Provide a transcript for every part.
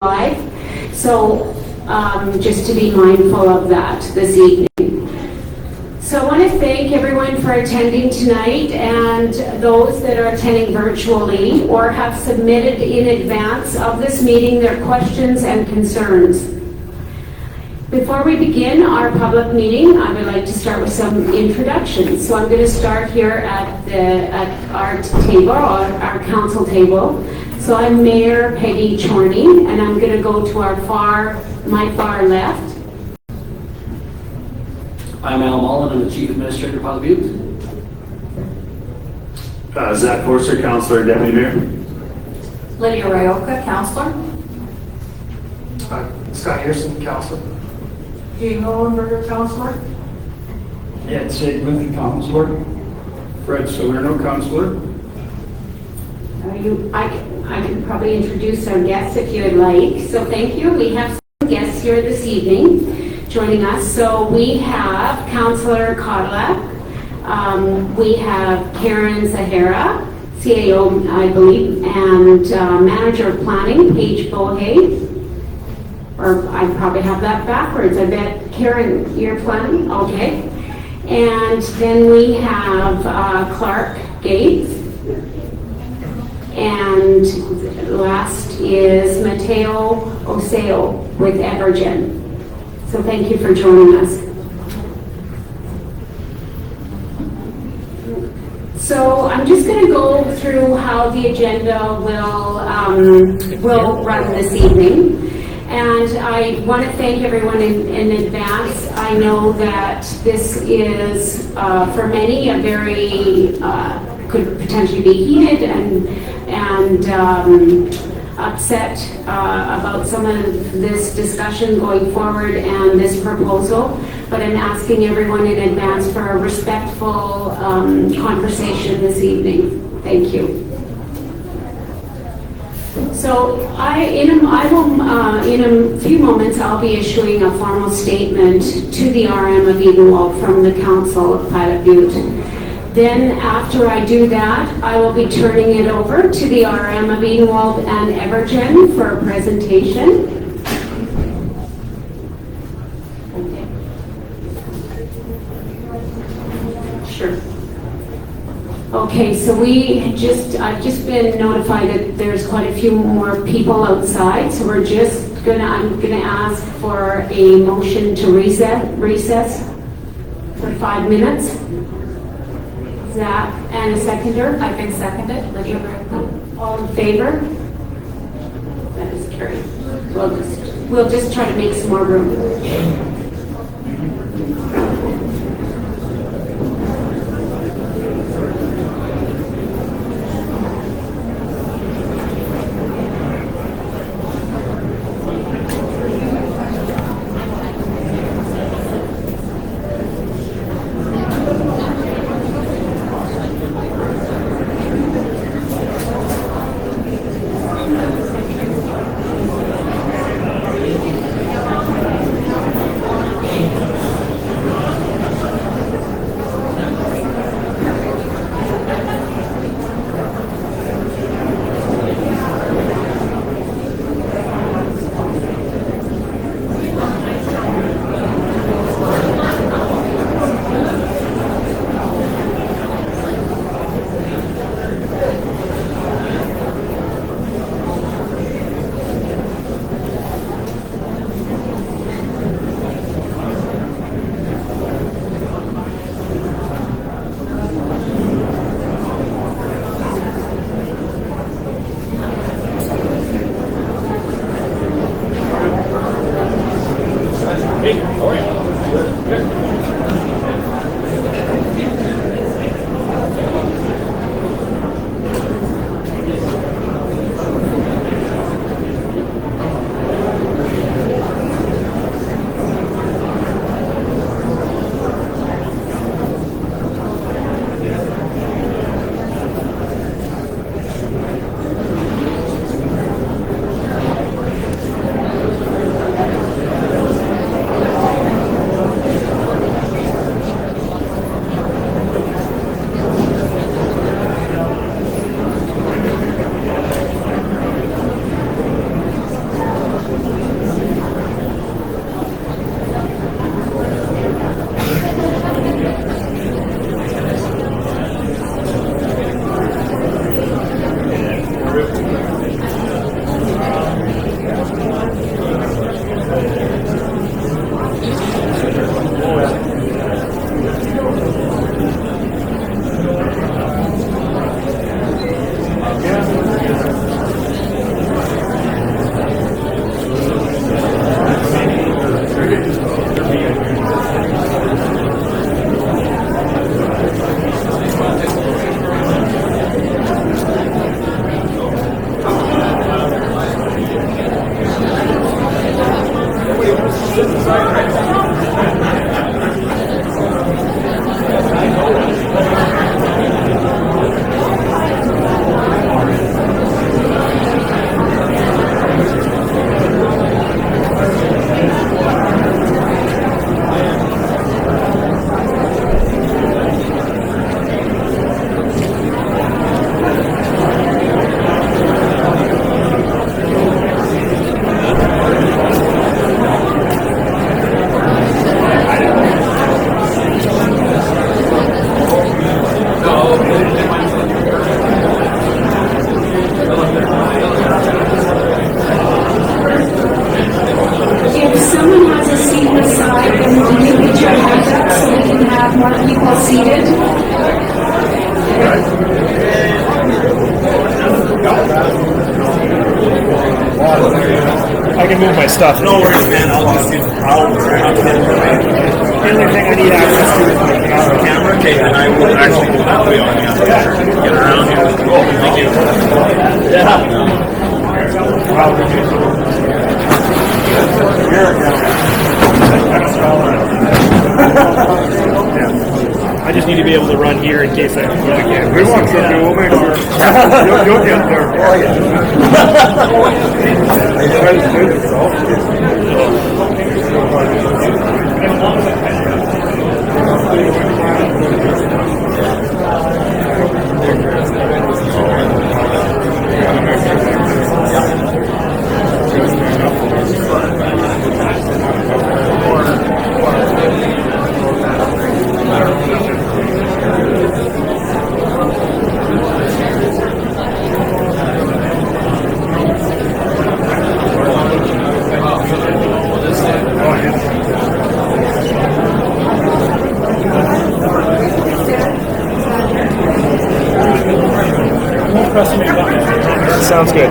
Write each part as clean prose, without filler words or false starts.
live. So just to be mindful of that this evening. So I want to thank everyone for attending tonight and those that are attending virtually or have submitted in advance of this meeting their questions and concerns. Before we begin our public meeting, I would like to start with some introductions. So I'm going to start here at our table, our council table. So I'm Mayor Peggy Chorney, and I'm going to go to my far left. I'm Al Mullen, I'm the Chief Administrator of Butte. Zach Forster, Councillor, Deputy Mayor. Lydia Ryoka, Councillor. Scott Harrison, Councillor. Jane Hohenberger, Councillor. Ed Sigmund, Councillor. Fred Salerno, Councillor. I can probably introduce our guests if you would like. So thank you. We have some guests here this evening joining us. So we have Councillor Cadillac. We have Karen Zahara, CAO, I believe, and Manager of Planning, Paige Bohay. Or I probably have that backwards. I bet, Karen, you're planning? Okay. And then we have Clark Gates. And last is Mateo Oseo with Evergen. So thank you for joining us. So I'm just going to go through how the agenda will run this evening. And I want to thank everyone in advance. I know that this is, for many, a very, could potentially be heated and upset about some of this discussion going forward and this proposal. But I'm asking everyone in advance for a respectful conversation this evening. Thank you. So in a few moments, I'll be issuing a formal statement to the RM of Edenwald from the Council of Pilot Butte. Then after I do that, I will be turning it over to the RM of Edenwald and Evergen for a presentation. Okay. Sure. Okay, so I've just been notified that there's quite a few more people outside, so I'm gonna ask for a motion to recess for 5 minutes. Zach, and a seconder? I can second it. Lydia Ryoka. All in favor? That is carried. We'll just try to make some more room. I can move my stuff. No worries, man. I'll walk you. The only thing I need access to is my camera. Okay, and I will actually do that way on the other. Get around here. Oh, thank you. I just need to be able to run here in case I have to go again. We want something, we'll make sure. You'll get there. Oh, Sounds good.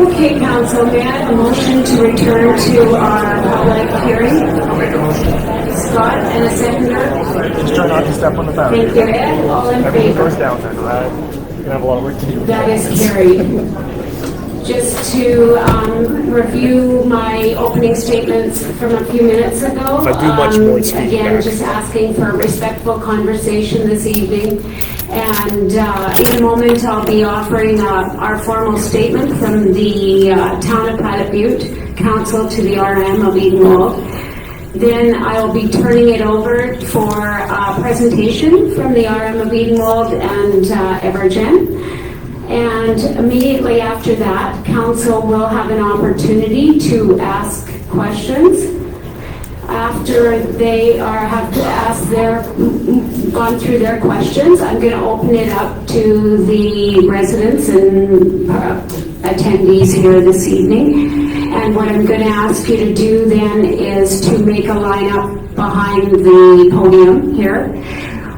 Okay, council, may I have a motion to return to our public hearing? I'll make a motion. Scott, and a seconder? Just try not to step on the boundary. Thank you, Ed. All in Everything goes favor? down then, right? You're gonna have a lot of work to do. That is carried. Just to review my opening statements from a few minutes ago. If I do much more, it's Again, feedback. just asking for a respectful conversation this evening. And in a moment, I'll be offering our formal statement from the Town of Pilot Butte Council to the RM of Edenwald. Then I'll be turning it over for a presentation from the RM of Edenwald and Evergen. And immediately after that, council will have an opportunity to ask questions. After they have gone through their questions, I'm going to open it up to the residents and attendees here this evening. And what I'm going to ask you to do then is to make a lineup behind the podium here.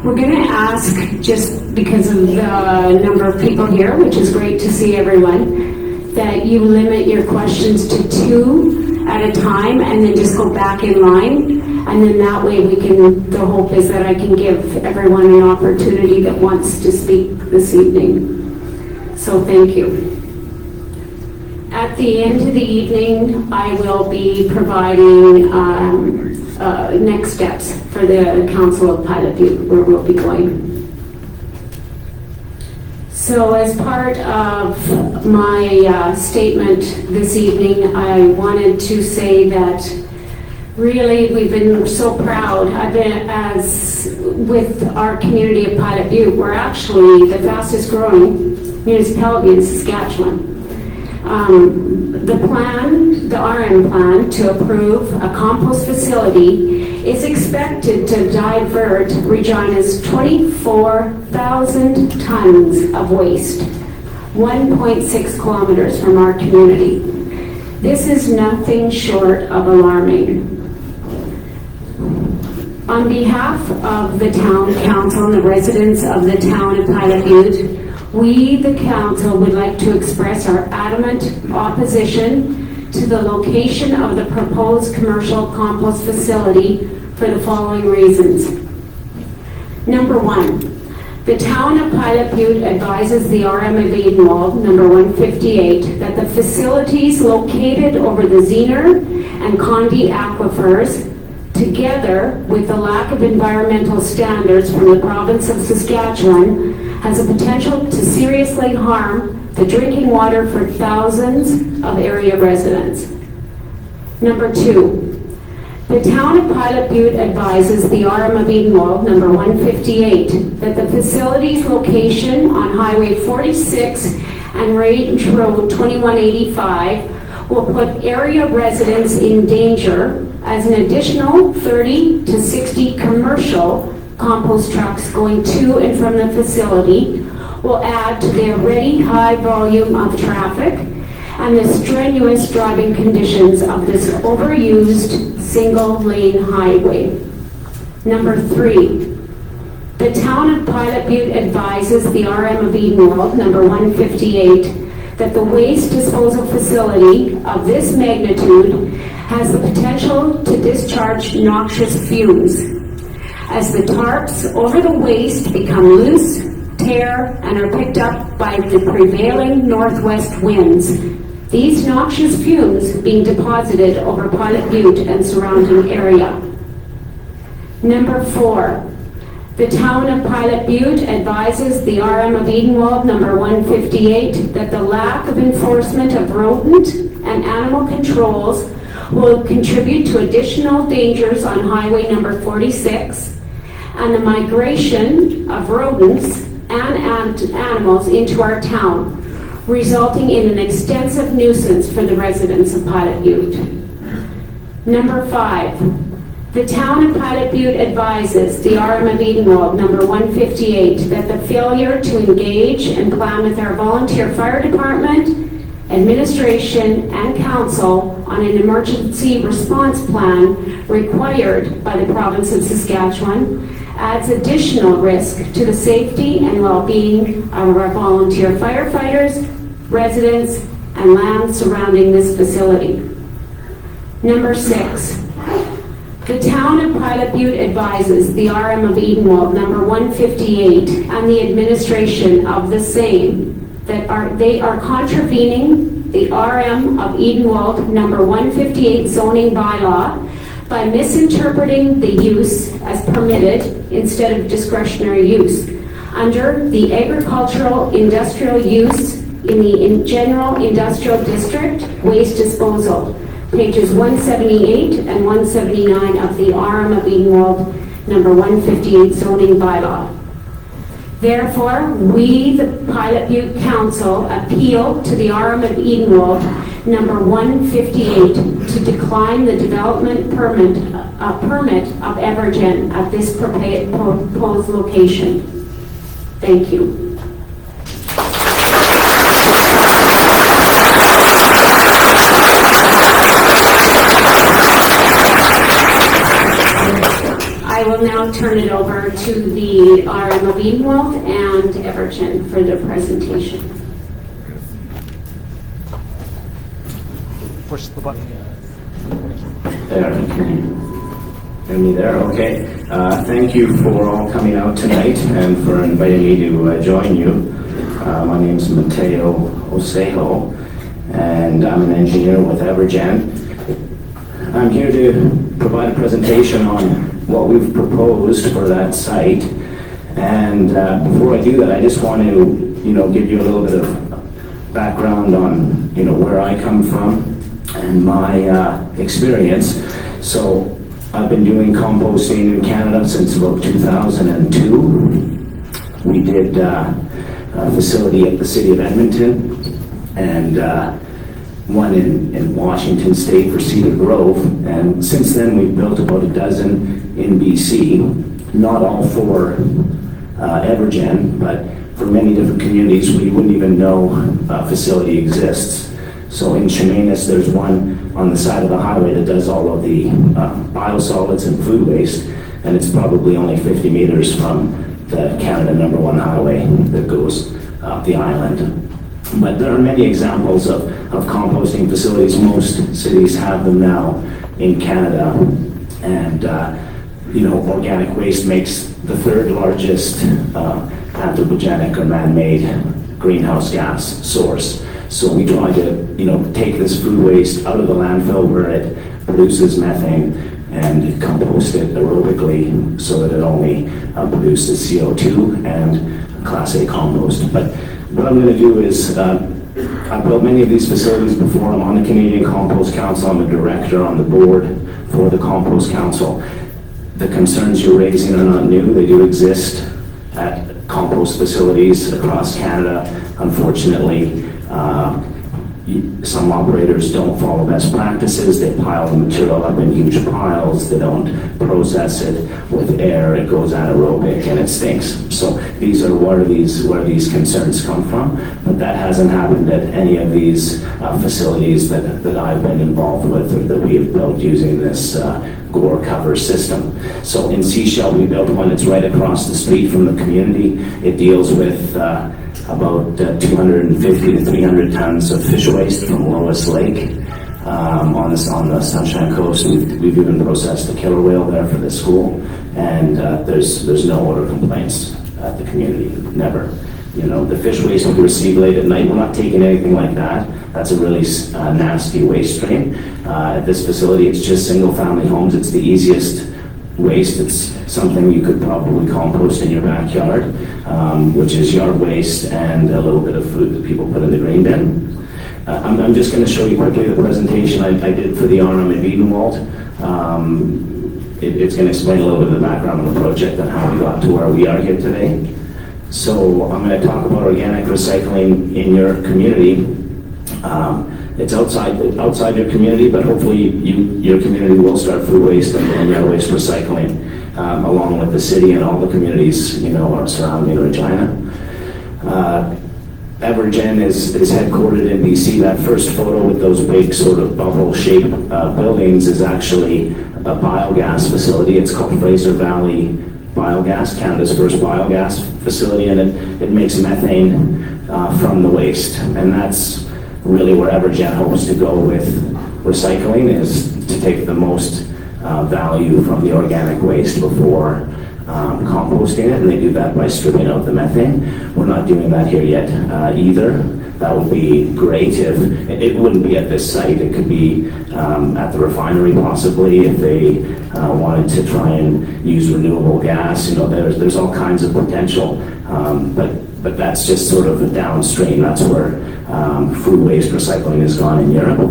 We're going to ask, just because of the number of people here, which is great to see everyone, that you limit your questions to 2 at a time and then just go back in line. And then that way the hope is that I can give everyone an opportunity that wants to speak this evening. So thank you. At the end of the evening, I will be providing next steps for the Council of Pilot Butte, where we'll be going. So as part of my statement this evening, I wanted to say that really we've been so proud. With our community of Pilot Butte, we're actually the fastest growing municipality in Saskatchewan. The RM plan to approve a compost facility is expected to divert Regina's 24,000 tons of waste, 1.6 kilometers from our community. This is nothing short of alarming. On behalf of the town council and the residents of the town of Pilot Butte, we, the council, would like to express our adamant opposition to the location of the proposed commercial compost facility for the following reasons. Number 1, the town of Pilot Butte advises the RM of Edenwald, number 158, that the facilities located over the Zener and Condi aquifers, together with the lack of environmental standards from the province of Saskatchewan, has a potential to seriously harm the drinking water for thousands of area residents. Number 2, The town of Pilot Butte advises the RM of Edenwald, number 158, that the facility's location on Highway 46 and Range Road 2185 will put area residents in danger as an additional 30 to 60 commercial compost trucks going to and from the facility will add to the already high volume of traffic and the strenuous driving conditions of this overused single-lane highway. Number 3, the town of Pilot Butte advises the RM of Edenwald, number 158, that the waste disposal facility of this magnitude has the potential to discharge noxious fumes. As the tarps over the waste become loose, tear, and are picked up by the prevailing northwest winds, these noxious fumes being deposited over Pilot Butte and surrounding area. Number 4, the town of Pilot Butte advises the RM of Edenwald, number 158, that the lack of enforcement of rodent and animal controls will contribute to additional dangers on highway number 46 and the migration of rodents and animals into our town, resulting in an extensive nuisance for the residents of Pilot Butte. Number 5, the town of Pilot Butte advises the RM of Edenwald, number 158, that the failure to engage and plan with our volunteer fire department, administration, and council on an emergency response plan required by the province of Saskatchewan adds additional risk to the safety and well-being of our volunteer firefighters, residents, and land surrounding this facility. Number 6, the town of Pilot Butte advises the RM of Edenwald, number 158, and the administration of the same that they are contravening the RM of Edenwald, number 158 zoning bylaw by misinterpreting the use as permitted instead of discretionary use under the agricultural industrial use in the general industrial district waste disposal, pages 178 and 179 of the RM of Edenwald, number 158 zoning bylaw. Therefore, we, the Pilot Butte Council, appeal to the RM of Edenwald, number 158, to decline the development permit of Evergen at this proposed location. Thank you. I will now turn it over to the RM of Edenwald and Evergen for their presentation. Push the button. There, hear me there? Okay. Thank you for all coming out tonight and for inviting me to join you. My name is Mateo Osejo, and I'm an engineer with Evergen. I'm here to provide a presentation on what we've proposed for that site. And before I do that, I just want to, give you a little bit of background on, where I come from and my experience. So I've been doing composting in Canada since about 2002. We did a facility at the city of Edmonton and one in Washington State for Cedar Grove. And since then, we've built about a dozen in BC, not all for Evergen, but for many different communities we wouldn't even know a facility exists. So in Chemainus, there's one on the side of the highway that does all of the biosolids and food waste, and it's probably only 50 meters from the Canada #1 highway that goes up the island. But there are many examples of composting facilities. Most cities have them now in Canada, and organic waste makes the third largest anthropogenic or man-made greenhouse gas source. So we try to, take this food waste out of the landfill where it produces methane and compost it aerobically so that it only produces CO2 and Class A compost. But what I'm going to do is, I've built many of these facilities before. I'm on the Canadian Compost Council. I'm a director on the board for the Compost Council. The concerns you're raising are not new. They do exist at compost facilities across Canada. Unfortunately, some operators don't follow best practices. They pile the material up in huge piles. They don't process it with air. It goes anaerobic and it stinks. So these are where these concerns come from. But that hasn't happened at any of these facilities that I've been involved with or that we have built using this gore cover system. So in Seashell, we built one that's right across the street from the community. It deals with about 250 to 300 tons of fish waste from Lois Lake on the Sunshine Coast. We've even processed a killer whale there for the school, and there's no odor complaints at the community, never. You know, the fish waste we receive late at night, we're not taking anything like that. That's a really nasty waste stream. At this facility, it's just single-family homes. It's the easiest waste. It's something you could probably compost in your backyard, which is yard waste and a little bit of food that people put in the green bin. I'm just going to show you quickly the presentation I did for the RM in Wiedenwald. It's going to explain a little bit of the background of the project and how we got to where we are here today. So I'm going to talk about organic recycling in your community. It's outside your community, but hopefully your community will start food waste and yard waste recycling along with the city and all the communities, are surrounding Regina. Evergen is headquartered in BC. That first photo with those big sort of bubble-shaped buildings is actually a biogas facility. It's called Fraser Valley Biogas, Canada's first biogas facility, and it makes methane from the waste. And that's really where Evergen hopes to go with recycling, is to take the most value from the organic waste before composting it, and they do that by stripping out the methane. We're not doing that here yet either. That would be great if it wouldn't be at this site. It could be at the refinery possibly if they wanted to try and use renewable gas. There's all kinds of potential, but that's just sort of the downstream. That's where food waste recycling has gone in Europe.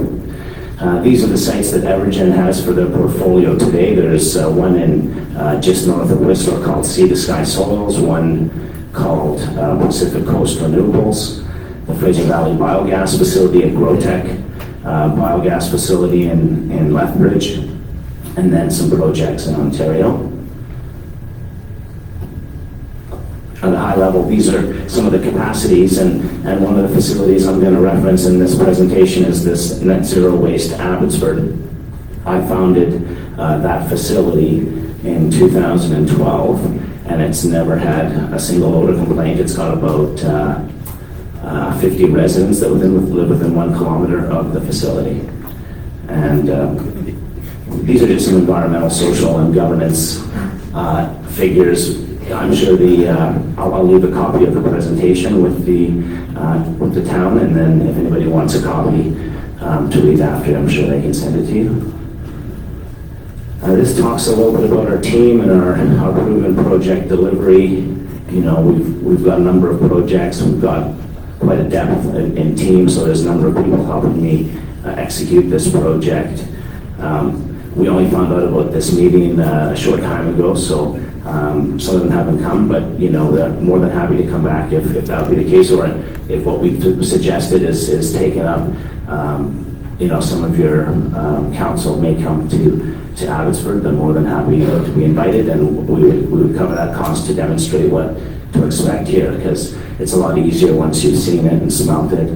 These are the sites that Evergen has for their portfolio today. There's one in just north of Whistler called Sea to Sky Soils, one called Pacific Coast Renewables, the Fraser Valley Biogas Facility at Grotech, Biogas Facility in Lethbridge, and then some projects in Ontario. At a high level, these are some of the capacities, and one of the facilities I'm going to reference in this presentation is this Net Zero Waste Abbotsford. I founded that facility in 2012, and it's never had a single odor complaint. It's got about 50 residents that live within 1 kilometer of the facility. And these are just some environmental, social, and governance figures. I'm sure I'll leave a copy of the presentation with the town, and then if anybody wants a copy to read after, I'm sure they can send it to you. This talks a little bit about our team and our proven project delivery. We've got a number of projects. We've got quite a depth in team, so there's a number of people helping me execute this project. We only found out about this meeting a short time ago, so some of them haven't come, but they're more than happy to come back if that would be the case, or if what we've suggested is taken up. Some of your council may come to Abbotsford. They're more than happy to be invited, and we would cover that cost to demonstrate what to expect here, because it's a lot easier once you've seen it and smelt it.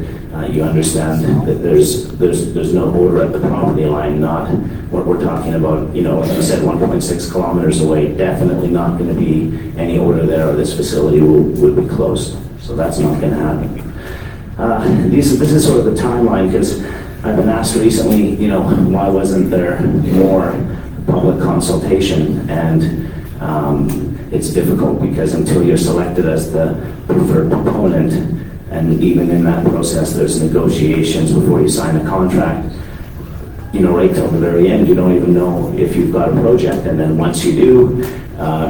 You understand that there's no odor at the property line, not what we're talking about. Like you said, 1.6 kilometers away, definitely not going to be any odor there, or this facility would be closed. So that's not going to happen. This is sort of the timeline, because I've been asked recently, why wasn't there more public consultation? And it's difficult, because until you're selected as the preferred proponent, and even in that process, there's negotiations before you sign a contract. Right till the very end, you don't even know if you've got a project. And then once you do,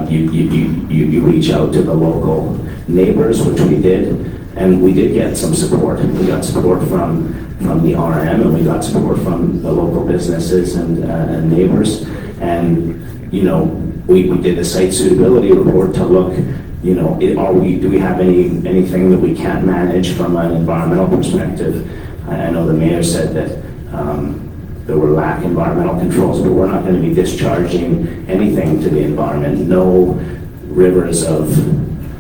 you reach out to the local neighbors, which we did, And we did get some support. We got support from the RM, and we got support from the local businesses and neighbors. And, you know, we did a site suitability report to look, you know, do we have anything that we can't manage from an environmental perspective? I know the mayor said that there were lack environmental controls, but we're not going to be discharging anything to the environment. No rivers of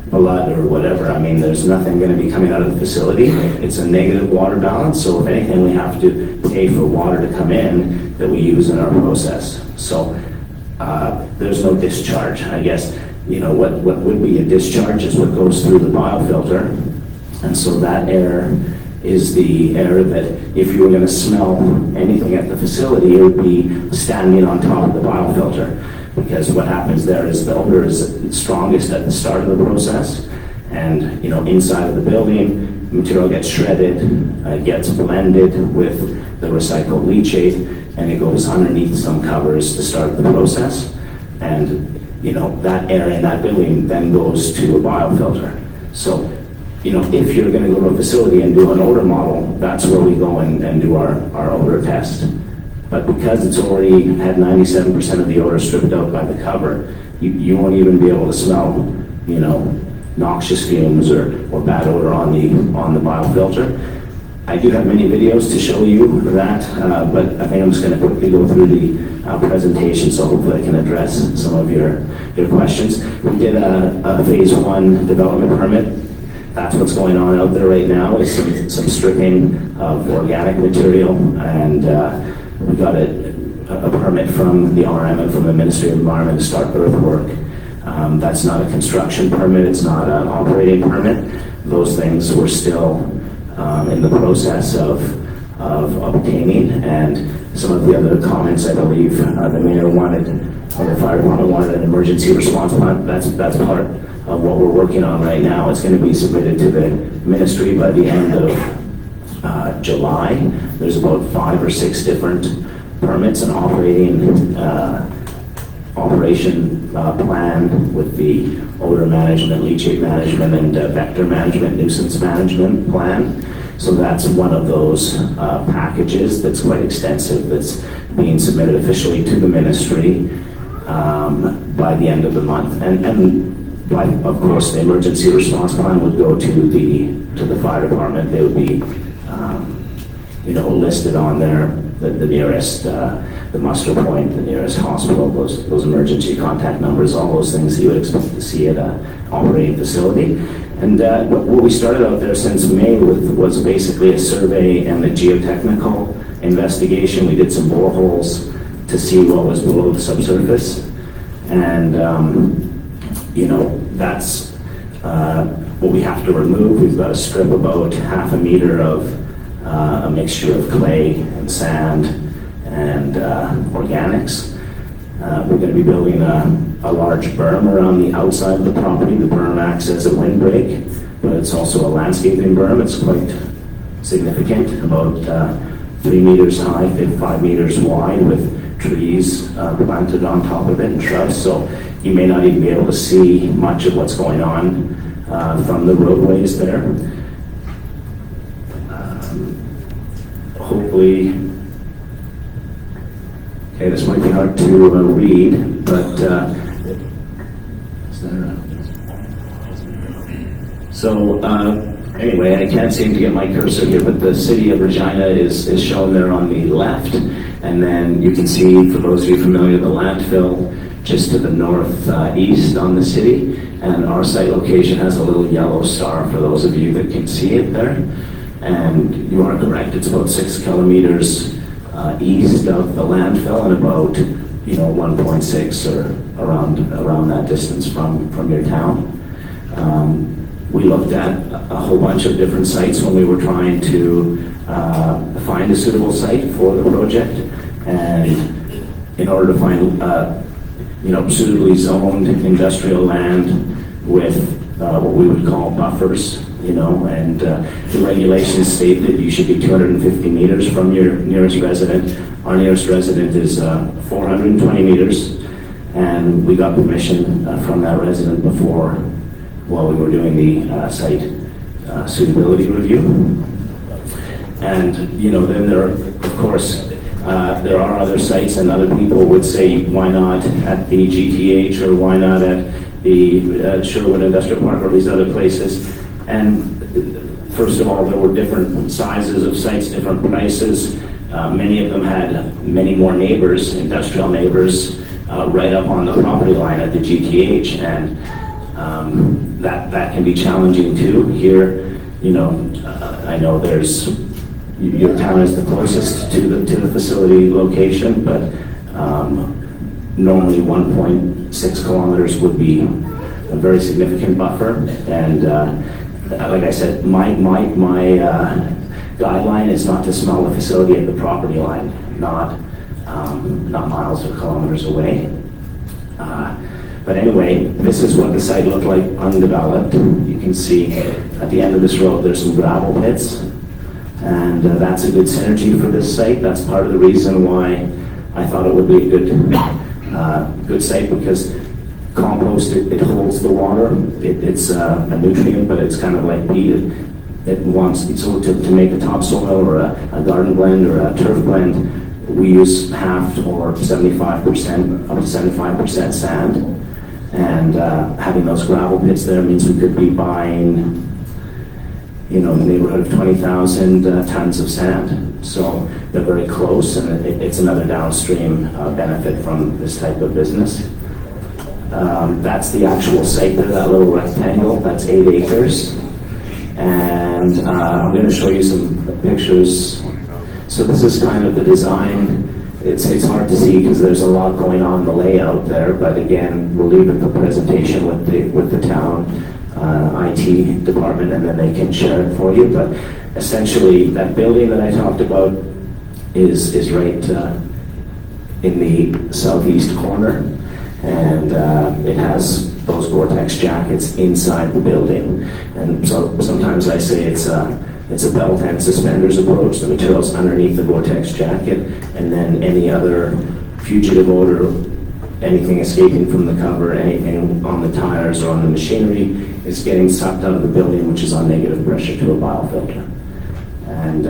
blood or whatever. I mean, there's nothing going to be coming out of the facility. It's a negative water balance, so if anything, we have to pay for water to come in that we use in our process. So there's no discharge. I guess, you know, what would be a discharge is what goes through the biofilter, and so that air is the air that if you were going to smell anything at the facility, it would be standing on top of the biofilter. Because what happens there is the odor is strongest at the start of the process, and, you know, inside of the building, material gets shredded, gets blended with the recycled leachate, and it goes underneath some covers to start the process. And, you know, that air in that building then goes to a biofilter. So, you know, if you're going to go to a facility and do an odor model, that's where we go and do our odor test. But because it's already had 97% of the odor stripped out by the cover, you won't even be able to smell, you know, noxious fumes or bad odor on the biofilter. I do have many videos to show you that, but I think I'm just going to quickly go through the presentation, so hopefully I can address some of your questions. We did a phase 1 development permit. That's what's going on out there right now, is some stripping of organic material, and we got a permit from the RM and from the Ministry of Environment to start earthwork. That's not a construction permit, it's not an operating permit. Those things were still in the process of obtaining, and some of the other comments, I believe, the mayor wanted, or the fire department wanted an emergency response plan. That's part of what we're working on right now. It's going to be submitted to the ministry by the end of July. There's about 5 or 6 different permits and operation plan with the odor management, leachate management, and vector management, nuisance management plan. So that's one of those packages that's quite extensive, that's being submitted officially to the ministry by the end of the month. And of course, the emergency response plan would go to the fire department. They would be, you know, listed on there, the nearest, the muster point, the nearest hospital, those emergency contact numbers, all those things you would expect to see at an operating facility. And what we started out there since May with was basically a survey and a geotechnical investigation. We did some boreholes to see what was below the subsurface, and you know, that's what we have to remove. We've got to strip about 1/2 meter of a mixture of clay and sand and organics. We're going to be building a large berm around the outside of the property. The berm acts as a windbreak, but it's also a landscaping berm. It's quite significant, about 3 meters high, 5 meters wide, with trees planted on top of it and shrubs. So you may not even be able to see much of what's going on from the roadways there. Hopefully, okay, this might be hard to read, but is there so anyway, I can't seem to get my cursor here, but the city of Regina is shown there on the left, and then you can see, for those of you familiar, the landfill just to the northeast on the city, and our site location has a little yellow star for those of you that can see it there. And you are correct, it's about 6 kilometers east of the landfill, and about, you know, 1.6 or around that distance from your town. We looked at a whole bunch of different sites when we were trying to find a suitable site for the project, and in order to find you know, suitably zoned industrial land with what we would call buffers, you know, and the regulations state that you should be 250 meters from your nearest resident. Our nearest resident is 420 meters, and we got permission from that resident before, while we were doing the site suitability review. And, then there, of course, there are other sites, and other people would say, why not at the GTH, or why not at the Sherwood Industrial Park, or these other places. And first of all, there were different sizes of sites, different prices. Many of them had many more neighbors, industrial neighbors, right up on the property line at the GTH, and that can be challenging too. Here, I know your town is the closest to the facility location, but normally 1.6 kilometers would be a very significant buffer. And like I said, my guideline is not to smell the facility at the property line, not miles or kilometers away. But anyway, this is what the site looked like undeveloped. You can see at the end of this road there's some gravel pits, and that's a good synergy for this site. That's part of the reason why I thought it would be a good site, because compost, it holds the water. It's a nutrient, but it's kind of like peat. It wants, so to make a topsoil or a garden blend or a turf blend, we use half or 75%, up to 75% sand. And having those gravel pits there means we could be buying, in the neighborhood of 20,000 tons of sand. So they're very close, and it's another downstream benefit from this type of business. That's the actual site there, that little rectangle, that's 8 acres. And I'm going to show you some pictures. So this is kind of the design. It's hard to see because there's a lot going on in the layout there, but again, we'll leave it the presentation with the town IT department, and then they can share it for you. But essentially, that building that I talked about is right in the southeast corner, and it has those Gore-Tex jackets inside the building. And so sometimes I say it's a belt and suspenders approach. The material's underneath the Gore-Tex jacket, and then any other fugitive odor, anything escaping from the cover, anything on the tires or on the machinery is getting sucked out of the building, which is on negative pressure to a biofilter. And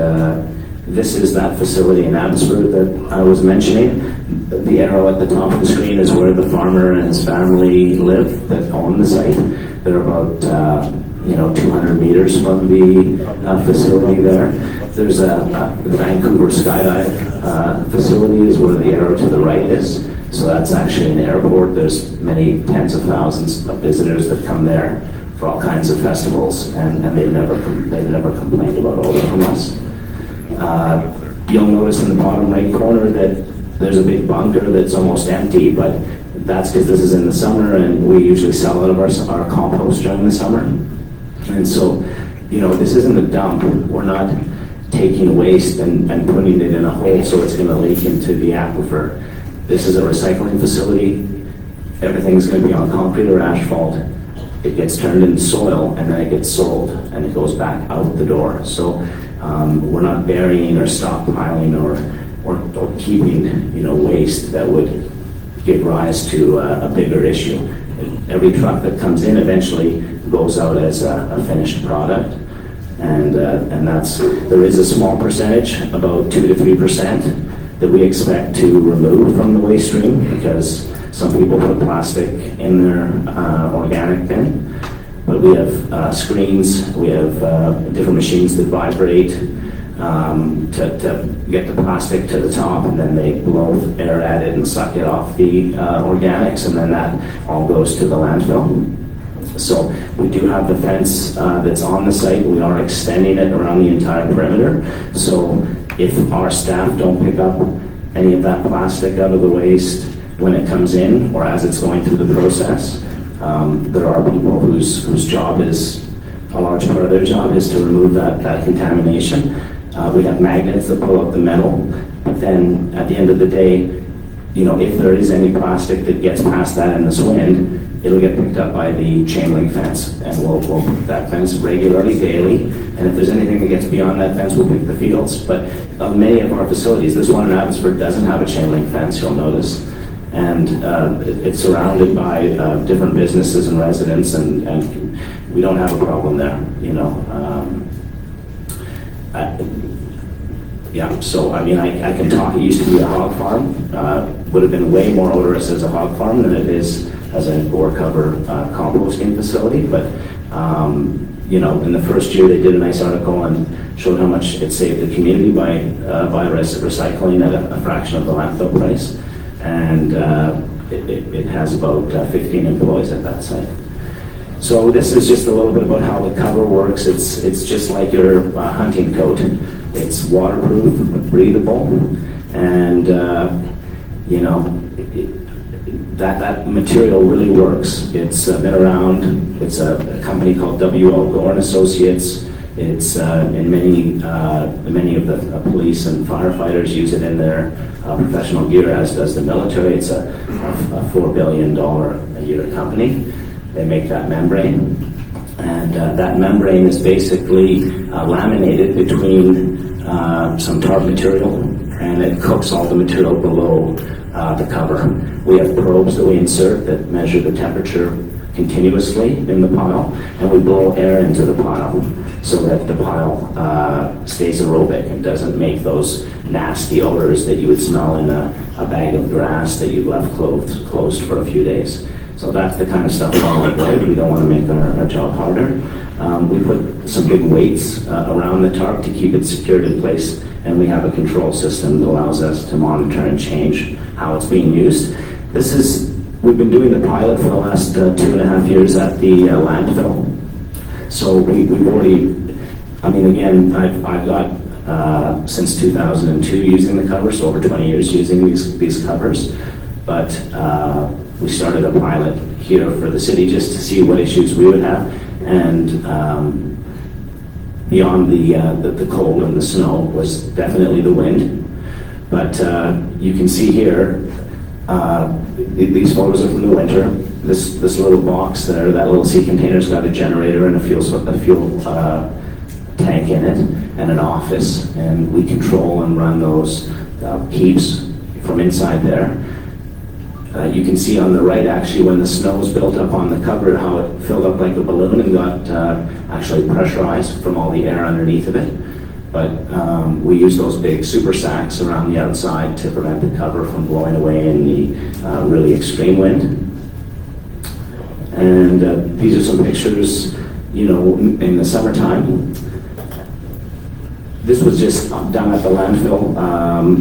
this is that facility in Abbotsford that I was mentioning. The arrow at the top of the screen is where the farmer and his family live that own the site. They're about 200 meters from the facility there. There's the Vancouver Skydive facility is where the arrow to the right is. So that's actually an airport. There's many tens of thousands of visitors that come there for all kinds of festivals, and they've never complained about odor from us. You'll notice in the bottom right corner that there's a big bunker that's almost empty, but that's because this is in the summer, and we usually sell out of our compost during the summer. And so, this isn't a dump. We're not taking waste and putting it in a hole so it's going to leak into the aquifer. This is a recycling facility. Everything's going to be on concrete or asphalt. It gets turned into soil, and then it gets sold, and it goes back out the door. So we're not burying or stockpiling or keeping waste that would give rise to a bigger issue. Every truck that comes in eventually goes out as a finished product, and there is a small percentage, about 2 to 3%, that we expect to remove from the waste stream, because some people put plastic in their organic bin. But we have screens, we have different machines that vibrate to get the plastic to the top, and then they blow air at it and suck it off the organics, and then that all goes to the landfill. So we do have the fence that's on the site. We are extending it around the entire perimeter. So if our staff don't pick up any of that plastic out of the waste when it comes in or as it's going through the process, there are people whose job is, a large part of their job is to remove that contamination. We have magnets that pull out the metal, but then at the end of the day, if there is any plastic that gets past that in this wind, it'll get picked up by the chain link fence, and we'll pick that fence regularly, daily. And if there's anything that gets beyond that fence, we'll pick the fields. But many of our facilities, this one in Abbotsford doesn't have a chain link fence, you'll notice. And it's surrounded by different businesses and residents, and we don't have a problem there, Yeah, so I mean, I can talk, it used to be a hog farm, would have been way more odorous as a hog farm than it is as a bore cover composting facility, but you know, in the first year they did a nice article and showed how much it saved the community by recycling at a fraction of the landfill price, and it has about 15 employees at that site. So this is just a little bit about how the cover works. It's just like your hunting coat. It's waterproof, breathable, and you know, that material really works. It's been around. It's a company called W.L. Gore and Associates. It's in many of the police and firefighters use it in their professional gear, as does the military. It's a $4 billion a year company. They make that membrane, and that membrane is basically laminated between some tarp material, and it cooks all the material below the cover. We have probes that we insert that measure the temperature continuously in the pile, and we blow air into the pile so that the pile stays aerobic and doesn't make those nasty odors that you would smell in a bag of grass that you left closed for a few days. So that's the kind of stuff we want to avoid. We don't want to make our job harder. We put some big weights around the tarp to keep it secured in place, and we have a control system that allows us to monitor and change how it's being used. We've been doing the pilot for the last 2.5 years at the landfill. So we've already, I mean, again, I've got since 2002 using the cover, so over 20 years using these covers. But we started a pilot here for the city just to see what issues we would have, and beyond the cold and the snow was definitely the wind. But you can see here, these photos are from the winter. This little box there, that little sea container's got a generator and a fuel tank in it, and an office, and we control and run those heaps from inside there. You can see on the right, actually, when the snow was built up on the cover, how it filled up like a balloon and got actually pressurized from all the air underneath of it. But we use those big super sacks around the outside to prevent the cover from blowing away in the really extreme wind. And these are some pictures, you know, in the summertime. This was just done at the landfill,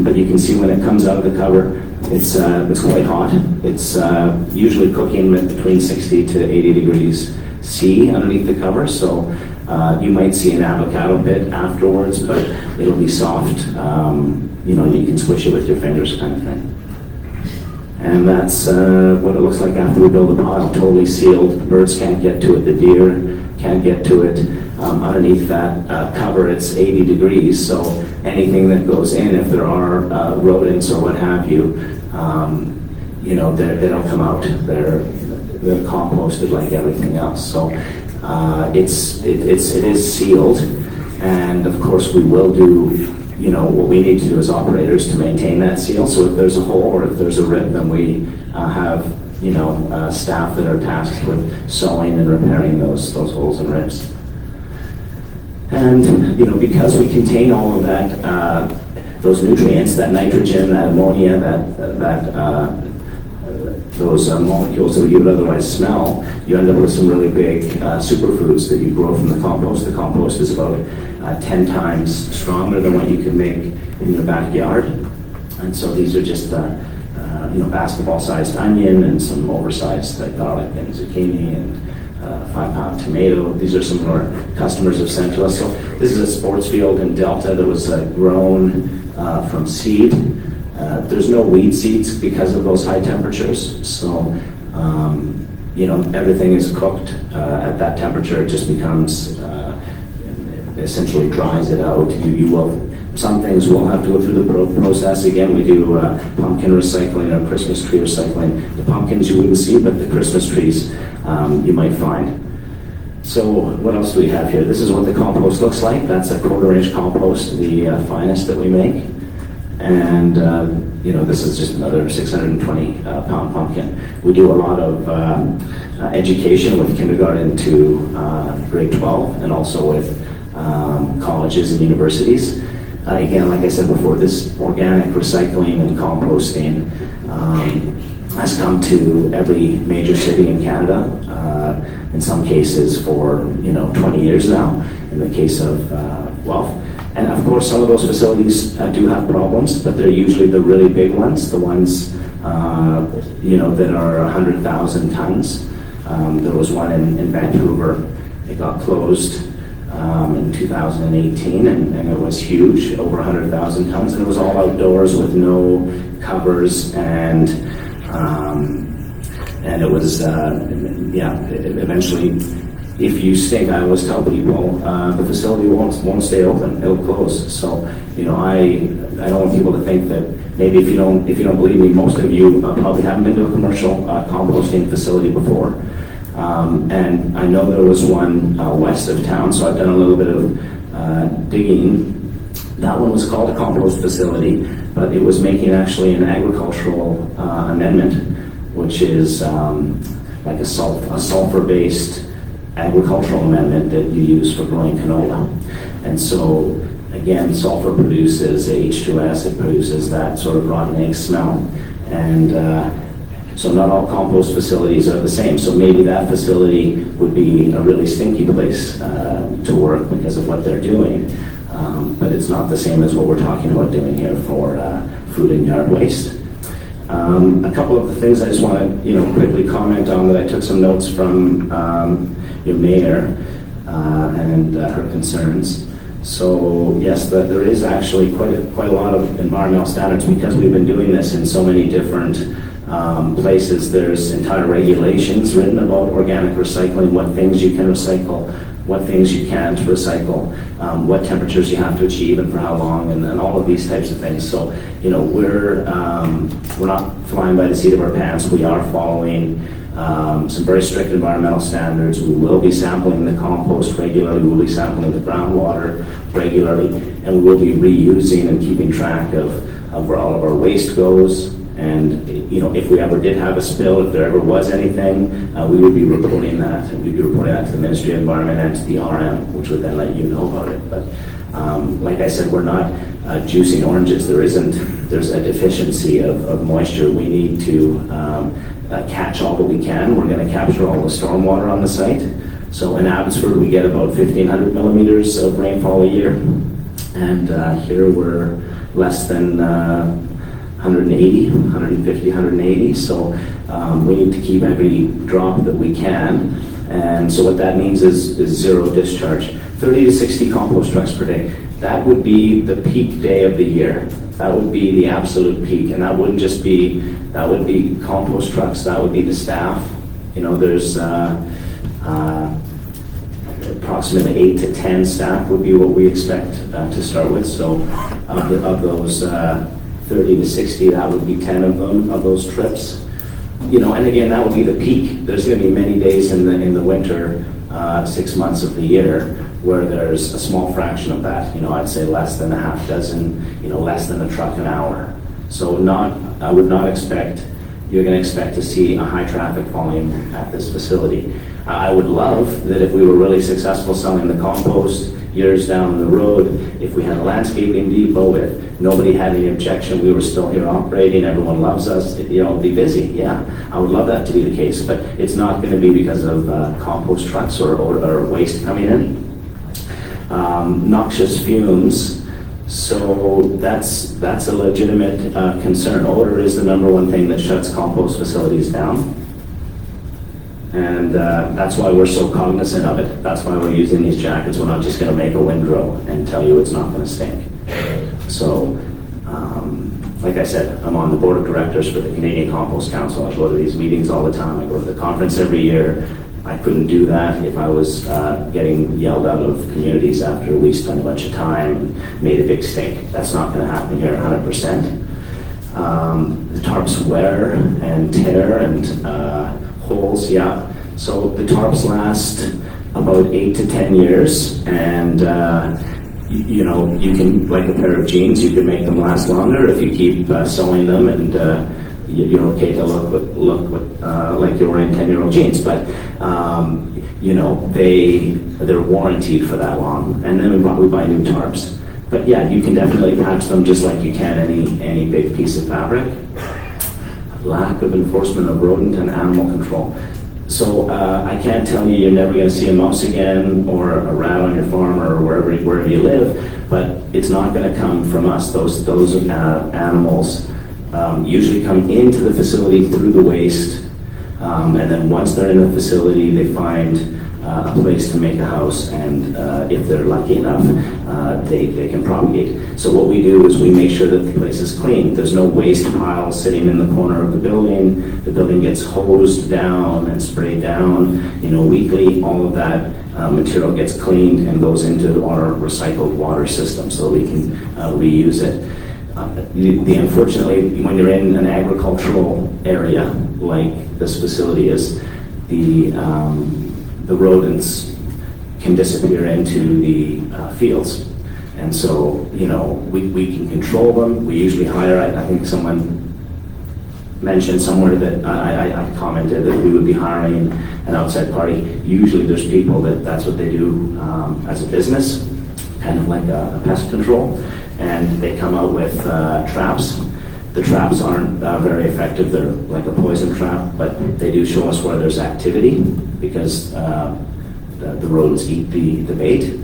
but you can see when it comes out of the cover, it's quite hot. It's usually cooking between 60 to 80 degrees C underneath the cover, so you might see an avocado pit afterwards, but it'll be soft. You know, you can squish it with your fingers, kind of thing. And that's what it looks like after we build the pile, totally sealed. The birds can't get to it, the deer can't get to it. Underneath that cover, it's 80 degrees, so anything that goes in, if there are rodents or what have you, you know, they don't come out. They're composted like everything else. So it is sealed, and of course we will do, you know, what we need to do as operators to maintain that seal. So if there's a hole or if there's a rip, then we have, you know, staff that are tasked with sewing and repairing those holes and rips. And, you know, because we contain all of that, those nutrients, that nitrogen, that ammonia, those molecules that you would otherwise smell, you end up with some really big superfoods that you grow from the compost. The compost is about 10 times stronger than what you can make in your backyard. And so these are just, you know, basketball-sized onion and some oversized garlic and zucchini and 5-pound tomato. These are some of our customers have sent to us. So this is a sports field in Delta that was grown from seed. There's no weed seeds because of those high temperatures. So, you know, everything is cooked at that temperature. It just becomes, essentially dries it out. You will, some things will have to go through the process. Again, we do pumpkin recycling or Christmas tree recycling. The pumpkins you wouldn't see, but the Christmas trees you might find. So what else do we have here? This is what the compost looks like. That's a 1/4-inch compost, the finest that we make. And you know, this is just another 620-pound pumpkin. We do a lot of education with kindergarten to grade 12, and also with colleges and universities. Again, like I said before, this organic recycling and composting has come to every major city in Canada, in some cases for 20 years now, in the case of Guelph. And of course, some of those facilities do have problems, but they're usually the really big ones, the ones that are 100,000 tons. There was one in Vancouver. It got closed in 2018, and it was huge, over 100,000 tons, and it was all outdoors with no covers, and it was eventually, if you stink, I always tell people the facility won't stay open; it'll close. So I don't want people to think that maybe if you don't believe me, most of you probably haven't been to a commercial composting facility before. And I know there was one west of town, so I've done a little bit of digging. That one was called a compost facility, but it was making actually an agricultural amendment, which is like a sulfur-based agricultural amendment that you use for growing canola. And so, again, sulfur produces H2S, it produces that sort of rotten egg smell. And so not all compost facilities are the same. So maybe that facility would be a really stinky place to work because of what they're doing. But it's not the same as what we're talking about doing here for food and yard waste. A couple of the things I just want to quickly comment on that I took some notes from your mayor and her concerns. So yes, there is actually quite a lot of environmental standards because we've been doing this in so many different places. There's entire regulations written about organic recycling, what things you can recycle, what things you can't recycle, what temperatures you have to achieve and for how long, and all of these types of things. So we're not flying by the seat of our pants. We are following some very strict environmental standards. We will be sampling the compost regularly. We will be sampling the groundwater regularly, and we will be reusing and keeping track of where all of our waste goes. And if we ever did have a spill, if there ever was anything, we would be reporting that. And we'd be reporting that to the Ministry of Environment and to the RM, which would then let you know about it. But like I said, we're not juicing oranges. There's a deficiency of moisture. We need to catch all that we can. We're going to capture all the stormwater on the site. So in Abbotsford, we get about 1,500 millimeters of rainfall a year. And here we're less than 150, 180. So we need to keep every drop that we can. And so what that means is zero discharge. 30 to 60 compost trucks per day. That would be the peak day of the year. That would be the absolute peak. And that wouldn't just be, that would be compost trucks, that would be the staff. There's approximately 8 to 10 staff would be what we expect to start with. So of those 30 to 60, that would be 10 of them, of those trips. And again, that would be the peak. There's going to be many days in the winter, 6 months of the year, where there's a small fraction of that. I'd say less than a half dozen, less than a truck an hour. So I would not expect, you're going to expect to see a high traffic volume at this facility. I would love that if we were really successful selling the compost years down the road, if we had a landscaping depot, if nobody had any objection, we were still here operating, everyone loves us, it'd be busy, yeah. I would love that to be the case, but it's not going to be because of compost trucks or waste coming in. Noxious fumes, so that's a legitimate concern. Odor is the #1 thing that shuts compost facilities down. And that's why we're so cognizant of it. That's why we're using these jackets. We're not just going to make a windrow and tell you it's not going to stink. So, like I said, I'm on the board of directors for the Canadian Compost Council. I go to these meetings all the time. I go to the conference every year. I couldn't do that if I was getting yelled out of communities after we spent a bunch of time and made a big stink. That's not going to happen here 100%. The tarps wear and tear and holes, yeah. So the tarps last about 8 to 10 years, and you can, like a pair of jeans, you can make them last longer if you keep sewing them and you're okay to look like you're wearing 10-year-old jeans, but you know, they're warranted for that long, and then we buy new tarps. But yeah, you can definitely patch them just like you can any big piece of fabric. Lack of enforcement of rodent and animal control. So I can't tell you you're never going to see a mouse again or a rat on your farm or wherever you live, but it's not going to come from us. Those animals usually come into the facility through the waste, and then once they're in the facility, they find a place to make a house, and if they're lucky enough, they can propagate. So what we do is we make sure that the place is clean. There's no waste pile sitting in the corner of the building. The building gets hosed down and sprayed down, you know, weekly. All of that material gets cleaned and goes into our recycled water system so we can reuse it. Unfortunately, when you're in an agricultural area like this facility is, the rodents can disappear into the fields. And so, you know, we can control them. We usually hire, I think someone mentioned somewhere that I commented that we would be hiring an outside party. Usually there's people that's what they do as a business, kind of like a pest control. And they come out with traps. The traps aren't very effective. They're like a poison trap, but they do show us where there's activity because the rodents eat the bait.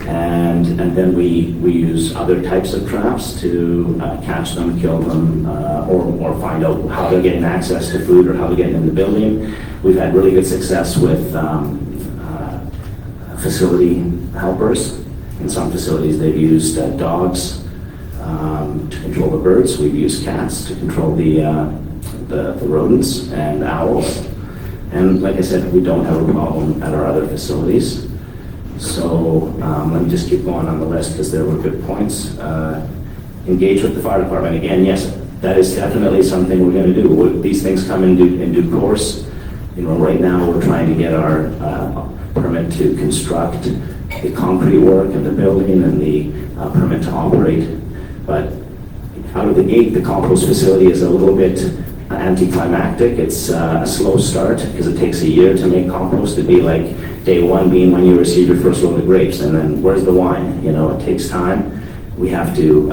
And then we use other types of traps to catch them, kill them, or find out how they're getting access to food or how they're getting in the building. We've had really good success with facility helpers. In some facilities, they've used dogs to control the birds. We've used cats to control the rodents and owls. And like I said, we don't have a problem at our other facilities. So let me just keep going on the list because there were good points. Engage with the fire department. Again, yes, that is definitely something we're going to do. These things come in due course. You know, right now we're trying to get our permit to construct the concrete work and the building and the permit to operate. But out of the gate, the compost facility is a little bit anticlimactic. It's a slow start because it takes a year to make compost. It'd be like day one being when you receive your first load of grapes, and then where's the wine? You know, it takes time. We have to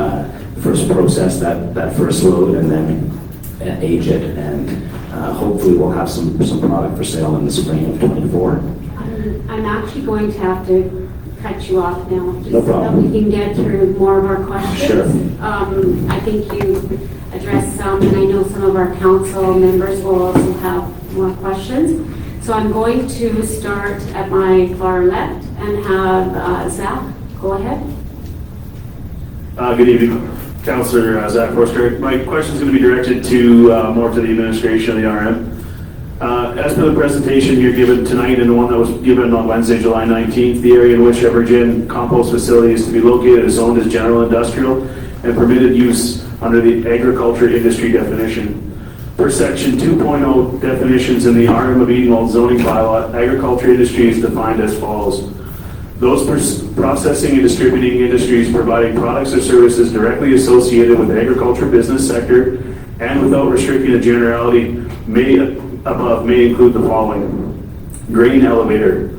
first process that first load and then age it, and hopefully we'll have some product for sale in the spring of 24. I'm actually going to have to cut you off now, just No problem. so that we can get through more of our questions. Sure. I think you addressed some, and I know some of our council members will also have more questions. So I'm going to start at my far left and have Zach, go ahead. Good evening, Councillor Zach Forster. My question is going to be directed to more to the administration of the RM. As per the presentation here given tonight and the one that was given on Wednesday, July 19th, the area in which Evergen compost facility is to be located is zoned as general industrial and permitted use under the agriculture industry definition. Per section 2.0 definitions in the RM of Edenwald zoning bylaw, agriculture industry is defined as follows. Those processing and distributing industries providing products or services directly associated with the agriculture business sector and without restricting the generality may include the following: grain elevator,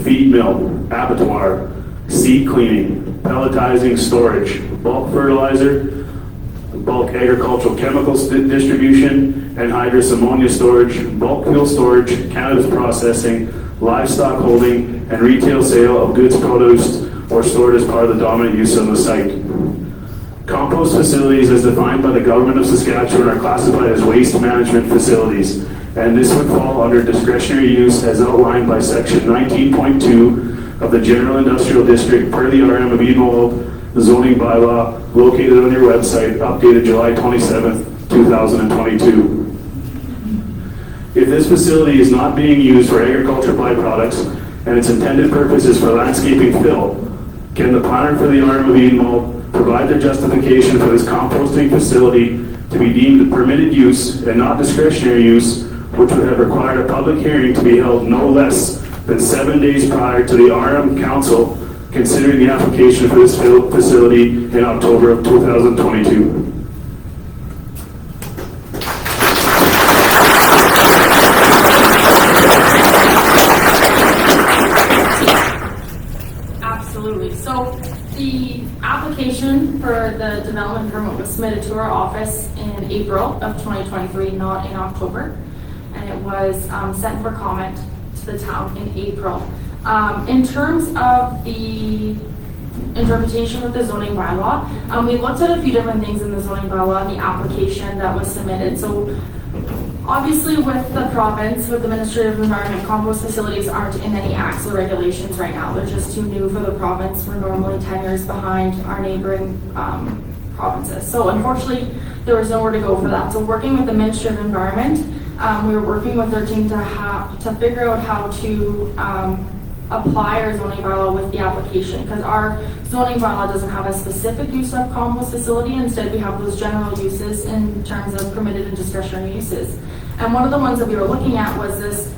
feed mill, abattoir, seed cleaning, pelletizing, storage, bulk fertilizer, bulk agricultural chemicals distribution, and hydrous ammonia storage, bulk fuel storage, cannabis processing, livestock holding, and retail sale of goods produced or stored as part of the dominant use on the site. Compost facilities as defined by the Government of Saskatchewan are classified as waste management facilities, and this would fall under discretionary use as outlined by section 19.2 of the General Industrial District per the RM of Edenwald zoning bylaw located on your website, updated July 27th, 2022. If this facility is not being used for agriculture byproducts and its intended purpose is for landscaping fill, can the planner for the RM of Edenwald provide the justification for this composting facility to be deemed permitted use and not discretionary use, which would have required a public hearing to be held no less than 7 days prior to the RM Council considering the application for this facility in October of 2022? application for the development permit was submitted to our office in April of 2023, not in October. And it was sent for comment to the town in April. In terms of the interpretation of the zoning bylaw, we looked at a few different things in the zoning bylaw and the application that was submitted. So obviously with the province, with the Ministry of Environment, compost facilities aren't in any acts or regulations right now. They're just too new for the province. We're normally 10 years behind our neighboring provinces. So unfortunately, there was nowhere to go for that. So working with the Ministry of Environment, we were working with their team to figure out how to apply our zoning bylaw with the application, because our zoning bylaw doesn't have a specific use of compost facility. Instead, we have those general uses in terms of permitted and discretionary uses. And one of the ones that we were looking at was this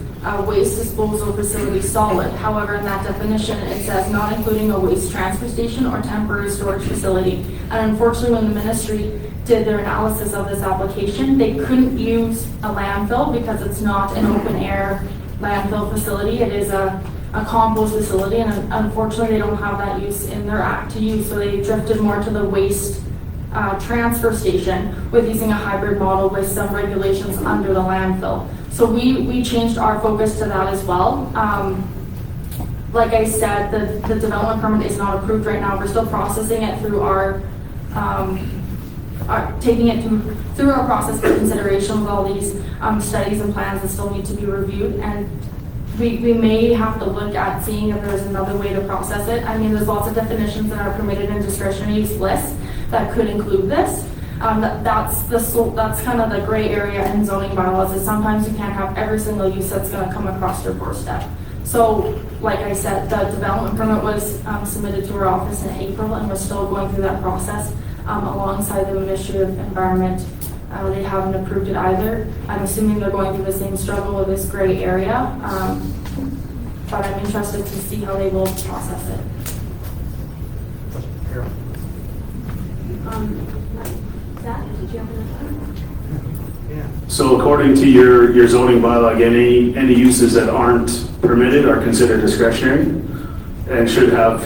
waste disposal facility solid. However, in that definition, it says not including a waste transfer station or temporary storage facility. And unfortunately, when the ministry did their analysis of this application, they couldn't use a landfill because it's not an open air landfill facility. It is a compost facility, and unfortunately they don't have that use in their act to use, so they drifted more to the waste transfer station with using a hybrid model with some regulations under the landfill. So we changed our focus to that as well. Like I said, the development permit is not approved right now. We're still processing it through our taking it through our process for consideration with all these studies and plans that still need to be reviewed, and we may have to look at seeing if there's another way to process it. I mean, there's lots of definitions in our permitted and discretionary use list that could include this. That's kind of the gray area in zoning bylaws, is sometimes you can't have every single use that's going to come across your doorstep. So, like I said, the development permit was submitted to our office in April, and we're still going through that process alongside the Ministry of Environment. They haven't approved it either. I'm assuming they're going through the same struggle with this gray area, but I'm interested to see how they will process it. Zach, did you have another? So according to your zoning bylaw, again, any uses that aren't permitted are considered discretionary and should have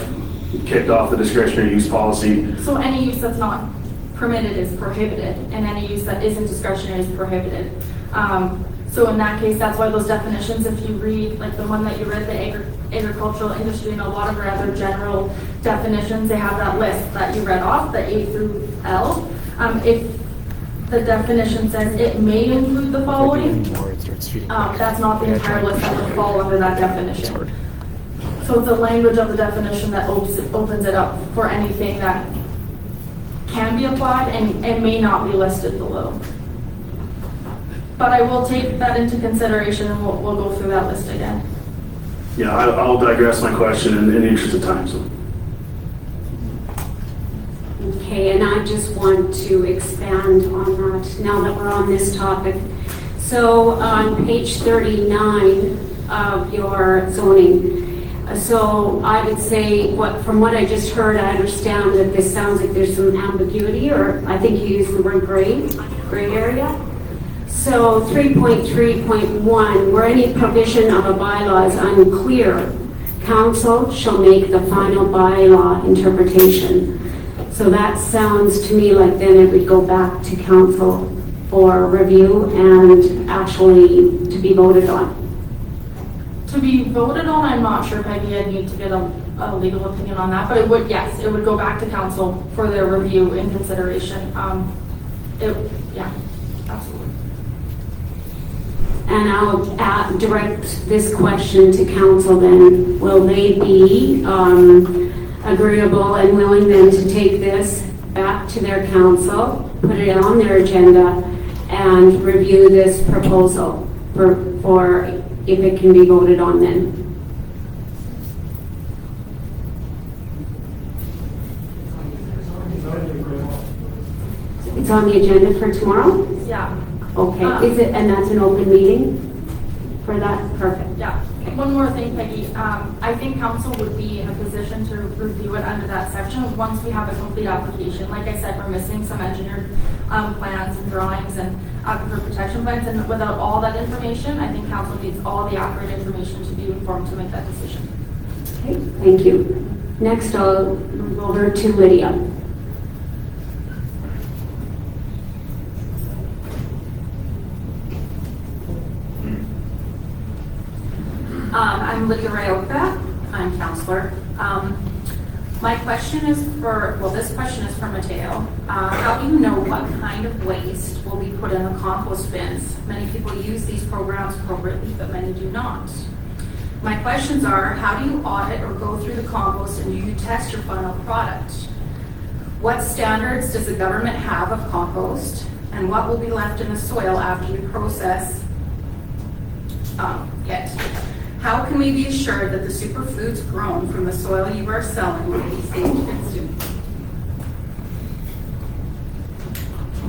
kicked off the discretionary use policy. So any use that's not permitted is prohibited, and any use that isn't discretionary is prohibited. So in that case, that's why those definitions, if you read, like the one that you read, the agricultural industry, and a lot of our other general definitions, they have that list that you read off, the A through L. If the definition says it may include the following, that's not the entire list that would fall under that definition. So it's the language of the definition that opens it up for anything that can be applied and may not be listed below. But I will take that into consideration, and we'll go through that list again. Yeah, I'll digress my question in the interest of time. So. Okay, and I just want to expand on that now that we're on this topic. So on page 39 of your zoning, so I would say, from what I just heard, I understand that this sounds like there's some ambiguity, or I think you used the word gray area. So 3.3.1, where any provision of a bylaw is unclear, council shall make the final bylaw interpretation. So that sounds to me like then it would go back to council for review and actually to be voted on. To be voted on, I'm not sure, Peggy. I'd need to get a legal opinion on that, but it would, yes, it would go back to council for their review and consideration. Yeah, absolutely. And I'll direct this question to council then. Will they be agreeable and willing then to take this back to their council, put it on their agenda, and review this proposal for if it can be voted on then? It's on the agenda for tomorrow? Yeah. Okay, is it, and that's an open meeting for that? Perfect. Yeah. One more thing, Peggy. I think council would be in a position to review it under that section once we have a complete application. Like I said, we're missing some engineered plans and drawings and aquifer protection plans, and without all that information, I think council needs all the accurate information to be informed to make that decision. Okay, thank you. Next, I'll move over to Lydia. I'm Lydia Ryoka. I'm counselor. My question is this question is for Mateo. How do you know what kind of waste will be put in the compost bins? Many people use these programs appropriately, but many do not. My questions are, how do you audit or go through the compost, and do you test your final product? What standards does the government have of compost, and what will be left in the soil after you process it? How can we be assured that the superfoods grown from the soil you are selling will be safe to consume?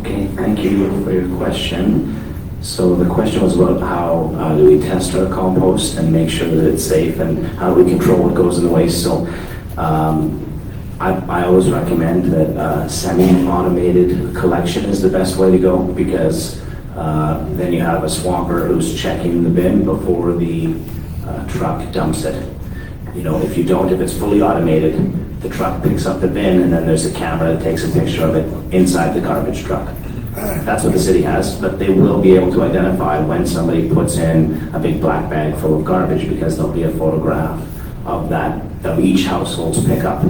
Okay, thank you for your question. So the question was about how do we test our compost and make sure that it's safe, and how do we control what goes in the waste. So I always recommend that semi-automated collection is the best way to go, because then you have a swamper who's checking the bin before the truck dumps it. You know, if it's fully automated, the truck picks up the bin, and then there's a camera that takes a picture of it inside the garbage truck. That's what the city has, but they will be able to identify when somebody puts in a big black bag full of garbage, because there'll be a photograph of each household's pickup.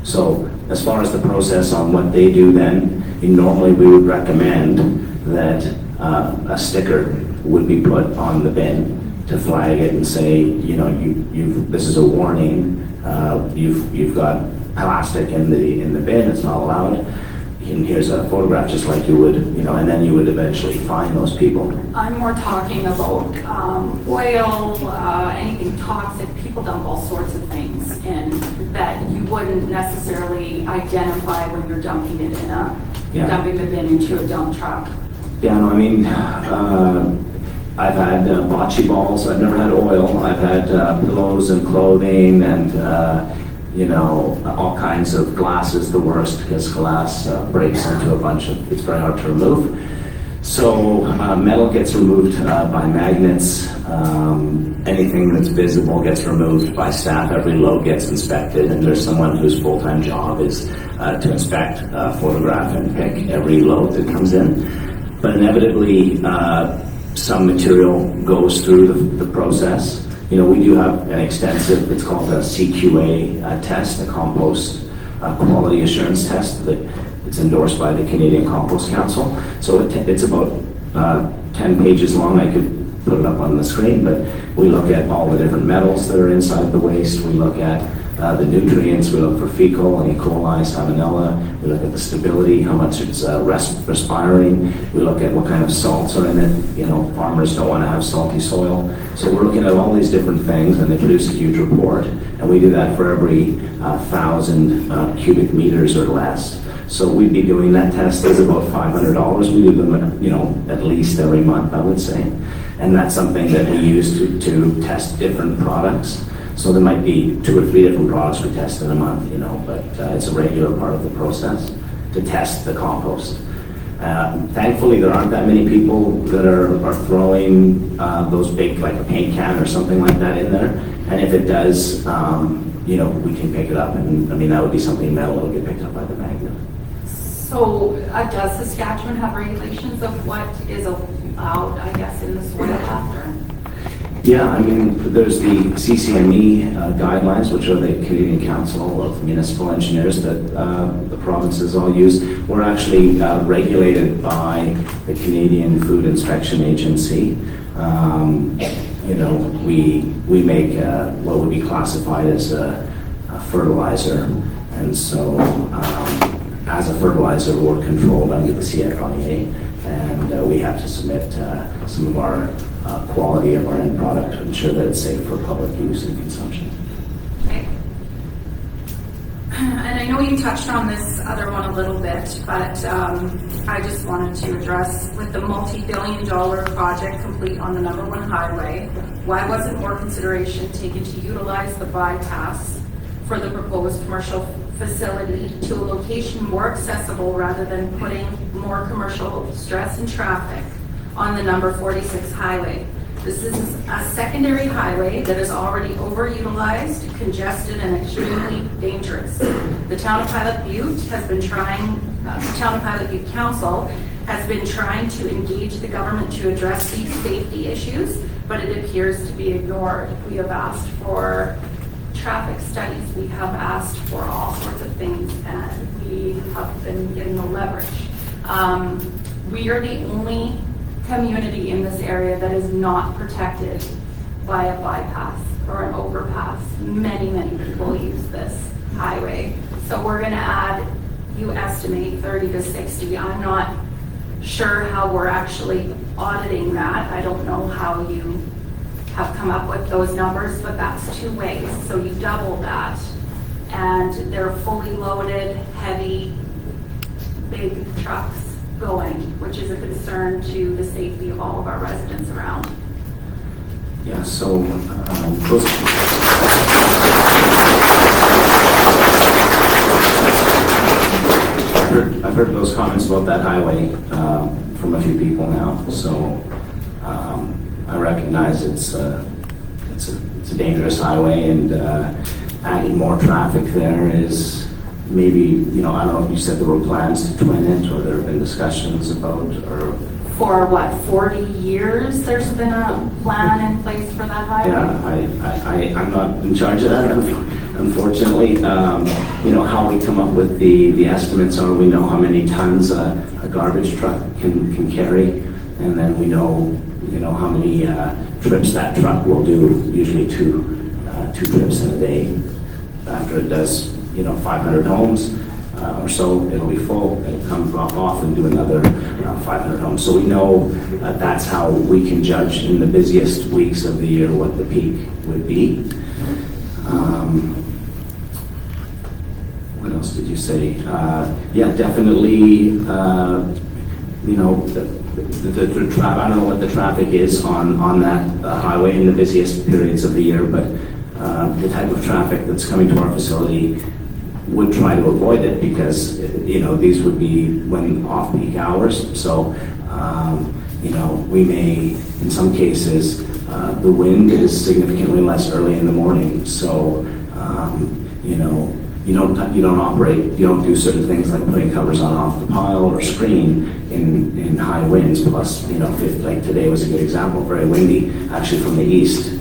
So as far as the process on what they do then, normally we would recommend that a sticker would be put on the bin to flag it and say, this is a warning. You've got plastic in the bin. It's not allowed. And here's a photograph, just like you would, and then you would eventually find those people. I'm more talking about oil, anything toxic. People dump all sorts of things in that you wouldn't necessarily identify when you're dumping it in dumping the bin into a dump truck. Yeah, no, I mean, I've had bocce balls. I've never had oil. I've had pillows and clothing and all kinds of glasses. The worst, because glass breaks into a bunch of. It's very hard to remove. So metal gets removed by magnets. Anything that's visible gets removed by staff. Every load gets inspected, and there's someone whose full-time job is to inspect, photograph, and pick every load that comes in. But inevitably, some material goes through the process. We do have an extensive, it's called a CQA test, a compost quality assurance test that it's endorsed by the Canadian Compost Council. So it's about 10 pages long. I could put it up on the screen, but we look at all the different metals that are inside the waste. We look at the nutrients. We look for fecal and E. coli, salmonella. We look at the stability, how much it's respiring. We look at what kind of salts are in it. Farmers don't want to have salty soil. So we're looking at all these different things, and they produce a huge report. And we do that for every 1,000 cubic meters or less. So we'd be doing that test. It's about $500. We do them, at least every month, I would say. And that's something that we use to test different products. So there might be 2 or 3 different products we test in a month, but it's a regular part of the process to test the compost. Thankfully, there aren't that many people that are throwing those big, like a paint can or something like that in there. And if it does, we can pick it up. And that would be something metal that would get picked up by the magnet. So does Saskatchewan have regulations of what is allowed, I guess, in the soil after? Yeah, there's the CCME guidelines, which are the Canadian Council of Municipal Engineers that the provinces all use. We're actually regulated by the Canadian Food Inspection Agency. We make what would be classified as a fertilizer, and so as a fertilizer, we're controlled under the CFIA, and we have to submit some of our quality of our end product to ensure that it's safe for public use and consumption. Okay. And I know you touched on this other one a little bit, but I just wanted to address, with the multi-billion-dollar project complete on the #1 highway, why wasn't more consideration taken to utilize the bypass for the proposed commercial facility to a location more accessible rather than putting more commercial stress and traffic on the number 46 highway? This is a secondary highway that is already overutilized, congested, and extremely dangerous. The Town of Pilot Butte has been trying, the Town of Pilot Butte Council has been trying to engage the government to address these safety issues, but it appears to be ignored. We have asked for traffic studies, we have asked for all sorts of things, and we have been getting no leverage. We are the only community in this area that is not protected by a bypass or an overpass. Many, many people use this highway. So we're gonna add, you estimate 30 to 60. I'm not sure how we're actually auditing that. I don't know how you have come up with those numbers, but that's 2 ways. So you double that, and they're fully loaded, heavy, big trucks going, which is a concern to the safety of all of our residents around. Yeah, so those, I've heard those comments about that highway from a few people now. So I recognize it's a dangerous highway, and adding more traffic there is maybe, I don't know if you said there were plans to twin it, or there have been discussions about, or. For what, 40 years, there's been a plan in place for that highway? Yeah, I'm not in charge of that, unfortunately. How we come up with the estimates are, we know how many tons a garbage truck can carry, and then we know, how many trips that truck will do, usually two trips in a day. After it does, 500 homes or so, it'll be full, it'll come drop off and do another 500 homes. So we know that's how we can judge in the busiest weeks of the year what the peak would be. What else did you say? Yeah, definitely, the I don't know what the traffic is on that highway in the busiest periods of the year, but the type of traffic that's coming to our facility would try to avoid it, because these would be when off-peak hours. So we may, in some cases, the wind is significantly less early in the morning. So you don't operate, you don't do certain things like putting covers on off the pile or screen in high winds. Plus, like today was a good example, very windy, actually from the east.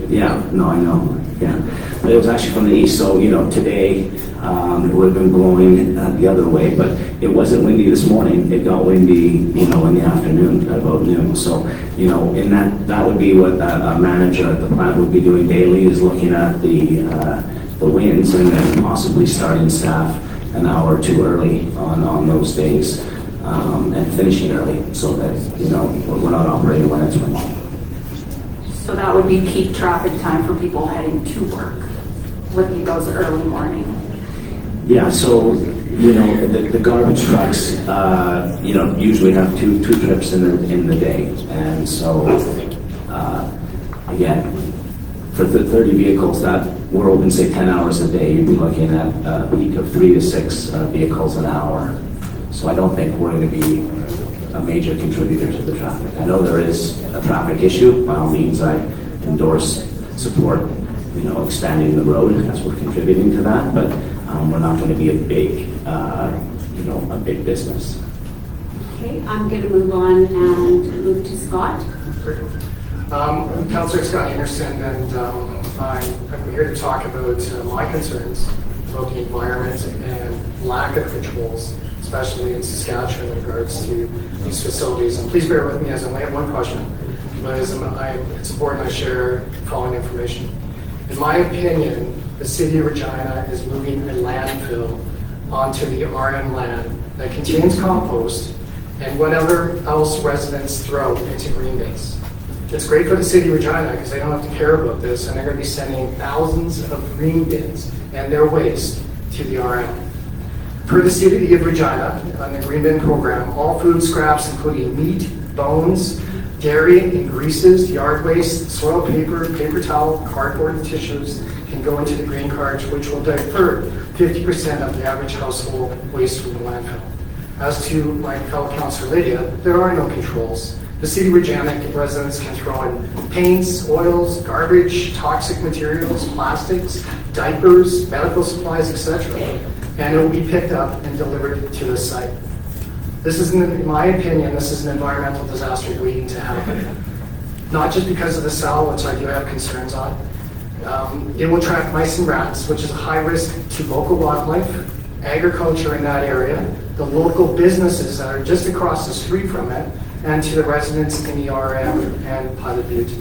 Yeah, no, I know. Yeah, but it was actually from the east, so today it would have been blowing the other way, but it wasn't windy this morning. It got windy, in the afternoon, at about noon. So, in that would be what a manager at the plant would be doing daily, is looking at the winds and then possibly starting staff an hour or two early on those days, and finishing early, so that we're not operating when it's windy. So that would be peak traffic time for people heading to work, would be those early morning. Yeah, so, the garbage trucks, usually have two trips in the day. And so, again, for the 30 vehicles that we're open, say 10 hours a day, you'd be looking at a peak of 3 to 6 vehicles an hour. So I don't think we're going to be a major contributor to the traffic. I know there is a traffic issue. By all means, I endorse, support, expanding the road as we're contributing to that, but we're not going to be a big business. Okay, I'm going to move on and move to Scott. I'm Councillor Scott Anderson, and I'm here to talk about my concerns about the environment and lack of controls, especially in Saskatchewan in regards to these facilities. And please bear with me as I only have one question, but it's important I share the following information. In my opinion, the City of Regina is moving a landfill onto the RM land that contains compost and whatever else residents throw into green bins. It's great for the City of Regina because they don't have to care about this, and they're going to be sending thousands of green bins and their waste to the RM. Per the City of Regina, on the Green Bin program, all food scraps, including meat, bones, dairy and greases, yard waste, soil paper, paper towel, cardboard, and tissues can go into the green carts, which will divert 50% of the average household waste from the landfill. As to my fellow councillor Lydia, there are no controls. The City of Regina residents can throw in paints, oils, garbage, toxic materials, plastics, diapers, medical supplies, etc., and it will be picked up and delivered to the site. This is, in my opinion, this is an environmental disaster waiting to happen. not just because of the cell, which I do have concerns on. It will attract mice and rats, which is a high risk to local wildlife, agriculture in that area, the local businesses that are just across the street from it, and to the residents in the RM and Pilot Butte.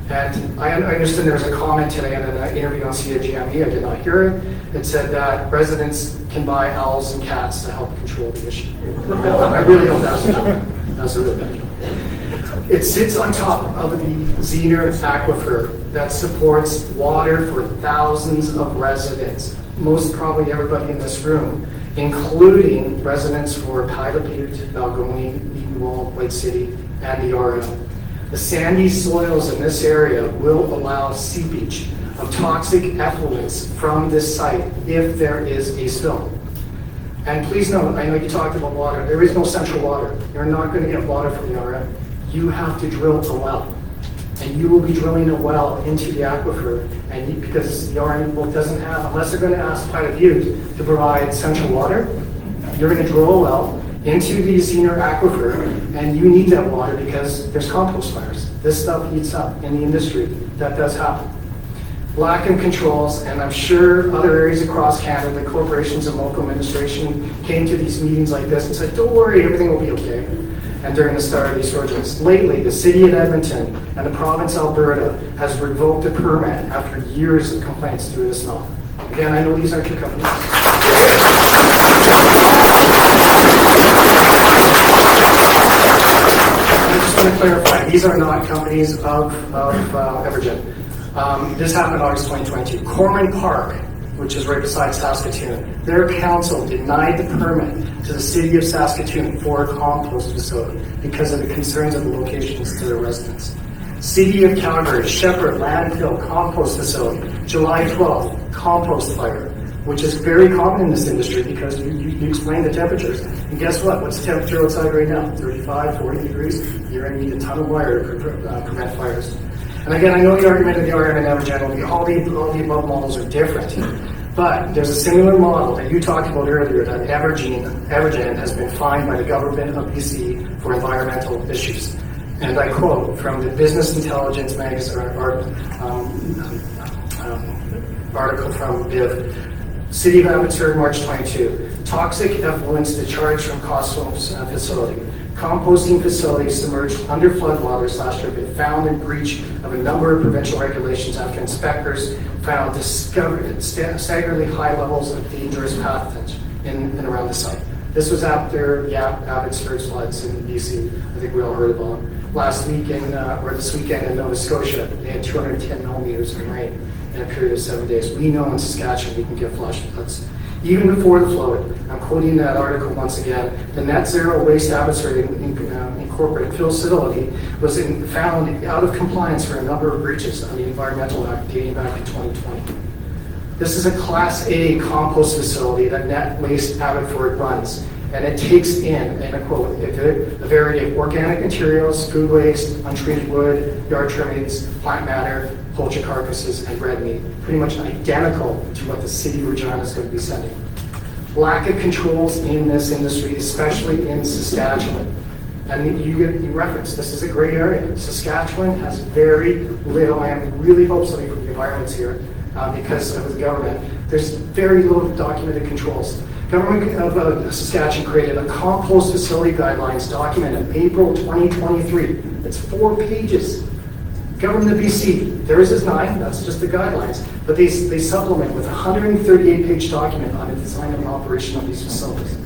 And I understand there was a comment today in an interview on CGME, I did not hear it. It said that residents can buy owls and cats to help control the issue. I really hope that's true. That's a real bad. It sits on top of the Zener aquifer that supports water for thousands of residents, most probably everybody in this room, including residents for Pilot Butte, Balgonie, Edenwald, White City, and the RM. The sandy soils in this area will allow seepage of toxic effluents from this site if there is a spill. And please note, I know you talked about water. There is no central water. You're not going to get water from the RM. You have to drill a well. And you will be drilling a well into the aquifer, and because the RM doesn't have, unless they're going to ask Pilot Butte to provide central water, you're going to drill a well into the Zener aquifer, and you need that water because there's compost fires. This stuff heats up in the industry. That does happen. Lack of controls, and I'm sure other areas across Canada, the corporations and local administration came to these meetings like this and said, don't worry, everything will be okay. And during the start of these projects. Lately, the city of Edmonton and the province of Alberta has revoked a permit after years of complaints through the snow. Again, I know these aren't your companies. I just want to clarify, these are not companies of Evergen. This happened August 2022. Corman Park, which is right beside Saskatoon, their council denied the permit to the city of Saskatoon for a compost facility because of the concerns of the locations to their residents. City of Calgary, Shepherd Landfill Compost Facility, July 12th, compost fire, which is very common in this industry because you explain the temperatures. And guess what? What's the temperature outside right now? 35, 40 degrees? You're going to need a ton of wire to prevent fires. And again, I know the argument of the RM and Evergen will be all the above models are different. But there's a similar model that you talked about earlier that Evergen has been fined by the government of BC for environmental issues. And I quote from the Business Intelligence magazine article from BIV, City of Abbotsford, March 22. Toxic effluents discharged from Cosmos facility. Composting facilities submerged under floodwaters last year have been found in breach of a number of provincial regulations after inspectors found staggeringly high levels of dangerous pathogens in and around the site. This was after Abbotsford's floods in BC. I think we all heard about them. Last weekend, or this weekend in Nova Scotia, they had 210 millimeters of rain in a period of 7 days. We know in Saskatchewan we can get flash floods. Even before the flood, I'm quoting that article once again, the Net Zero Waste Abbotsford Incorporated facility was found out of compliance for a number of breaches on the Environmental Act dating back to 2020. This is a Class A compost facility that Net Waste Abbotsford runs, and it takes in, and I quote, a variety of organic materials, food waste, untreated wood, yard trimmings, plant matter, poultry carcasses, and red meat, pretty much identical to what the city of Regina is going to be sending. Lack of controls in this industry, especially in Saskatchewan. And you referenced, this is a gray area. Saskatchewan has very little, I really hope somebody from the environment's here, because of the government, there's very little documented controls. Government of Saskatchewan created a compost facility guidelines document in April 2023. It's 4 pages. Government of BC, theirs is 9, that's just the guidelines, but they supplement with a 138-page document on the design and operation of these facilities.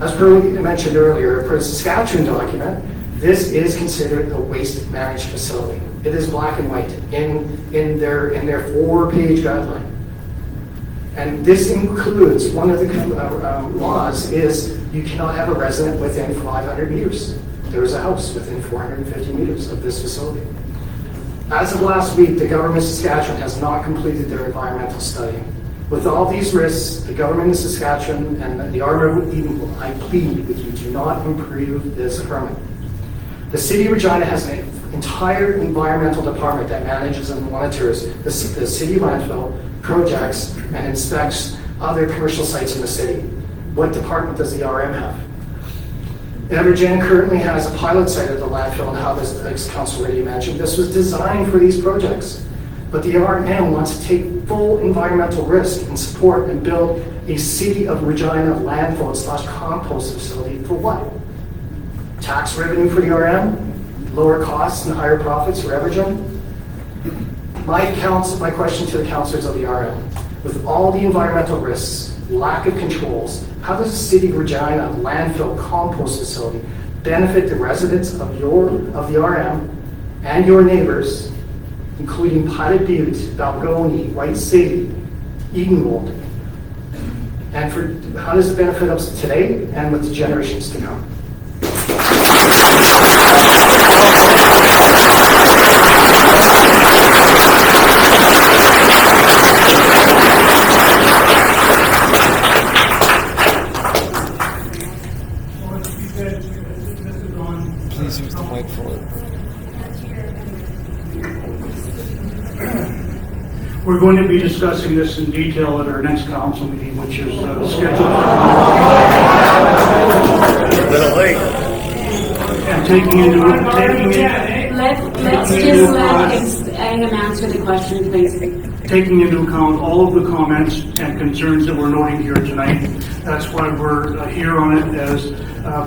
As per mentioned earlier, per the Saskatchewan document, this is considered a waste managed facility. It is black and white in their 4-page guideline. And this includes, one of the laws is you cannot have a resident within 500 meters. There is a house within 450 meters of this facility. As of last week, the government of Saskatchewan has not completed their environmental study. With all these risks, the government of Saskatchewan and the RM of Edenwald, I plead with you, do not approve this permit. The city of Regina has an entire environmental department that manages and monitors the city landfill, projects, and inspects other commercial sites in the city. What department does the RM have? Evergen currently has a pilot site at the landfill and hub, as Council already mentioned. This was designed for these projects. But the RM wants to take full environmental risk and support and build a City of Regina landfill / compost facility for what? Tax revenue for the RM? Lower costs and higher profits for Evergen? My question to the councillors of the RM, with all the environmental risks, lack of controls, how does the City of Regina landfill compost facility benefit the residents of the RM and your neighbors, including Butte, Balgony, White City, Edenwold? And how does it benefit us today and with the generations to come? Please use the mic for it. We're going to be discussing this in detail at our next council meeting, which is scheduled. Little late. And taking into Let's just let him answer the question, please. taking into account all of the comments and concerns that we're noting here tonight. That's why we're here on it. As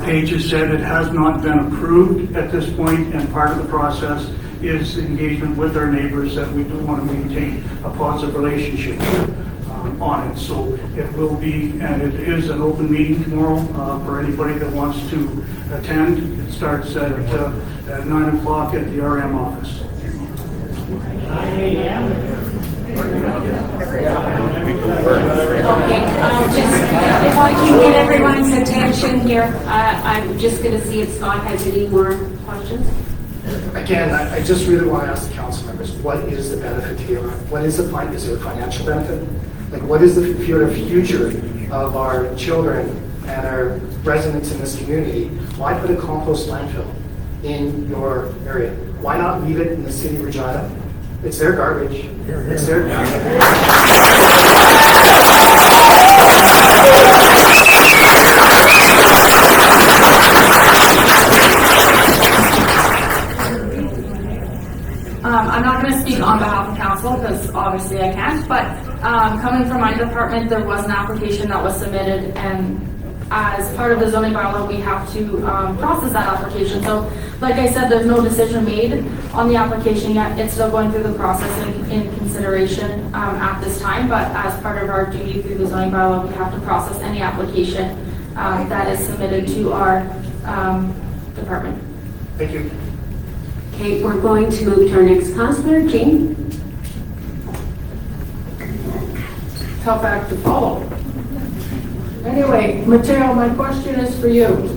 Paige has said, it has not been approved at this point, and part of the process is engagement with our neighbors that we do want to maintain a positive relationship on it. So it will be, and it is an open meeting tomorrow for anybody that wants to attend. It starts at 9 o'clock at the RM office. Okay, just if I can get everyone's attention here, I'm just going to see if Scott has any more questions. Again, I just really want to ask the council members, what is the benefit to you? What is the is there a financial benefit? Like, what is the future of our children and our residents in this community? Why put a compost landfill in your area? Why not leave it in the city of Regina? It's their garbage. It's their I'm not going to speak on behalf of council because obviously I can't, but coming from my department, there was an application that was submitted, and as part of the zoning bylaw, we have to process that application. So, like I said, there's no decision made on the application yet. It's still going through the process in consideration at this time, but as part of our duty through the zoning bylaw, we have to process any application that is submitted to our department. Thank you. Okay, we're going to move to our next councillor, Jean. Tough act to follow. Anyway, Mateo, my question is for you.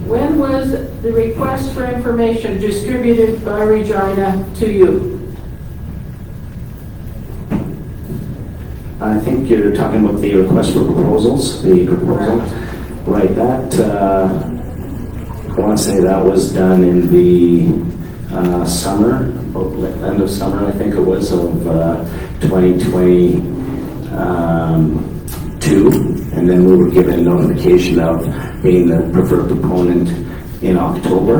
When was the request for information distributed by Regina to you? I think you're talking about the request for proposals, the proposal. Right, that, I want to say that was done in the summer, end of summer, I think it was, of 2022. And then we were given notification of being the preferred proponent in October.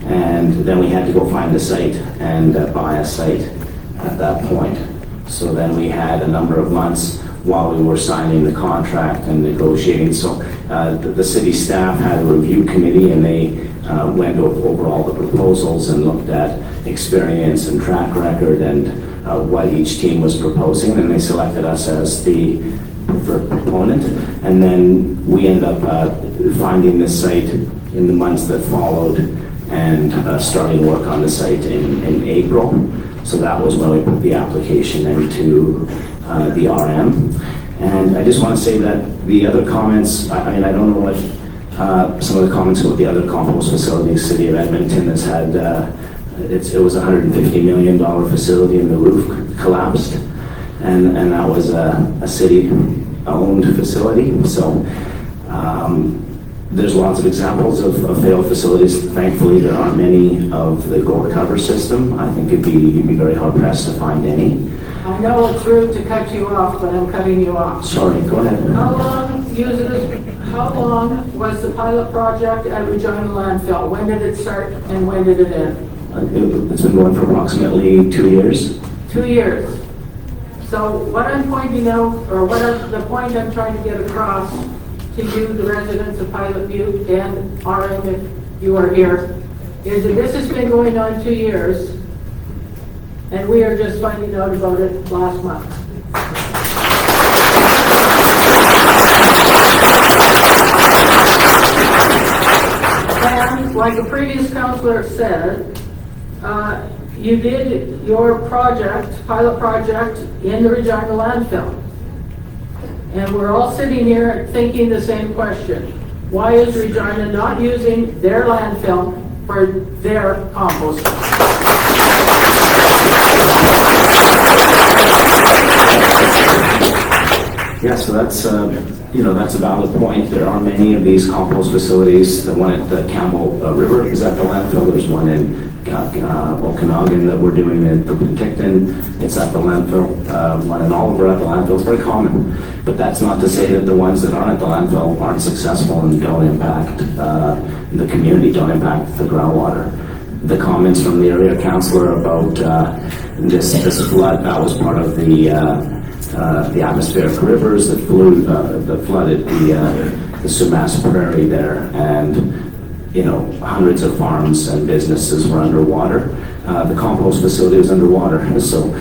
And then we had to go find a site and buy a site at that point. So then we had a number of months while we were signing the contract and negotiating. So the city staff had a review committee, and they went over all the proposals and looked at experience and track record and what each team was proposing, and they selected us as the preferred proponent. And then we ended up finding this site in the months that followed and starting work on the site in April. So that was when we put the application into the RM. And I just want to say that the other comments, I mean, I don't know what some of the comments about the other compost facilities, City of Edmonton has had, it was a $150 million facility and the roof collapsed. And that was a city-owned facility. So there's lots of examples of failed facilities. Thankfully, there aren't many of the Gore Cover system. I think you'd be very hard-pressed to find any. I know it's rude to cut you off, but I'm cutting you off. Sorry, go ahead. How long how long was the pilot project at Regina Landfill? When did it start and when did it end? It's been going for approximately 2 years. 2 years. So what I'm pointing out, or the point I'm trying to get across to you, the residents of Pilot Butte and RM if you are here, is that this has been going on 2 years and we are just finding out about it last month. And like the previous councillor said, you did your project, pilot project, in the Regina landfill. And we're all sitting here thinking the same question. Why is Regina not using their landfill for their composting? Yeah, so that's that's a valid point. There are many of these compost facilities. The one at the Campbell River is at the landfill. There's one in Okanagan that we're doing in Penticton. It's at the landfill. One in Oliver at the landfill. It's very common. But that's not to say that the ones that aren't at the landfill aren't successful and don't impact the community, don't impact the groundwater. The comments from the area councillor about this flood, that was part of the atmospheric rivers that flooded the Sumas Prairie there, and hundreds of farms and businesses were underwater. The compost facility was underwater, so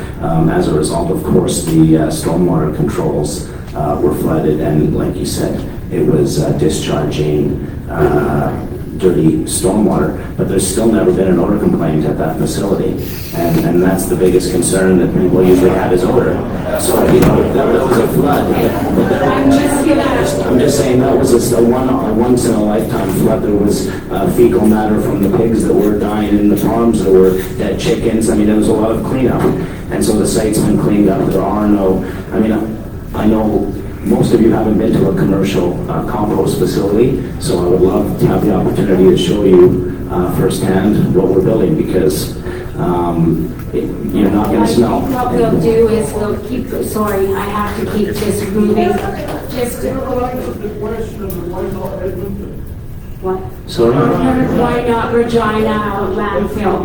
as a result, of course, the stormwater controls were flooded, and like you said, it was discharging dirty stormwater, but there's still never been an odor complaint at that facility, and that's the biggest concern that people usually have is odor. So that was a flood. I'm just saying that was a once in a lifetime flood. There was fecal matter from the pigs that were dying in the farms. There were dead chickens. I mean, there was a lot of cleanup, and so the site's been cleaned up. There are no. I know. Most of you haven't been to a commercial compost facility, so I would love to have the opportunity to show you firsthand what we're building, because you're not going to smell. What we'll do is we'll keep, sorry, I have to keep this moving. What? Sorry? Why not Regina landfill?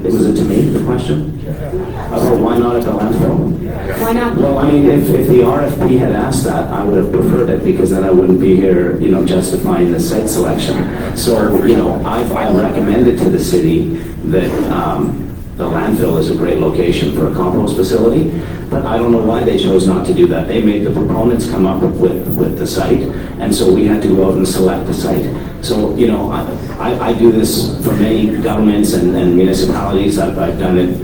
Was it to me, the question? Why not at the landfill? Why not? Well, I mean, if the RFP had asked that, I would have preferred it, because then I wouldn't be here, justifying the site selection. So, I've recommended to the city that the landfill is a great location for a compost facility, but I don't know why they chose not to do that. They made the proponents come up with the site, and so we had to go out and select the site. So, I do this for many governments and municipalities. I've done it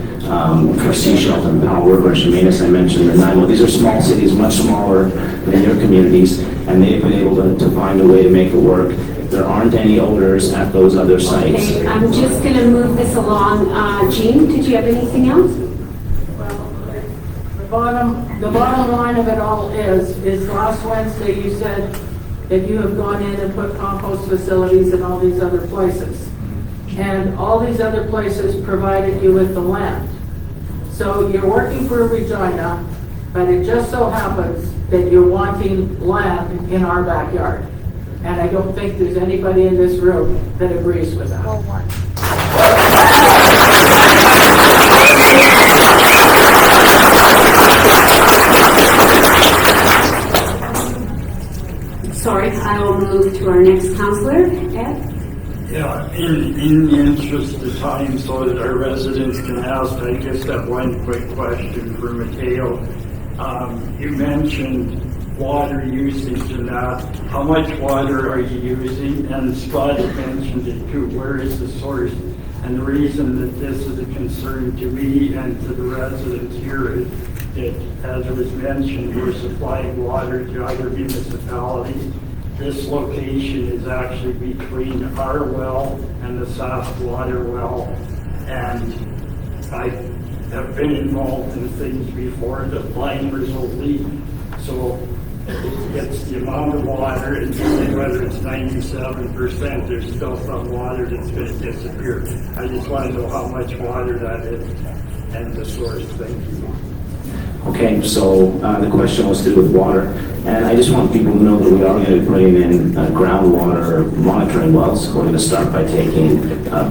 for Seashell and Powell River, Chemainus, I mentioned, and Nanaimo. These are small cities, much smaller than your communities, and they've been able to find a way to make it work. There aren't any odors at those other sites. Okay, I'm just going to move this along. Jean, did you have anything else? Well, the bottom line of it all is last Wednesday you said that you have gone in and put compost facilities in all these other places. And all these other places provided you with the land. So you're working for Regina, but it just so happens that you're wanting land in our backyard. And I don't think there's anybody in this room that agrees with that. Sorry, I will move to our next counselor, Ed. Yeah, in the interest of time, so that our residents can ask, I just have one quick question for Mateo. You mentioned water usage and that. How much water are you using? And Scott mentioned it too. Where is the source? And the reason that this is a concern to me and to the residents here is that, as it was mentioned, we're supplying water to other municipalities. This location is actually between our well and the Sask water well, and I have been involved in things before. The liners will leak, so it's the amount of water, and whether it's 97%, there's still some water that's going to disappear. I just want to know how much water that is and the source. Thank you. Okay, so the question was to do with water, and I just want people to know that we are going to be putting in groundwater monitoring wells. We're going to start by taking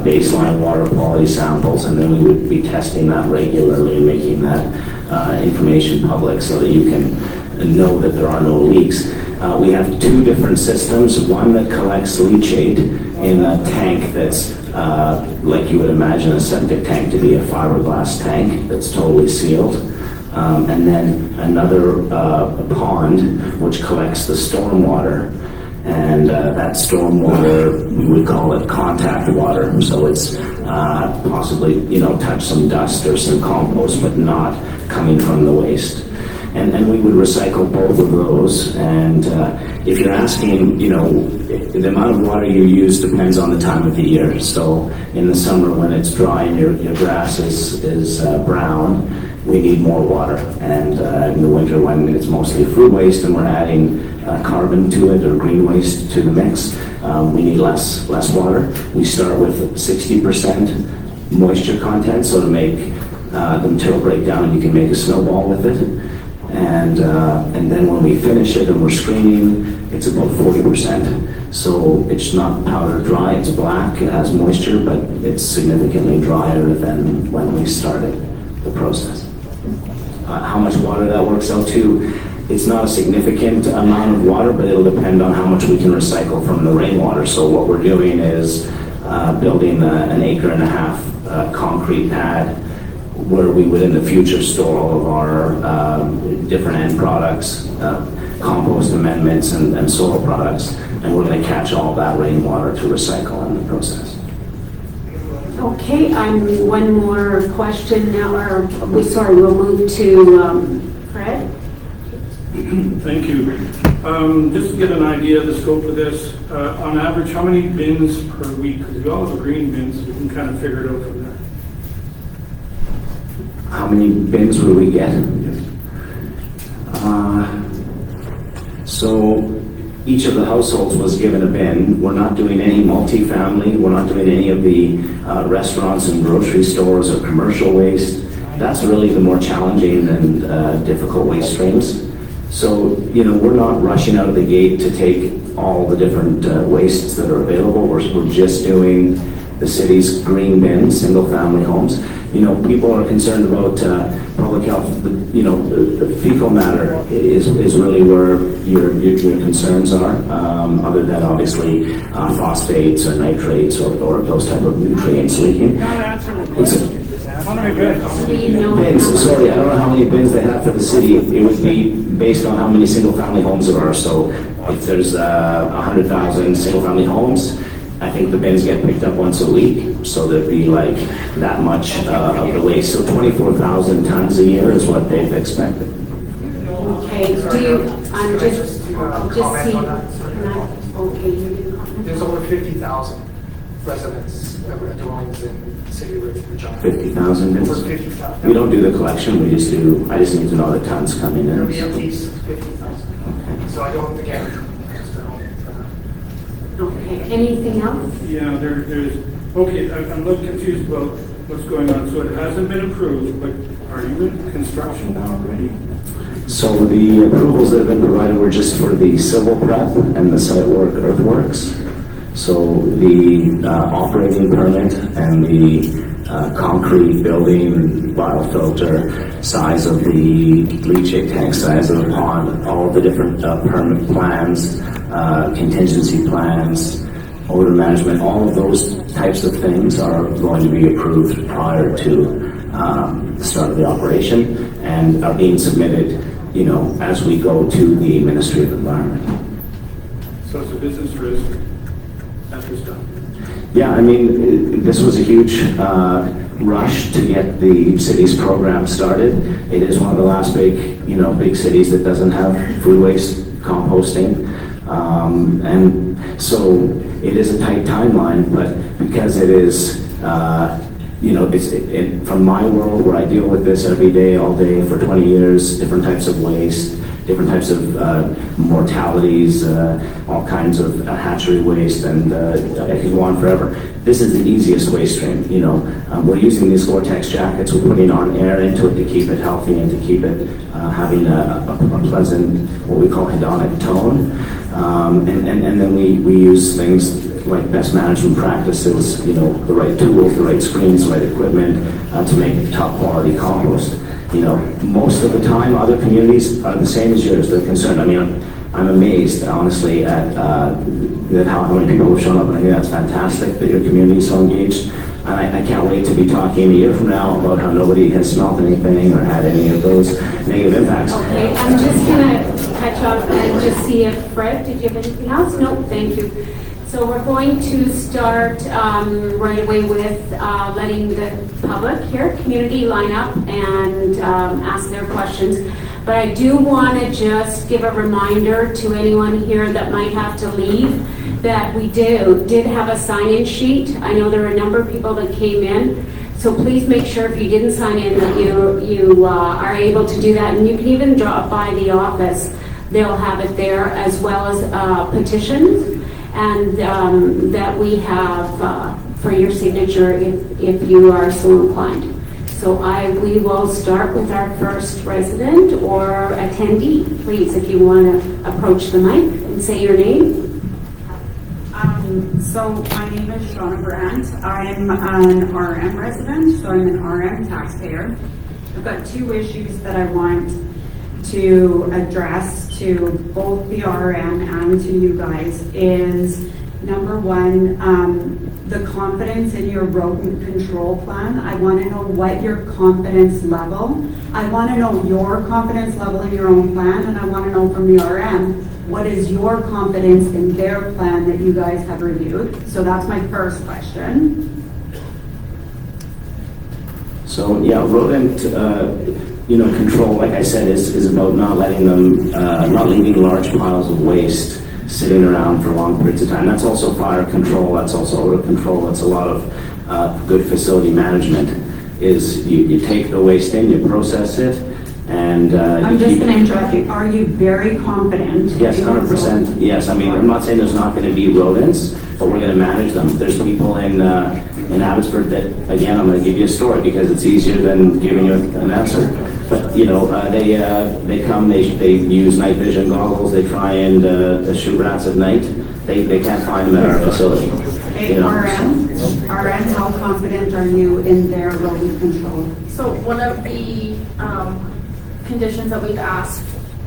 baseline water quality samples, and then we would be testing that regularly and making that information public so that you can know that there are no leaks. We have two different systems, one that collects leachate in a tank that's like you would imagine a septic tank to be, a fiberglass tank that's totally sealed. And then another pond which collects the stormwater, and that stormwater, we would call it contact water, so it's possibly, touch some dust or some compost, but not coming from the waste. And we would recycle both of those. And if you're asking, the amount of water you use depends on the time of the year. So in the summer when it's dry and your grass is brown, we need more water. And in the winter when it's mostly food waste and we're adding carbon to it or green waste to the mix, we need less water. We start with 60% moisture content, so to make the material break down, you can make a snowball with it. And then when we finish it and we're screening, it's about 40%. So it's not powder dry, it's black, it has moisture, but it's significantly drier than when we started the process. How much water that works out to, it's not a significant amount of water, but it'll depend on how much we can recycle from the rainwater. So what we're doing is building an 1.5 acre concrete pad where we would in the future store all of our different end products, compost amendments and soil products, and we're going to catch all that rainwater to recycle in the process. Okay, one more question now, we'll move to Fred. Thank you. Just to get an idea of the scope of this, on average, how many bins per week? Because we all have green bins, we can kind of figure it out from there. How many bins will we get? Yes. So each of the households was given a bin. We're not doing any multifamily. We're not doing any of the restaurants and grocery stores or commercial waste. That's really the more challenging and difficult waste streams. So, we're not rushing out of the gate to take all the different wastes that are available. We're just doing the city's green bins, single-family homes. People are concerned about public health. The fecal matter is really where your concerns are, other than obviously phosphates or nitrates or those type of nutrients leaking. Bins, sorry, I don't know how many bins they have for the city. It would be based on how many single-family homes there are. So if there's 100,000 single-family homes, I think the bins get picked up once a week, so there'd be like that much of the waste. So 24,000 tons a year is what they've expected. Okay, just see, okay, you didn't comment? There's over 50,000 residents dwellings in the city of Regina. 50,000 bins? Over 50,000. We don't do the collection, I just need to know the tons coming in. There'll be at least 50,000. Okay. So I don't, again, Okay, anything else? Yeah, there's, okay, I'm a little confused about what's going on. So it hasn't been approved, but are you in construction now already? So the approvals that have been provided were just for the civil prep and the site work earthworks. So the operating permit and the concrete building, biofilter, size of the leachate tank, size of the pond, all of the different permit plans, contingency plans, odor management, all of those types of things are going to be approved prior to the start of the operation and are being submitted, as we go to the Ministry of Environment. So it's a business risk at this time? Yeah, this was a huge rush to get the city's program started. It is one of the last big cities that doesn't have food waste composting. And so it is a tight timeline, but because it is, from my world where I deal with this every day, all day for 20 years, different types of waste, different types of mortalities, all kinds of hatchery waste, and I could go on forever. This is the easiest waste stream, you know. We're using these Gore-Tex jackets, we're putting on air into it to keep it healthy and to keep it having a pleasant, what we call hedonic tone. And then we use things like best management practices, you know, the right tools, the right screens, the right equipment to make top quality compost. You know, most of the time, other communities are the same as yours. They're concerned. I mean, I'm amazed, honestly, at how many people have shown up, and I think that's fantastic that your community is so engaged. And I can't wait to be talking a year from now about how nobody has smelled anything or had any of those negative impacts. Okay, I'm just gonna catch up and just see if Fred, did you have anything else? No, thank you. So we're going to start right away with letting the public here, community, line up and ask their questions. But I do want to just give a reminder to anyone here that might have to leave that we did have a sign-in sheet. I know there are a number of people that came in. So please make sure if you didn't sign in that you are able to do that. And you can even drop by the office. They'll have it there, as well as petitions. And that we have for your signature if you are so inclined. So we will start with our first resident or attendee. Please, if you want to approach the mic and say your name. So my name is Shauna Brandt. I'm an RM resident, so I'm an RM taxpayer. I've got two issues that I want to address to both the RM and to you guys is number one, the confidence in your rodent control plan. I want to know what your confidence level. I want to know your confidence level in your own plan, and I want to know from the RM what is your confidence in their plan that you guys have reviewed. So that's my first question. So yeah, rodent control, like I said, is about not letting them, not leaving large piles of waste sitting around for long periods of time. That's also fire control, that's also odor control, that's a lot of good facility management, is you take the waste in, you process it, and I'm just going to interrupt you. Are you very confident? Yes, 100%. Yes, I mean, I'm not saying there's not going to be rodents, but we're going to manage them. There's people in Abbotsford that, again, I'm going to give you a story because it's easier than giving you an answer. But they come, they use night vision goggles, they try and shoot rats at night. They can't find them at our facility. Okay, RM, how confident are you in their rodent control? So one of the conditions that we've asked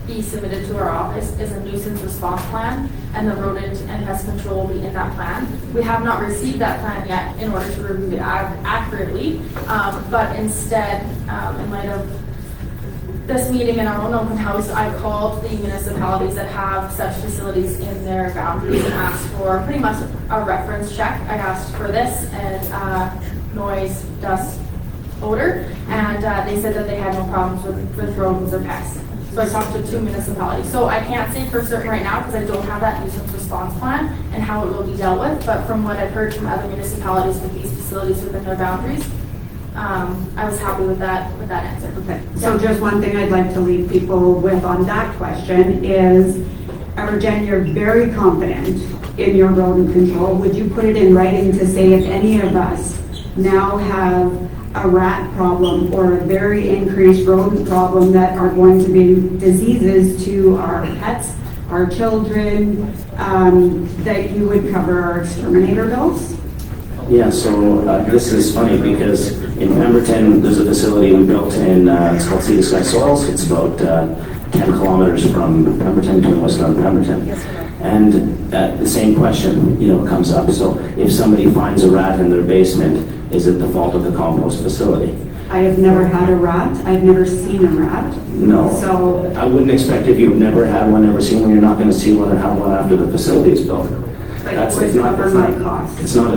be submitted to our office is a nuisance response plan, and the rodent and pest control will be in that plan. We have not received that plan yet in order to review it accurately, but instead, in light of this meeting in our own open house, I called the municipalities that have such facilities in their boundaries and asked for pretty much a reference check. I asked for this and noise, dust, odor, and they said that they had no problems with rodents or pests. So I talked to 2 municipalities. So I can't say for certain right now because I don't have that nuisance response plan and how it will be dealt with, but from what I've heard from other municipalities with these facilities within their boundaries, I was happy with that answer. Okay. So just one thing I'd like to leave people with on that question is, Jen, you're very confident in your rodent control. Would you put it in writing to say if any of us now have a rat problem or a very increased rodent problem that are going to be diseases to our pets, our children, that you would cover our exterminator bills? Yeah, so this is funny because in Pemberton, there's a facility we built in, it's called Sea to Sky Soils. It's about 10 kilometers from Pemberton to west of Pemberton. And the same question, comes up. So if somebody finds a rat in their basement, is it the fault of the compost facility? I have never had a rat. I've never seen a rat. No. So I wouldn't expect if you've never had one, never seen one, you're not going to see one or have one after the facility is built. It's not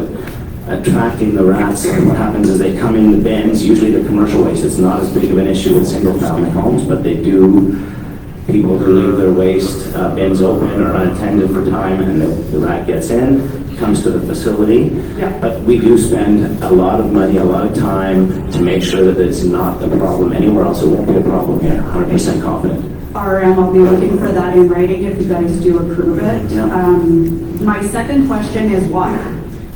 attracting the rats. What happens is they come in the bins, usually the commercial waste. It's not as big of an issue with single family homes, but people who leave their waste bins open or unattended for time, and the rat gets in, comes to the facility. Yeah. But we do spend a lot of money, a lot of time to make sure that it's not a problem anywhere else. It won't be a problem here, 100% confident. RM, I'll be looking for that in writing if you guys do approve it. My second question is water.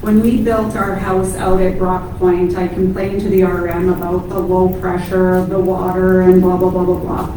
When we built our house out at Rock Point, I complained to the RM about the low pressure of the water and blah, blah, blah, blah, blah.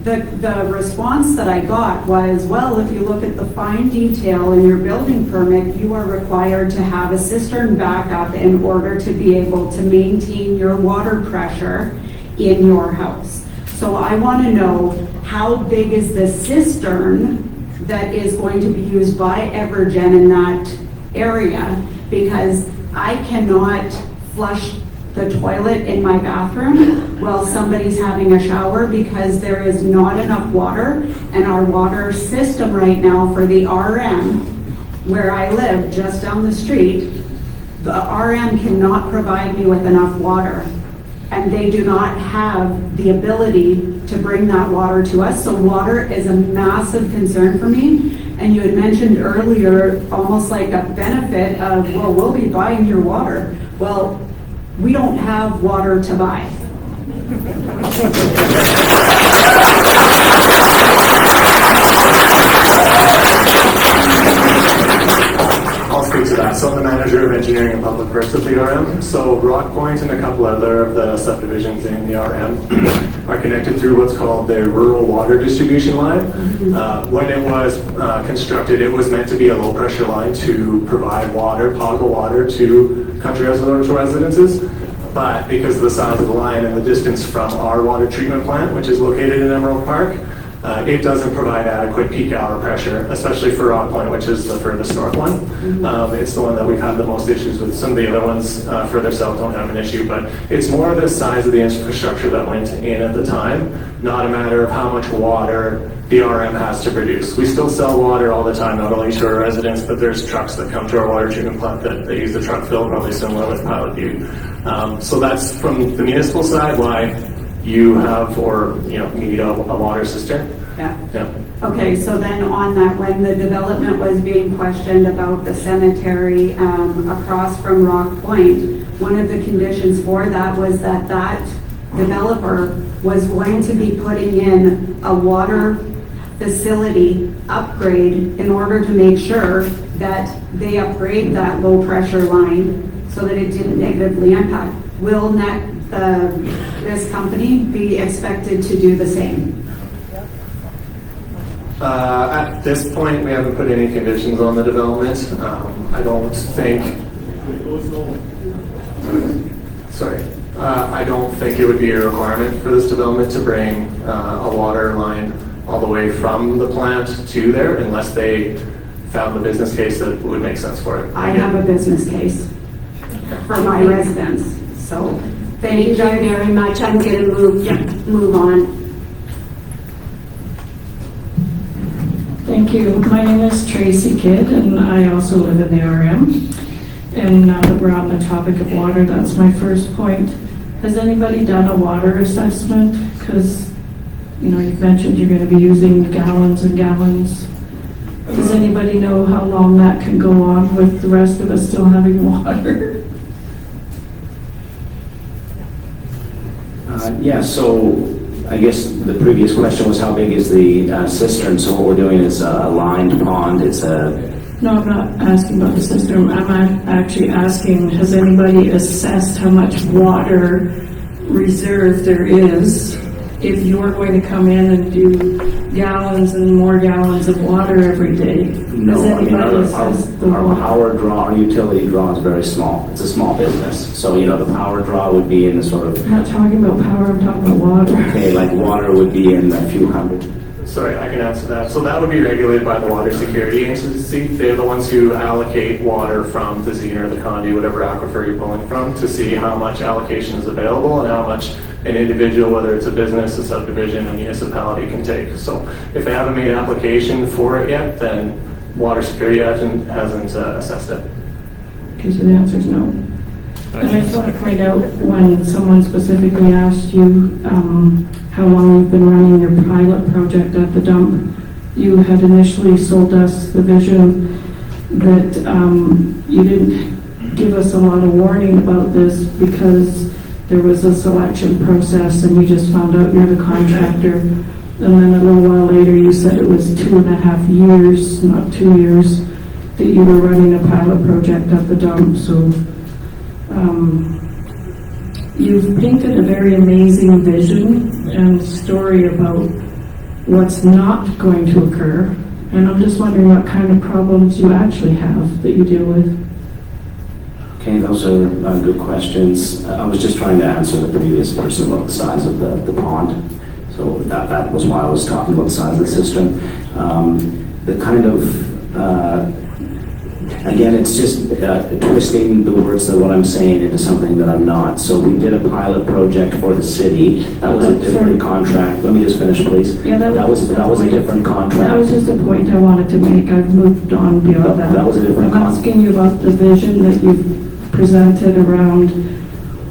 The response that I got was, well, if you look at the fine detail in your building permit, you are required to have a cistern backup in order to be able to maintain your water pressure in your house. So I want to know, how big is the cistern that is going to be used by Evergen in that area? Because I cannot flush the toilet in my bathroom while somebody's having a shower because there is not enough water, and our water system right now for the RM, where I live just down the street, the RM cannot provide me with enough water, and they do not have the ability to bring that water to us. So water is a massive concern for me. And you had mentioned earlier almost like a benefit of, well, we'll be buying your water. Well, we don't have water to buy. I'll speak to that. So I'm the manager of engineering and public works at the RM. So Rock Point and a couple other of the subdivisions in the RM are connected through what's called the rural water distribution line. When it was constructed, it was meant to be a low pressure line to provide water, potable water to country residential residences. But because of the size of the line and the distance from our water treatment plant, which is located in Emerald Park, it doesn't provide adequate peak hour pressure, especially for Rock Point, which is the furthest north one. It's the one that we've had the most issues with. Some of the other ones further south don't have an issue, but it's more the size of the infrastructure that went in at the time, not a matter of how much water the RM has to produce. We still sell water all the time, not only to our residents, but there's trucks that come to our water treatment plant that they use the truck fill, probably similar with Pilot Butte. So that's from the municipal side why you have or need a water cistern. Yeah. Okay, so then on that, when the development was being questioned about the cemetery across from Rock Point, one of the conditions for that was that that developer was going to be putting in a water facility upgrade in order to make sure that they upgrade that low pressure line so that it didn't negatively impact. Will this company be expected to do the same? At this point, we haven't put any conditions on the development. I don't think it would be a requirement for this development to bring a water line all the way from the plant to there unless they found the business case that would make sense for it. I have a business case for my residents, so thank you very much. I'm going to move on. Thank you. My name is Tracy Kidd, and I also live in the RM. And now that we're on the topic of water, that's my first point. Has anybody done a water assessment? Because, you've mentioned you're going to be using gallons and gallons. Does anybody know how long that can go on with the rest of us still having water? So I guess the previous question was how big is the cistern? So what we're doing is a lined pond. No, I'm not asking about the cistern. I'm actually asking, has anybody assessed how much water reserve there is if you're going to come in and do gallons and more gallons of water every day? No, our power draw, our utility draw is very small. It's a small business. So, the power draw would be in the sort of... I'm not talking about power, I'm talking about water. Okay, like water would be in a few hundred. Sorry, I can answer that. So that would be regulated by the Water Security Agency. They're the ones who allocate water from the Zine or the Condi, whatever aquifer you're pulling from, to see how much allocation is available and how much an individual, whether it's a business, a subdivision, a municipality, can take. So if they haven't made an application for it yet, then Water Security hasn't assessed it. Okay, so the answer is no. And I just want to point out, when someone specifically asked you how long you've been running your pilot project at the dump, you had initially sold us the vision that you didn't give us a lot of warning about this because there was a selection process and you just found out you're the contractor. And then a little while later, you said it was 2.5 years, not 2 years, that you were running a pilot project at the dump. So you've painted a very amazing vision and story about what's not going to occur. And I'm just wondering what kind of problems you actually have that you deal with. Okay, those are good questions. I was just trying to answer the previous person about the size of the pond. So that was why I was talking about the size of the cistern. The kind of, again, it's just twisting the words of what I'm saying into something that I'm not. So we did a pilot project for the city. That was a different contract. Let me just finish, please. Yeah, that was a different contract. That was just a point I wanted to make. I've moved on beyond that. That was a different I'm asking you about the vision that you've presented around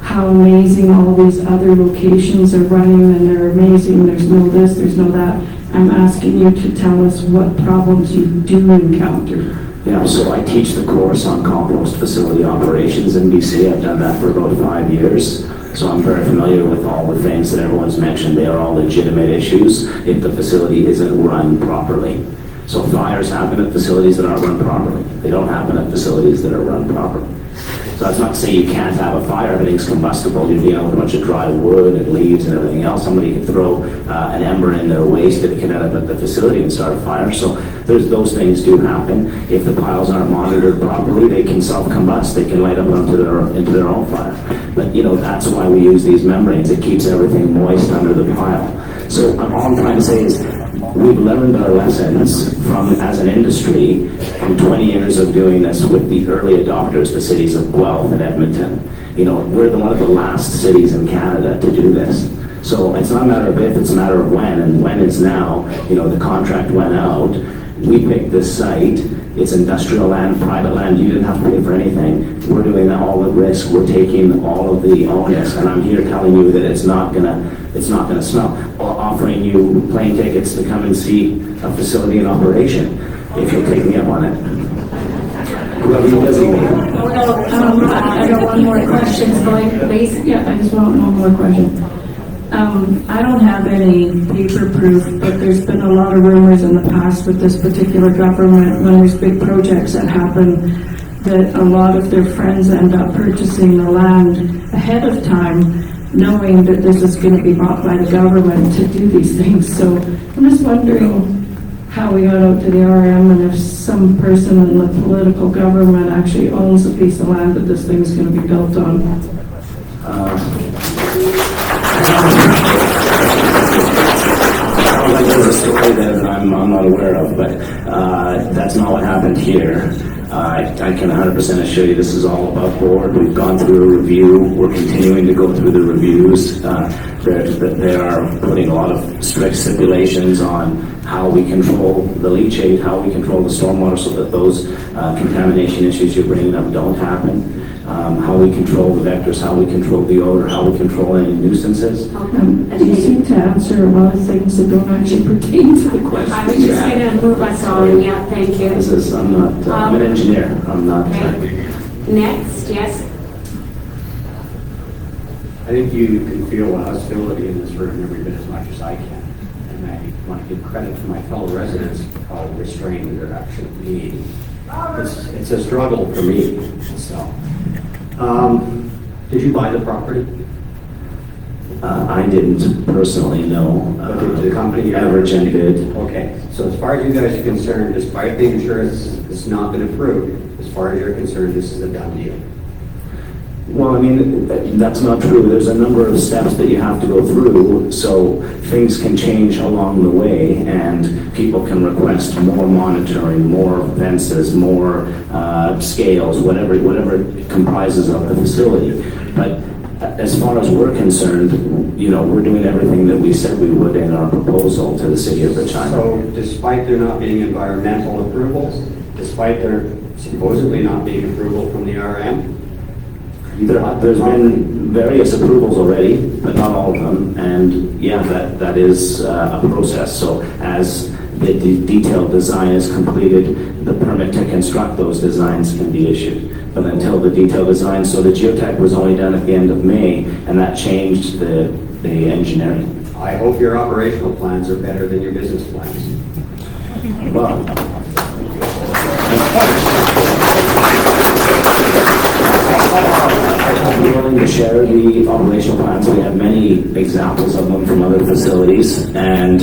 how amazing all these other locations are running, and they're amazing. There's no this, there's no that. I'm asking you to tell us what problems you do encounter. Yeah, so I teach the course on compost facility operations in BC. I've done that for about 5 years. So I'm very familiar with all the things that everyone's mentioned. They are all legitimate issues if the facility isn't run properly. So fires happen at facilities that aren't run properly. They don't happen at facilities that are run properly. So that's not to say you can't have a fire, everything's combustible. You're dealing with a bunch of dry wood and leaves and everything else. Somebody can throw an ember in their waste that can end up at the facility and start a fire. So those things do happen. If the piles aren't monitored properly, they can self-combust. They can light up into their own fire. But that's why we use these membranes. It keeps everything moist under the pile. So all I'm trying to say is we've learned our lessons as an industry from 20 years of doing this with the early adopters, the cities of Guelph and Edmonton. We're one of the last cities in Canada to do this. So it's not a matter of if, it's a matter of when, and when is now. The contract went out. We picked this site. It's industrial land, private land. You didn't have to pay for anything. We're doing all the risk. We're taking all of the onus, and I'm here telling you that it's not gonna smell. Or offering you plane tickets to come and see a facility in operation, if you'll take me up on it. Whoever you designate. I got one more question. Yeah, I just want one more question. I don't have any paper proof, but there's been a lot of rumors in the past with this particular government when there's big projects that happen that a lot of their friends end up purchasing the land ahead of time, knowing that this is going to be bought by the government to do these things. So I'm just wondering how we got out to the RM and if some person in the political government actually owns a piece of land that this thing is going to be built on. Like there's a story there that I'm not aware of, but that's not what happened here. I can 100% assure you this is all above board. We've gone through a review. We're continuing to go through the reviews. They are putting a lot of strict stipulations on how we control the leachate, how we control the stormwater so that those contamination issues you're bringing up don't happen. How we control the vectors, how we control the odor, how we control any nuisances. You seem to answer a lot of things that don't actually pertain to the question. I was just going to move us on. Yeah, thank you. I'm an engineer. I'm not. Okay. Next, yes. I think you can feel the hostility in this room every bit as much as I can. And I want to give credit to my fellow residents for how restrained they're actually being. It's a struggle for me. So, did you buy the property? I didn't personally know. The company Evergen did. Okay. So as far as you guys are concerned, despite being sure it's not been approved, as far as you're concerned, this is a done deal. Well, I mean, that's not true. There's a number of steps that you have to go through, so things can change along the way, and people can request more monitoring, more fences, more scales, whatever comprises of the facility. But as far as we're concerned, we're doing everything that we said we would in our proposal to the city of Regina. So despite there not being environmental approvals, despite there supposedly not being approval from the RM, There's been various approvals already, but not all of them, and yeah, that is a process. So as the detailed design is completed, the permit to construct those designs can be issued. But until the detailed design, so the geotech was only done at the end of May, and that changed the engineering. I hope your operational plans are better than your business plans. Well, I'm willing to share the operational plans. We have many examples of them from other facilities, and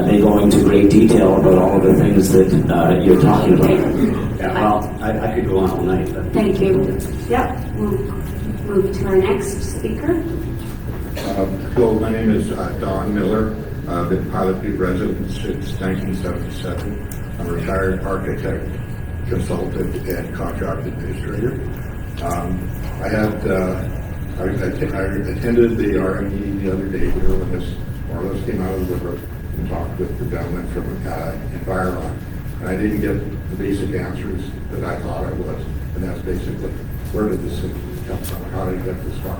they go into great detail about all of the things that you're talking about. Yeah, well, I could go on all night. But. Thank you. Yep, we'll move to our next speaker. Hello, my name is Don Miller. I've been Pilot Butte resident since 1977. I'm a retired architect, consultant, and contract administrator. I attended the RME the other day here when this more or less came out of the river and talked with the gentleman from Environ. And I didn't get the basic answers that I thought I was. And that's basically, where did this city come from? How did it get this far?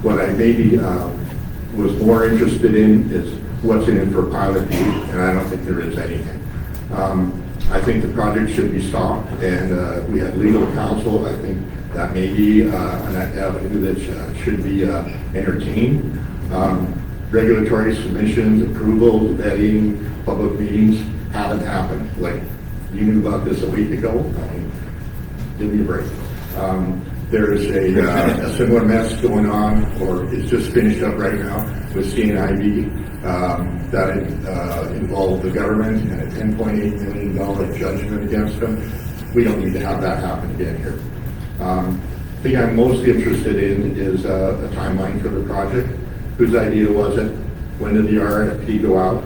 What I maybe was more interested in is what's in it for Pilot Butte, and I don't think there is anything. I think the project should be stopped, and we have legal counsel. I think that may be an avenue that should be entertained. Regulatory submissions, approvals, vetting, public meetings haven't happened. Like, you knew about this a week ago. I mean, give me a break. There's a similar mess going on, or it's just finished up right now with CNIB that involved the government and a $10.8 million judgment against them. We don't need to have that happen again here. The thing I'm most interested in is a timeline for the project. Whose idea was it? When did the RFP go out?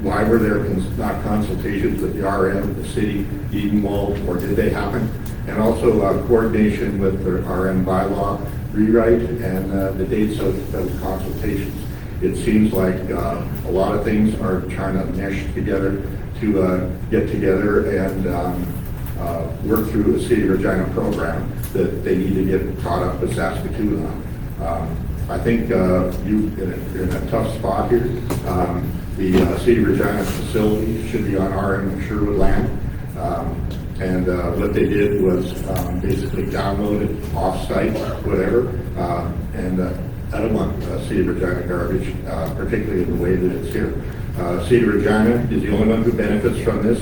Why were there not consultations with the RM, the city, Edenwald, or did they happen? And also coordination with the RM bylaw rewrite and the dates of those consultations. It seems like a lot of things are trying to mesh together to get together and work through a City of Regina program that they need to get caught up with Saskatoon on. I think you're in a tough spot here. The City of Regina facility should be on RM Sherwood land. And what they did was basically download it off-site, whatever, and I don't want City of Regina garbage, particularly in the way that it's here. City of Regina is the only one who benefits from this.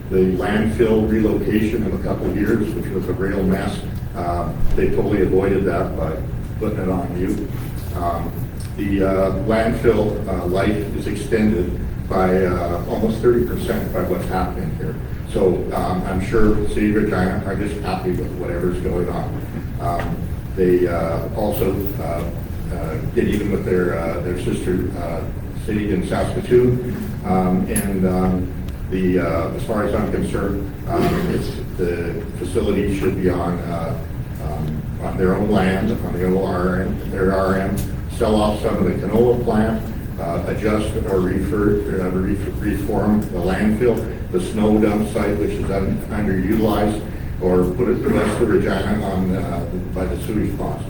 The landfill relocation in a couple of years, which was a real mess, they totally avoided that by putting it on you. The landfill life is extended by almost 30% by what's happening here. So I'm sure the City of Regina are just happy with whatever's going on. They also get even with their sister city in Saskatoon. As far as I'm concerned, the facility should be on their own land, on their RM, sell off some of the canola plant, adjust or reform the landfill, the snow dump site, which is underutilized, or put it the rest of Regina on by the sewage ponds.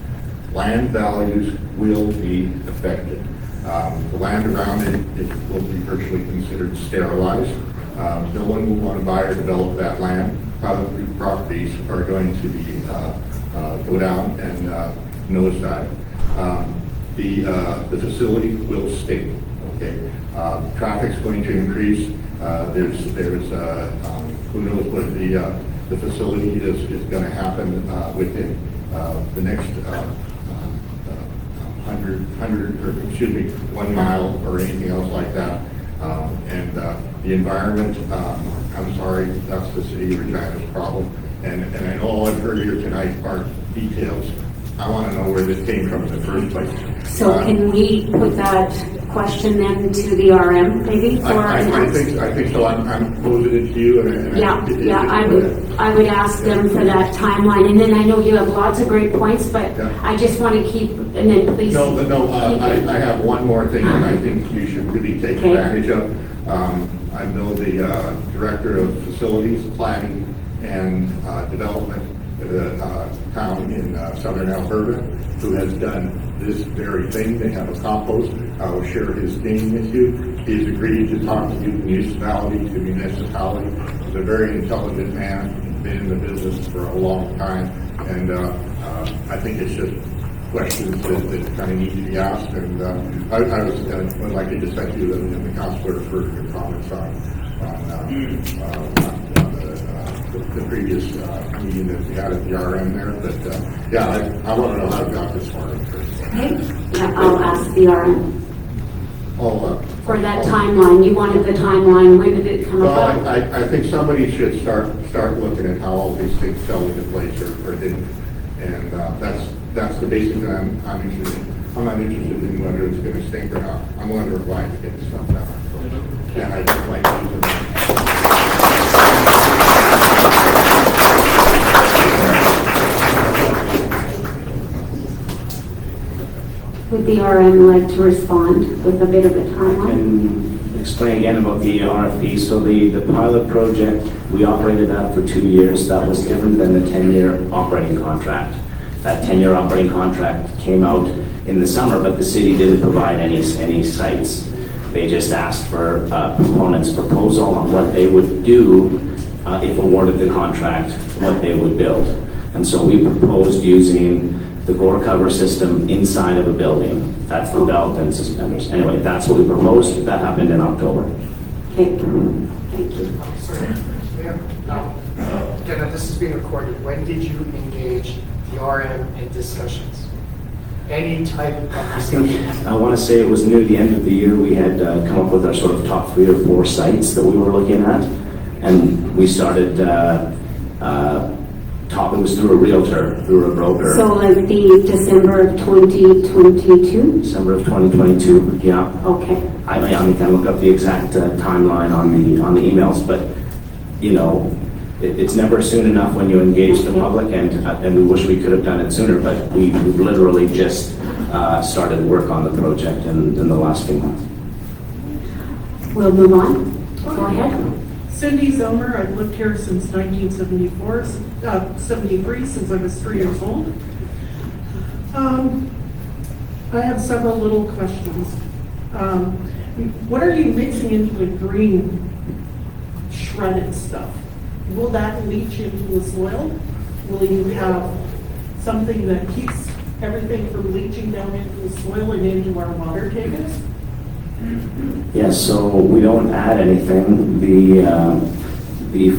Land values will be affected. The land around it will be virtually considered sterilized. No one will want to buy or develop that land. Probably properties are going to be go down and nosedive. The facility will stay. Okay, traffic's going to increase. There's who knows what the facility is going to happen within the next 1 mile or anything else like that. And the environment, I'm sorry, that's the City of Regina's problem. And I know all I've heard here tonight are details. I want to know where this came from in the first place. So can we put that question then to the RM, maybe? I think so. I'm posing it to you. I would ask them for that timeline. And then I know you have lots of great points, but I just want to keep, and then please. I have one more thing that I think you should really take advantage of. I know the Director of Facilities, Planning, and Development at a town in southern Alberta who has done this very thing. They have a compost. I will share his name with you. He's agreed to talk to you municipality to municipality. He's a very intelligent man. been in the business for a long time, and I think it's just questions that kind of need to be asked, and I would like to just thank you and the councillor for your comments on the previous meeting that we had at the RM there, but yeah, I want to know how it got this far. Okay, yeah, I'll ask the RM. For that timeline, you wanted the timeline, when did it come about? I think somebody should start looking at how all these things fell into place or didn't, and that's the basic that I'm interested in. I'm not interested in whether it's going to stink or not. I'm wondering why it's getting stuff done. And I just like Would the RM like to respond with a bit of a timeline? And explain again about the RFP. So the pilot project, we operated that for 2 years. That was different than the 10-year operating contract. That 10-year operating contract came out in the summer, but the city didn't provide any sites. They just asked for proponents' proposal on what they would do if awarded the contract, what they would build. And so we proposed using the gore cover system inside of a building. That's the belt and suspenders. Anyway, that's what we proposed. That happened in October. Okay, thank you. Sorry. Again, this is being recorded. When did you engage the RM in discussions? Any type of discussion? I want to say it was near the end of the year. We had come up with our sort of top 3 or 4 sites that we were looking at, and we started it was through a realtor, through a broker. So like the December of 2022? December of 2022, yeah. Okay. I can look up the exact timeline on the emails, but you know, it's never soon enough when you engage the public, and we wish we could have done it sooner, but we've literally just started work on the project in the last few months. We'll move on. Go ahead. Cindy Zomer, I've lived here since 1973, since I was 3 years old. I have several little questions. What are you mixing into the green shredded stuff? Will that leach into the soil? Will you have something that keeps everything from leaching down into the soil and into our water tables? Yes, so we don't add anything. The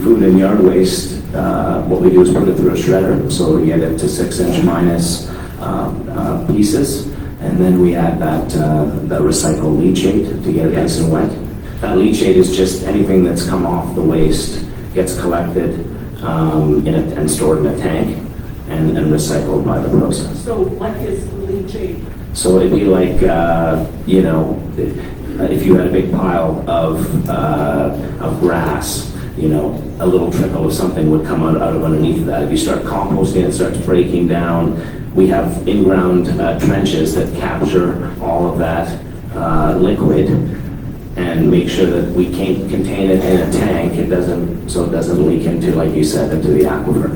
food and yard waste, what we do is put it through a shredder, so we get it to 6-inch minus pieces, and then we add that recycled leachate to get it nice and wet. That leachate is just anything that's come off the waste, gets collected and stored in a tank and recycled by the process. So what is leachate? So it'd be like, if you had a big pile of grass, a little trickle of something would come out of underneath that. If you start composting, it starts breaking down. We have in-ground trenches that capture all of that liquid and make sure that we can't contain it in a tank. So it doesn't leak into, like you said, into the aquifer.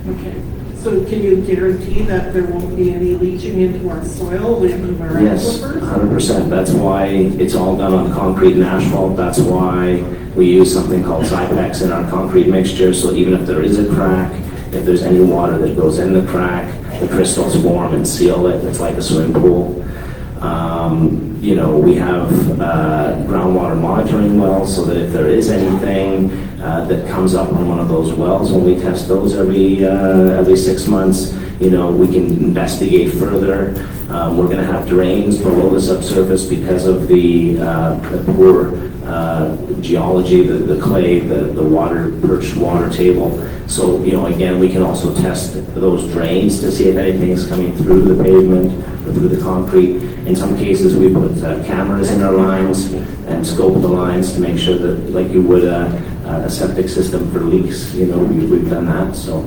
Okay. So can you guarantee that there won't be any leaching into our soil, into our Yes, aquifers? 100%. That's why it's all done on concrete and asphalt. That's why we use something called Zypex in our concrete mixture. So even if there is a crack, if there's any water that goes in the crack, the crystals form and seal it. It's like a swimming pool. We have groundwater monitoring wells, so that if there is anything that comes up on one of those wells, when we test those every 6 months, we can investigate further. We're going to have drains below the subsurface because of the poor geology, the clay, the perched water table. So, again, we can also test those drains to see if anything is coming through the pavement or through the concrete. In some cases, we put cameras in our lines and scope the lines to make sure that, like you would a septic system for leaks, we've done that. So,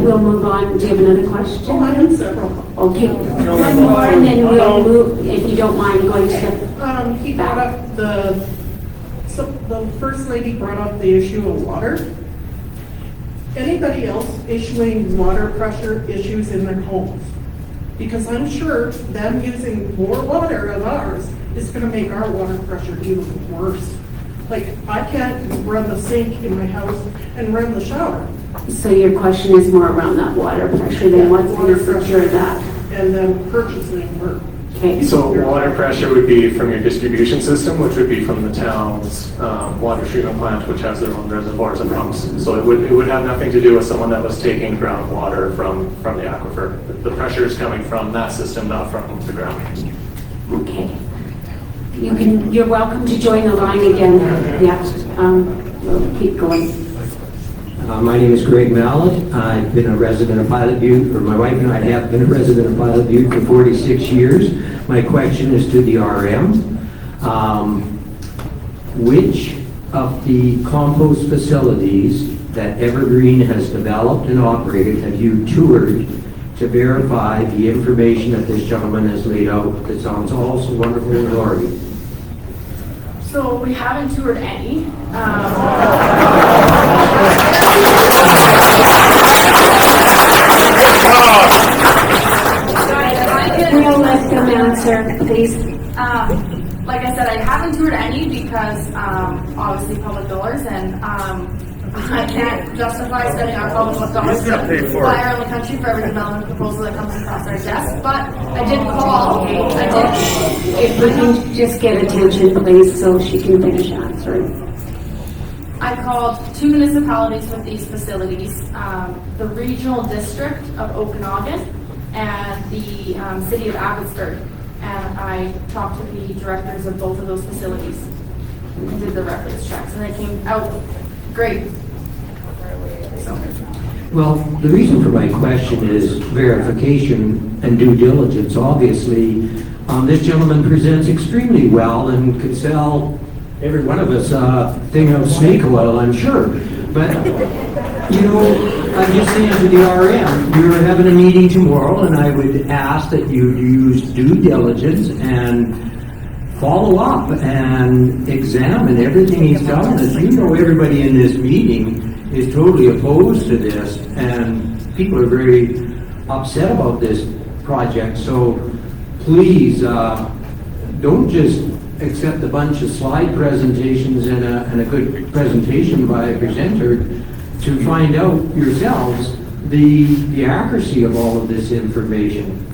we'll move on. Do you have another question? Oh, I have several. Okay. One more, and then we'll move, if you don't mind, going to he brought up the First Lady brought up the issue of water. Anybody else issuing water pressure issues in their homes? Because I'm sure them using more water of ours is going to make our water pressure even worse. Like, I can't run the sink in my house and run the shower. So your question is more around that water pressure, then what's going to secure that? And then purchasing for. Okay. So water pressure would be from your distribution system, which would be from the town's water treatment plant, which has their own reservoirs and pumps. So it would have nothing to do with someone that was taking groundwater from the aquifer. The pressure is coming from that system, not from the ground. Okay. You're welcome to join the line again. Yeah. We'll keep going. My name is Greg Mallet. I've been a resident of Pilot Butte, or my wife and I have been a resident of Pilot Butte for 46 years. My question is to the RM. Which of the compost facilities that Evergreen has developed and operated have you toured to verify the information that this gentleman has laid out that sounds all so wonderful and glorious? So we haven't toured any. We'll let them answer, please. Like I said, I haven't toured any because obviously public dollars, and I can't justify spending our public dollars to fly around the country for every development proposal that comes across our desk. But I did call. If we can just get attention, please, so she can finish answering. I called 2 municipalities with these facilities, the regional district of Okanagan and the city of Abbotsford. And I talked to the directors of both of those facilities and did the reference checks, and they came out great. So. Well, the reason for my question is verification and due diligence. Obviously, this gentleman presents extremely well and could sell every one of us a thing of snake oil, I'm sure. But, you know, I'm just saying to the RM, we're having a meeting tomorrow, and I would ask that you use due diligence and follow up and examine everything he's done. As you know, everybody in this meeting is totally opposed to this, and people are very upset about this project. So please, don't just accept a bunch of slide presentations and a good presentation by a presenter to find out yourselves the accuracy of all of this information.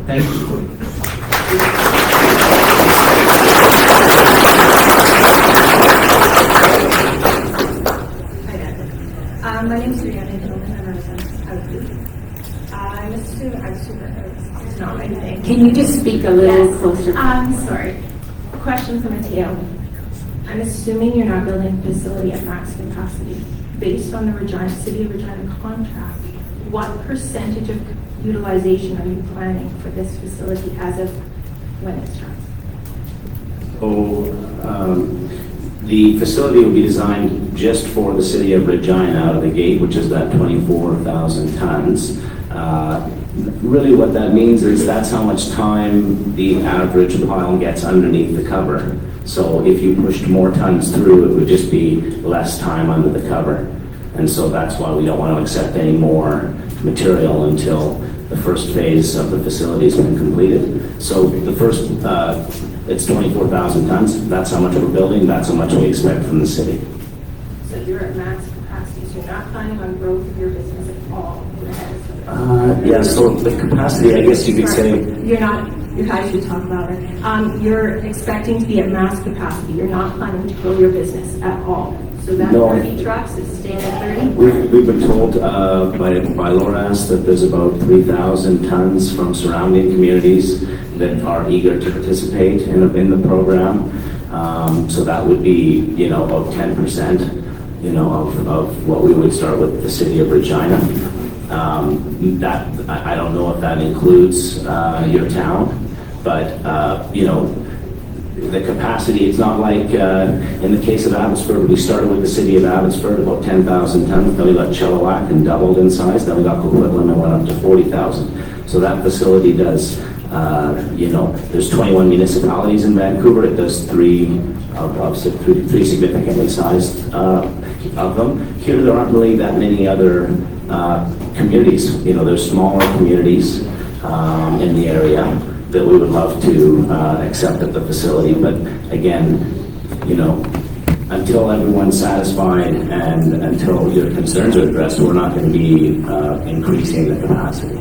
Thank you. My name is Brianna Hillman. I'm a resident of Butte. It's not my name. Can you just speak a little closer? I'm sorry. Question for Mateo. I'm assuming you're not building a facility at max capacity. Based on the City of Regina contract, what percentage of utilization are you planning for this facility as of when it starts? The facility will be designed just for the city of Regina out of the gate, which is that 24,000 tons. Really what that means is that's how much time the average pile gets underneath the cover. So if you pushed more tons through, it would just be less time under the cover. And so that's why we don't want to accept any more material until the first phase of the facility has been completed. So the first, it's 24,000 tons. That's how much we're building. That's how much we expect from the city. So you're at max capacity, so you're not planning on growth of your business at all? Yeah, so the capacity, I guess you could say. You're not, I should talk about it. You're expecting to be at max capacity. You're not planning to grow your business at all. So that No. 30 trucks is staying at 30? We've been told by Loras that there's about 3,000 tons from surrounding communities that are eager to participate in the program. So that would be, about 10%, of what we would start with the city of Regina. That I don't know if that includes your town, but the capacity, it's not like in the case of Abbotsford, we started with the city of Abbotsford, about 10,000 tons, then we got Chilliwack and doubled in size, then we got Coquitlam and went up to 40,000. So that facility does, there's 21 municipalities in Vancouver, it does three significantly sized of them. Here there aren't really that many other communities, there's smaller communities in the area that we would love to accept at the facility, but again, until everyone's satisfied and until your concerns are addressed, we're not going to be increasing the capacity.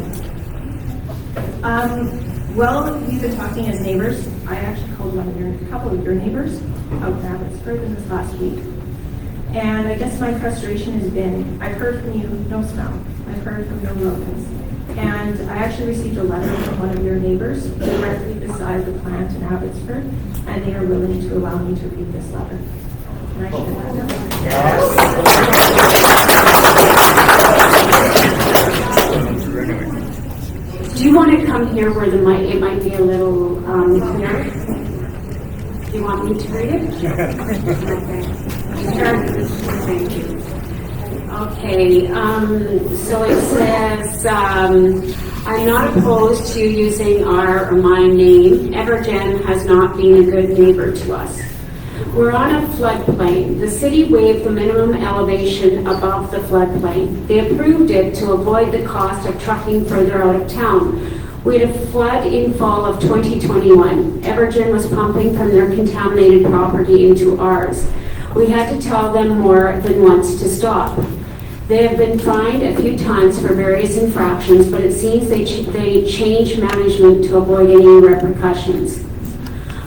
Well, we've been talking as neighbors. I actually called a couple of your neighbors out to Abbotsford in this last week. And I guess my frustration has been, I've heard from you, no smell. I've heard from no rodents. And I actually received a letter from one of your neighbors directly beside the plant in Abbotsford, and they are willing to allow me to read this letter. Can I share that now? Do you want to come here where it might be a little clearer? Do you want me to read it? Okay. Thank you. Okay, so it says, I'm not opposed to using our or my name. Evergen has not been a good neighbor to us. We're on a floodplain. The city waived the minimum elevation above the floodplain. They approved it to avoid the cost of trucking further out of town. We had a flood in fall of 2021. Evergen was pumping from their contaminated property into ours. We had to tell them more than once to stop. They have been fined a few times for various infractions, but it seems they change management to avoid any repercussions.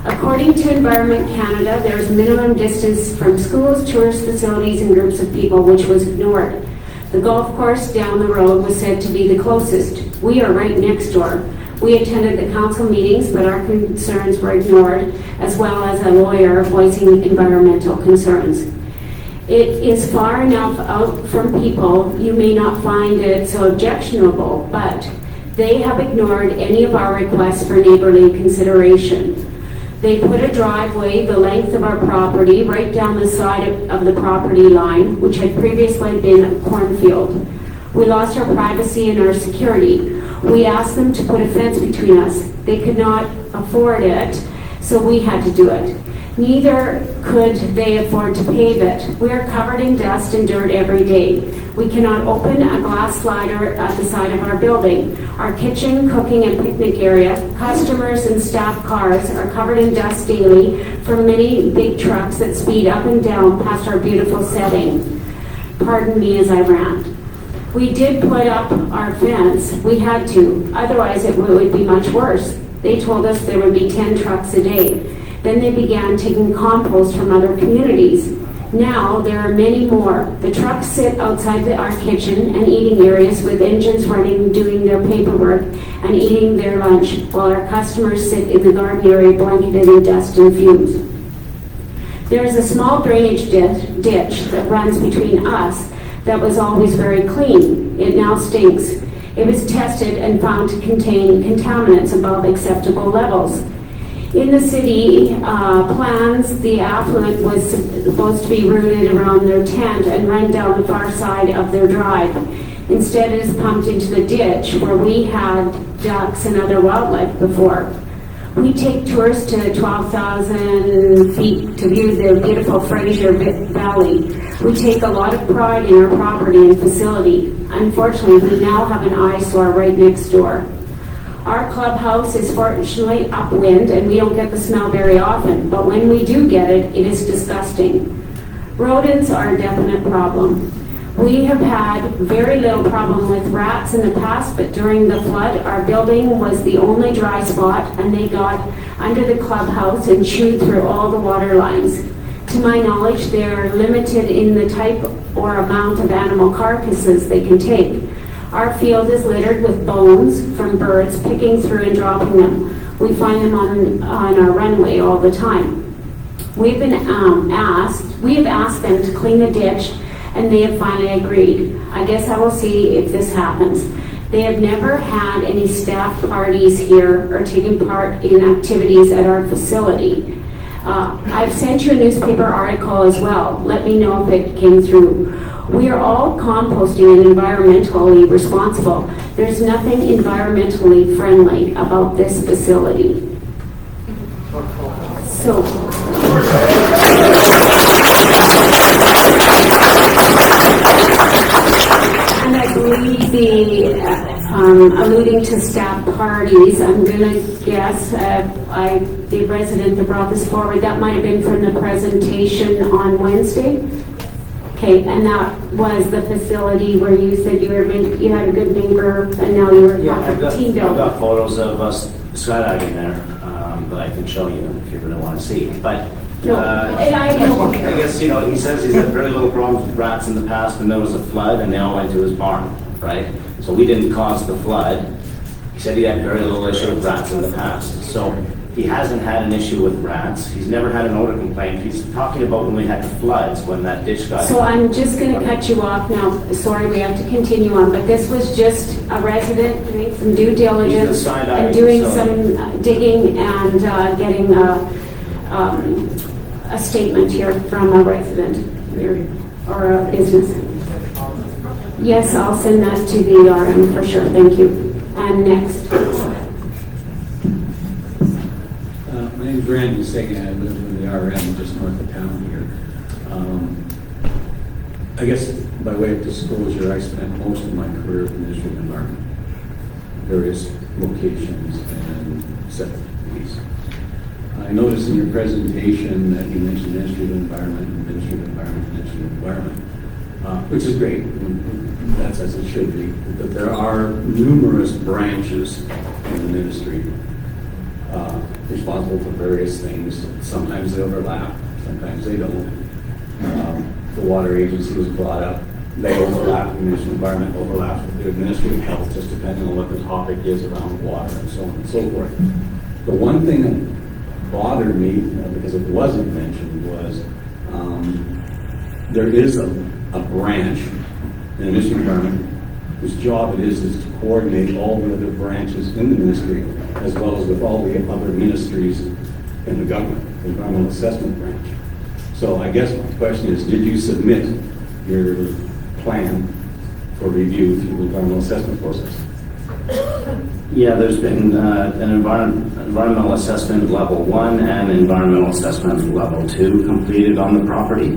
According to Environment Canada, there is minimum distance from schools, tourist facilities, and groups of people, which was ignored. The golf course down the road was said to be the closest. We are right next door. We attended the council meetings, but our concerns were ignored, as well as a lawyer voicing environmental concerns. It is far enough out from people, you may not find it so objectionable, but they have ignored any of our requests for neighborly consideration. They put a driveway the length of our property right down the side of the property line, which had previously been a cornfield. We lost our privacy and our security. We asked them to put a fence between us. They could not afford it, so we had to do it. Neither could they afford to pave it. We are covered in dust and dirt every day. We cannot open a glass slider at the side of our building. Our kitchen, cooking, and picnic area, customers and staff cars are covered in dust daily from many big trucks that speed up and down past our beautiful setting. Pardon me as I rant. We did put up our fence. We had to. Otherwise, it would be much worse. They told us there would be 10 trucks a day. Then they began taking compost from other communities. Now there are many more. The trucks sit outside our kitchen and eating areas with engines running, doing their paperwork and eating their lunch, while our customers sit in the garden area blanketed in dust and fumes. There is a small drainage ditch that runs between us that was always very clean. It now stinks. It was tested and found to contain contaminants above acceptable levels. In the city plans, the affluent was supposed to be routed around their tent and run down the far side of their drive. Instead, it is pumped into the ditch where we had ducks and other wildlife before. We take tours to 12,000 feet to view the beautiful Fraser Valley. We take a lot of pride in our property and facility. Unfortunately, we now have an eyesore right next door. Our clubhouse is fortunately upwind and we don't get the smell very often, but when we do get it, it is disgusting. Rodents are a definite problem. We have had very little problem with rats in the past, but during the flood, our building was the only dry spot and they got under the clubhouse and chewed through all the water lines. To my knowledge, they are limited in the type or amount of animal carcasses they can take. Our field is littered with bones from birds picking through and dropping them. We find them on our runway all the time. We have asked them to clean the ditch and they have finally agreed. I guess I will see if this happens. They have never had any staff parties here or taken part in activities at our facility. I've sent you a newspaper article as well. Let me know if it came through. We are all composting and environmentally responsible. There's nothing environmentally friendly about this facility. So, and I believe the alluding to staff parties. I'm gonna guess, the resident that brought this forward, that might have been from the presentation on Wednesday. Okay, and that was the facility where you said you had a good neighbor, and now you were team I've building. got photos of us skydiving there, that I can show you if you really want to see. But I guess, he says he's had very little problems with rats in the past, and there was a flood, and they all went to his barn, right? So we didn't cause the flood. He said he had very little issue with rats in the past. So he hasn't had an issue with rats. He's never had an odor complaint. He's talking about when we had the floods, when that ditch got... So I'm just going to cut you off now. Sorry, we have to continue on, but this was just a resident doing some due diligence and doing some digging and getting a statement here from a resident or a business. Yes, I'll send that to the RM for sure. Thank you. And next. My name is Randy Sagan. I live in the RM just north of town here. I guess by way of disclosure, I spent most of my career in the Ministry of Environment, various locations and settlements. I noticed in your presentation that you mentioned Ministry of Environment, Ministry of Environment, Ministry of Environment, which is great. That's as it should be. But there are numerous branches in the ministry responsible for various things. Sometimes they overlap, sometimes they don't. The water agency was brought up. They overlap. The Ministry of Environment overlaps with the Ministry of Health, just depending on what the topic is around water and so on and so forth. The one thing that bothered me, because it wasn't mentioned, was there is a branch in the Ministry of Environment whose job it is to coordinate all the other branches in the ministry, as well as with all the other ministries in the government, the Environmental Assessment Branch. So I guess my question is, did you submit your plan for review through the environmental assessment process? Yeah, there's been an environmental assessment level 1 and environmental assessment level 2 completed on the property,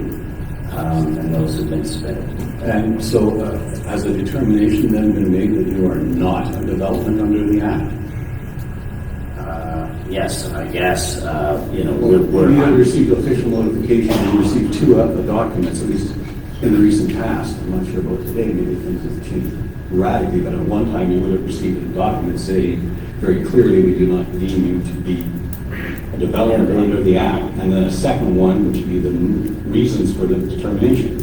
and those have been submitted. And so has a determination then been made that you are not a development under the Act? Yes, I guess, we have received official notification. We received 2 documents, at least in the recent past. I'm not sure about today, maybe things have changed radically, but at one time you would have received a document saying very clearly we do not deem you to be a development under the Act, and then a second one, which would be the reasons for the determination.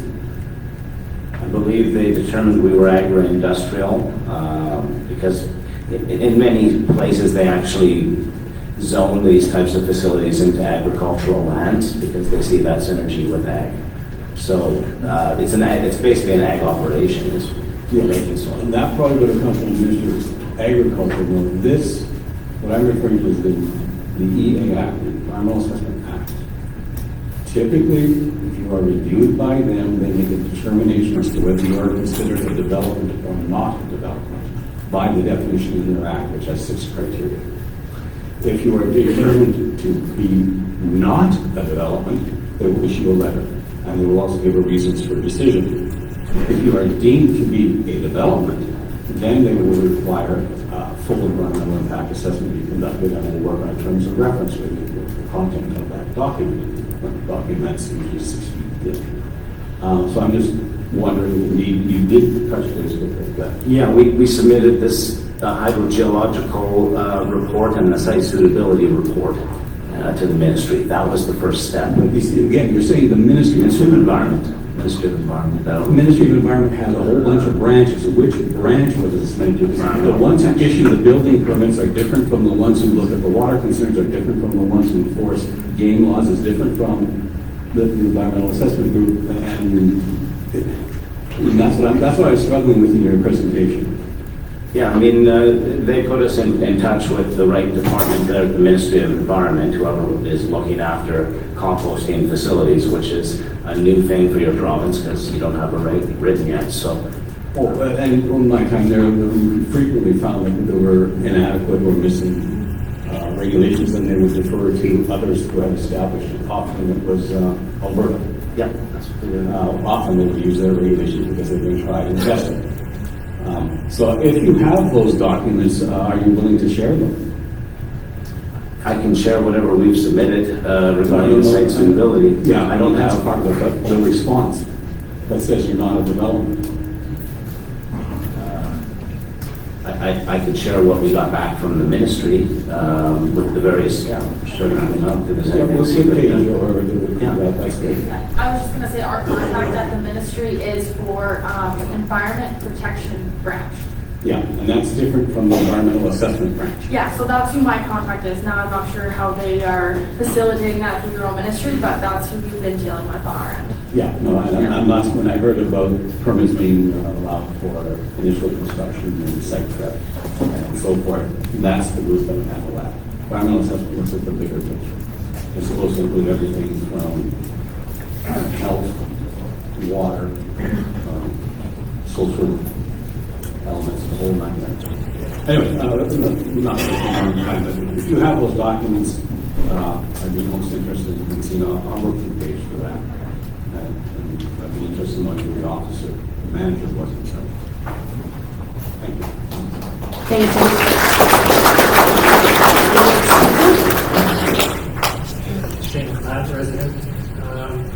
I believe they determined we were agro-industrial because in many places they actually zone these types of facilities into agricultural lands because they see that synergy with ag. So it's basically an ag operation. And that probably would have come from the Ministry of Agriculture. Now this, what I'm referring to is the EA Act, the Environmental Assessment Act. Typically, if you are reviewed by them, they make a determination as to whether you are considered a development or not a development by the definition in their act, which has 6 criteria. If you are determined to be not a development, they will issue a letter, and they will also give a reasons for decision. If you are deemed to be a development, then they will require full environmental impact assessment to be conducted, and will work on terms of reference with the content of that document. Documents usually 6 feet thick. So I'm just wondering, indeed, you did touch base with that. Yeah, we submitted this hydrogeological report and the site suitability report to the ministry. That was the first step. Again, you're saying the Ministry of Environment. Ministry of Environment. The Ministry of Environment has a whole bunch of branches. Which branch was this meant to be? The ones who issue the building permits are different from the ones who look at the water concerns, are different from the ones who enforce game laws, is different from the environmental assessment group, and that's what I was struggling with in your presentation. Yeah, I mean, they put us in touch with the right department there at the Ministry of Environment, whoever is looking after composting facilities, which is a new thing for your province because you don't have a rate written yet. So, and in my time there, we frequently found that there were inadequate or missing regulations, and they would defer to others who had established it. Often it was Alberta. Yeah, that's often they would use their regulations because they've been tried and tested. So if you have those documents, are you willing to share them? I can share whatever we've submitted regarding the site suitability. Yeah, I don't that's have part of the response that says you're not a development. I could share what we got back from the ministry with the various, sure, I don't know if there's anything secret. That's good. I was just gonna say, our contact at the ministry is for Environment Protection Branch. Yeah, and that's different from the environmental assessment branch. Yeah, so that's who my contact is. Now, I'm not sure how they are facilitating that through their own ministry, but that's who we've been dealing with on our end. Yeah, no, I'm not, when I heard about permits being allowed for initial construction and site prep and so forth, that's the group that would handle that. Environmental assessment looks at the bigger picture. It's supposed to include everything from health, water, social elements, the whole nine yards. Anyway, not time, but if you have those documents, I'd be most interested in seeing a working page for that. And I'd be interested in knowing who the officer, the manager was in charge. Thank you. Thank you. Shane Labs resident.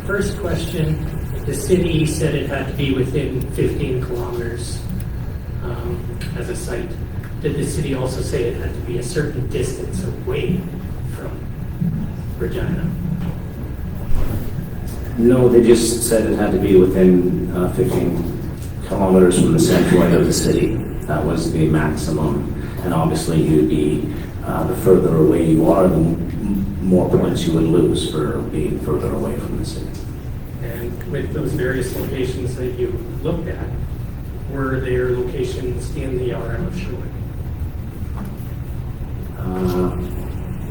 First question, the city said it had to be within 15 kilometers as a site. Did the city also say it had to be a certain distance away from Regina? No, they just said it had to be within 15 kilometers from the central area of the city. That was the maximum. And obviously, you'd be, the further away you are, the more points you would lose for being further away from the city. And with those various locations that you looked at, were there locations in the RM of Sherwood?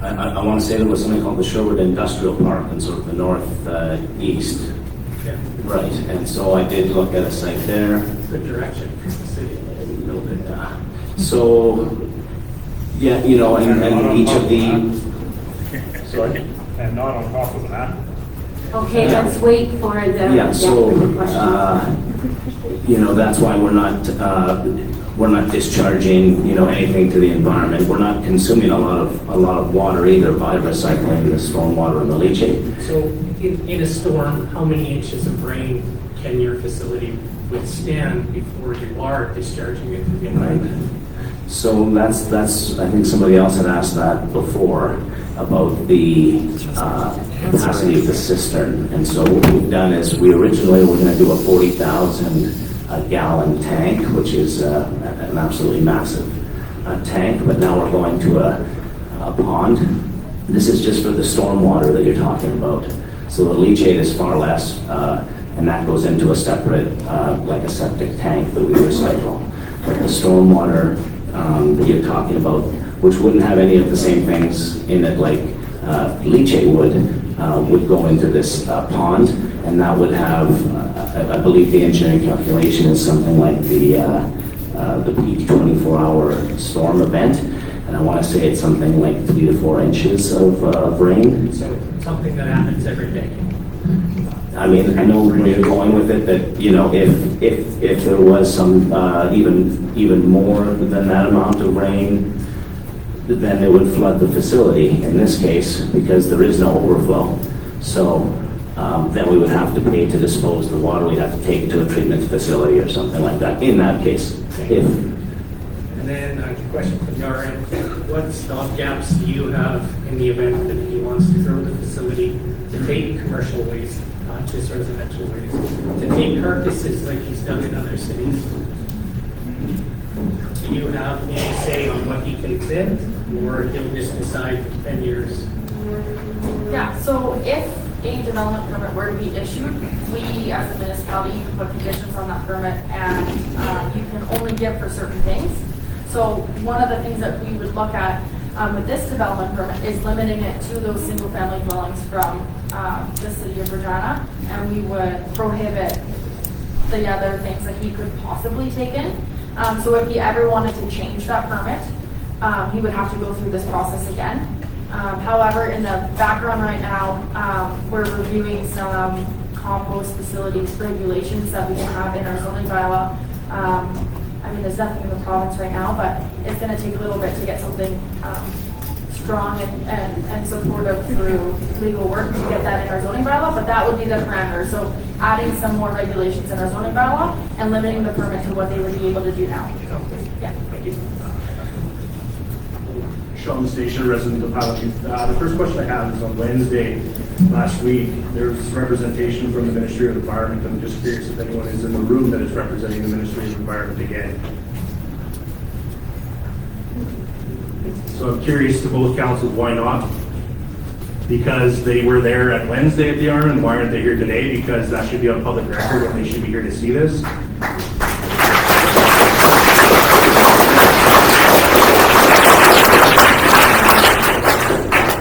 I want to say there was something called the Sherwood Industrial Park in sort of the northeast. Yeah. Right, and so I did look at a site there. The direction from the city. A little bit. So, yeah, you know, and each of the... Sorry? And not on top of that. Okay, let's wait for the... Yeah, so, questions. you know, that's why we're not discharging, you know, anything to the environment. We're not consuming a lot of water either by recycling the storm water and the leachate. So in a storm, how many inches of rain can your facility withstand before you are discharging it to the environment? So that's I think somebody else had asked that before about the capacity of the cistern. And so what we've done is we originally were going to do a 40,000 gallon tank, which is an absolutely massive tank, but now we're going to a pond. This is just for the storm water that you're talking about. So the leachate is far less, and that goes into a separate, like a septic tank that we recycle. But the storm water that you're talking about, which wouldn't have any of the same things in it like leachate would go into this pond, and that would have, I believe the engineering calculation is something like the peak 24-hour storm event, and I want to say it's something like 3 to 4 inches of rain. So something that happens every day. I mean, I know where you're going with it, that, you know, if there was some, even more than that amount of rain, then it would flood the facility in this case, because there is no overflow. So then we would have to pay to dispose the water. We'd have to take it to a treatment facility or something like that, in that case. If. And then a question from the RM, what stop gaps do you have in the event that he wants to grow the facility to take commercial waste, not just residential waste, to take carcasses like he's done in other cities? Do you have any say on what he can fit, or he'll just decide for 10 years? Yeah, so if a development permit were to be issued, we as a municipality, you can put conditions on that permit, and you can only give for certain things. So one of the things that we would look at with this development permit is limiting it to those single-family dwellings from the city of Regina, and we would prohibit the other things that he could possibly take in. So if he ever wanted to change that permit, he would have to go through this process again. However, in the background right now, we're reviewing some compost facility regulations that we have in our zoning bylaw. I I mean, there's nothing in the province right now, but it's gonna take a little bit to get something, strong and supportive through legal work to get that in our zoning bylaw, but that would be the parameter. So adding some more regulations in our zoning bylaw and limiting the permit to what they would be able to do now. Yeah. Thank you. Sean Station, resident of Pilot Butte. The first question I have is on Wednesday last week, there was representation from the Ministry of Environment. I'm just curious if anyone is in the room that is representing the Ministry of Environment again. So I'm curious to both councils, why not? Because they were there at Wednesday at the RM, why aren't they here today? Because that should be on public record and they should be here to see this.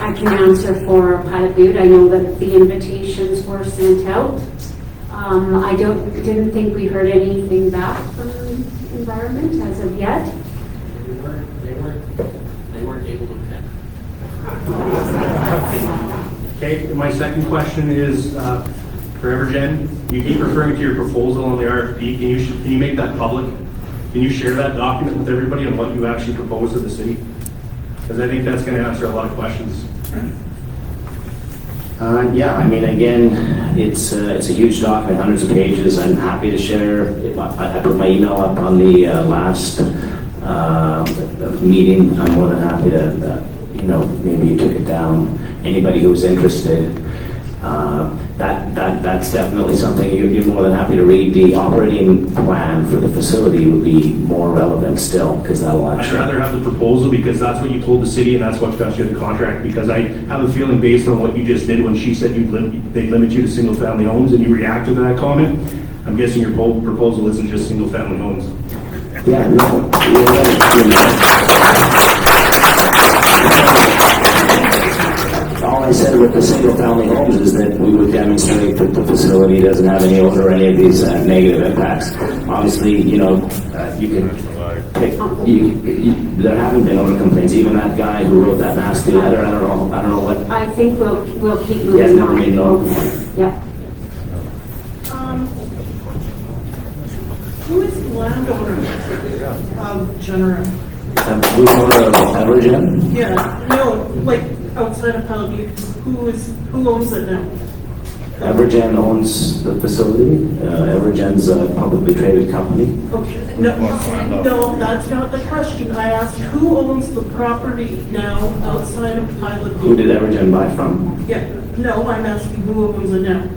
I can answer for Pilot Butte. I know that the invitations were sent out. I didn't think we heard anything back from Environment as of yet. They weren't able to attend. Okay, my second question is for Evergen. You keep referring to your proposal on the RFP. Can you make that public? Can you share that document with everybody on what you actually proposed to the city? Because I think that's going to answer a lot of questions. Yeah, I mean, again, it's a huge document, hundreds of pages. I'm happy to share. I put my email up on the last meeting. I'm more than happy to, maybe you took it down. Anybody who's interested, that's definitely something you're more than happy to read. The operating plan for the facility would be more relevant still, because that'll actually... I'd rather have the proposal, because that's what you told the city and that's what got you the contract, because I have a feeling based on what you just did when she said they limit you to single family homes and you reacted to that comment, I'm guessing your proposal isn't just single family homes. Yeah, no. All I said with the single-family homes is that we would demonstrate that the facility doesn't have any odor or any of these negative impacts. Obviously, you can pick. There haven't been odor complaints. Even that guy who wrote that nasty letter, I don't know what. I think we'll keep moving Yeah, never on. made no. Yeah. Who is the landowner of Genera? Who's owner of Evergen? Yeah, no, like outside of Pilot Butte, who owns it now? Evergen owns the facility. Evergen's a publicly traded company. Okay, no, that's not the question. I asked who owns the property now outside of Pilot Butte? Who did Evergen buy from? Yeah, no, I'm asking who owns it now.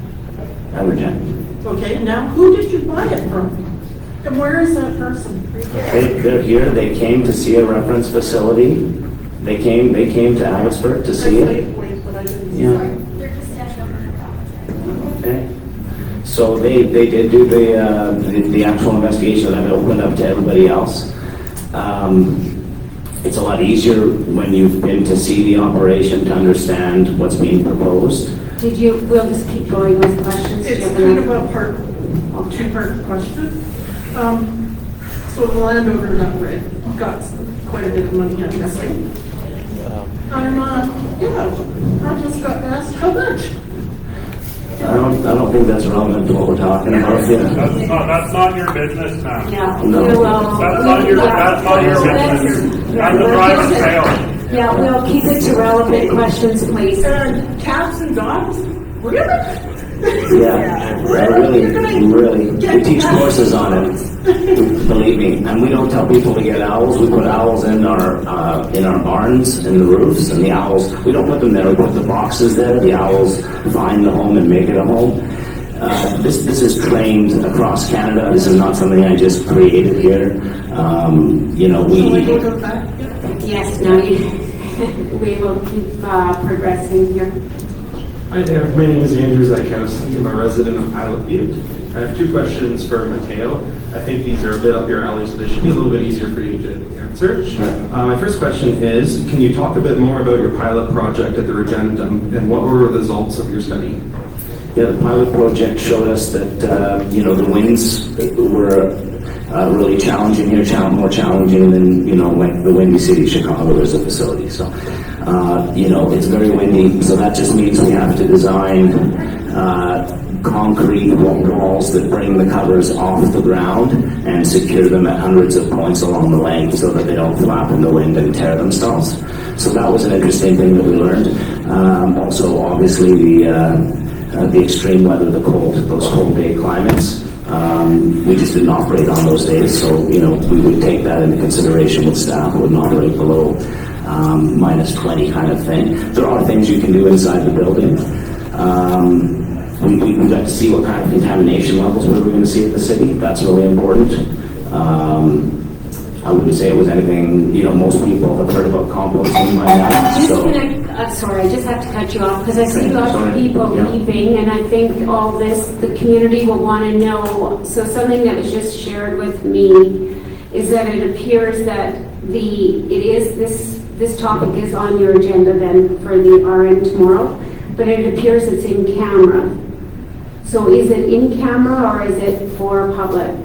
Evergen. Okay, now who did you buy it from? And where is that person? They're here. They came to see a reference facility. They came to Abbotsford to see it. Wait, but I didn't. Yeah. Okay. So they did do the actual investigation that I've opened up to everybody else. It's a lot easier when you've been to see the operation to understand what's being proposed. We'll just keep going with questions. It's kind of a two-part question. So the landowner got quite a bit of money, I'm guessing. I just got asked how much. I don't think that's relevant to what we're talking about here. That's not your business, man. Yeah. No. That's not your business. That's a private sale. Yeah, we'll keep it to relevant questions, please. Cats and dogs? Really? Yeah, really. We teach courses on it, believe me. And we don't tell people to get owls. We put owls in our barns, in the roofs, and the owls, we don't put them there. We put the boxes there. The owls find the home and make it a home. This is trained across Canada. This is not something I just created here. Yes, now we will keep progressing here. Hi there, my name is Andrew Zykowski. I'm a resident of Pilot Butte. I have two questions for Mateo. I think these are a bit up your alley, so they should be a little bit easier for you to answer. My first question is, can you talk a bit more about your pilot project at the Regentum and what were the results of your study? Yeah, the pilot project showed us that, the winds were really challenging here, more challenging than, like the windy city of Chicago is a facility. So, it's very windy. So that just means we have to design concrete walls that bring the covers off the ground and secure them at hundreds of points along the length so that they don't flap in the wind and tear themselves. So that was an interesting thing that we learned. Also, obviously, the extreme weather, those cold day climates. We just didn't operate on those days, so we would take that into consideration with staff. We wouldn't operate below minus 20 kind of thing. There are things you can do inside the building. We got to see what kind of contamination levels we were going to see at the city. That's really important. I wouldn't say it was anything, most people have heard about composting by now. Sorry, I just have to cut you off because I see lots of people leaving, and I think all this, the community will want to know. So something that was just shared with me is that it appears that this topic is on your agenda then for the RM tomorrow, but it appears it's in camera. So is it in camera or is it for public?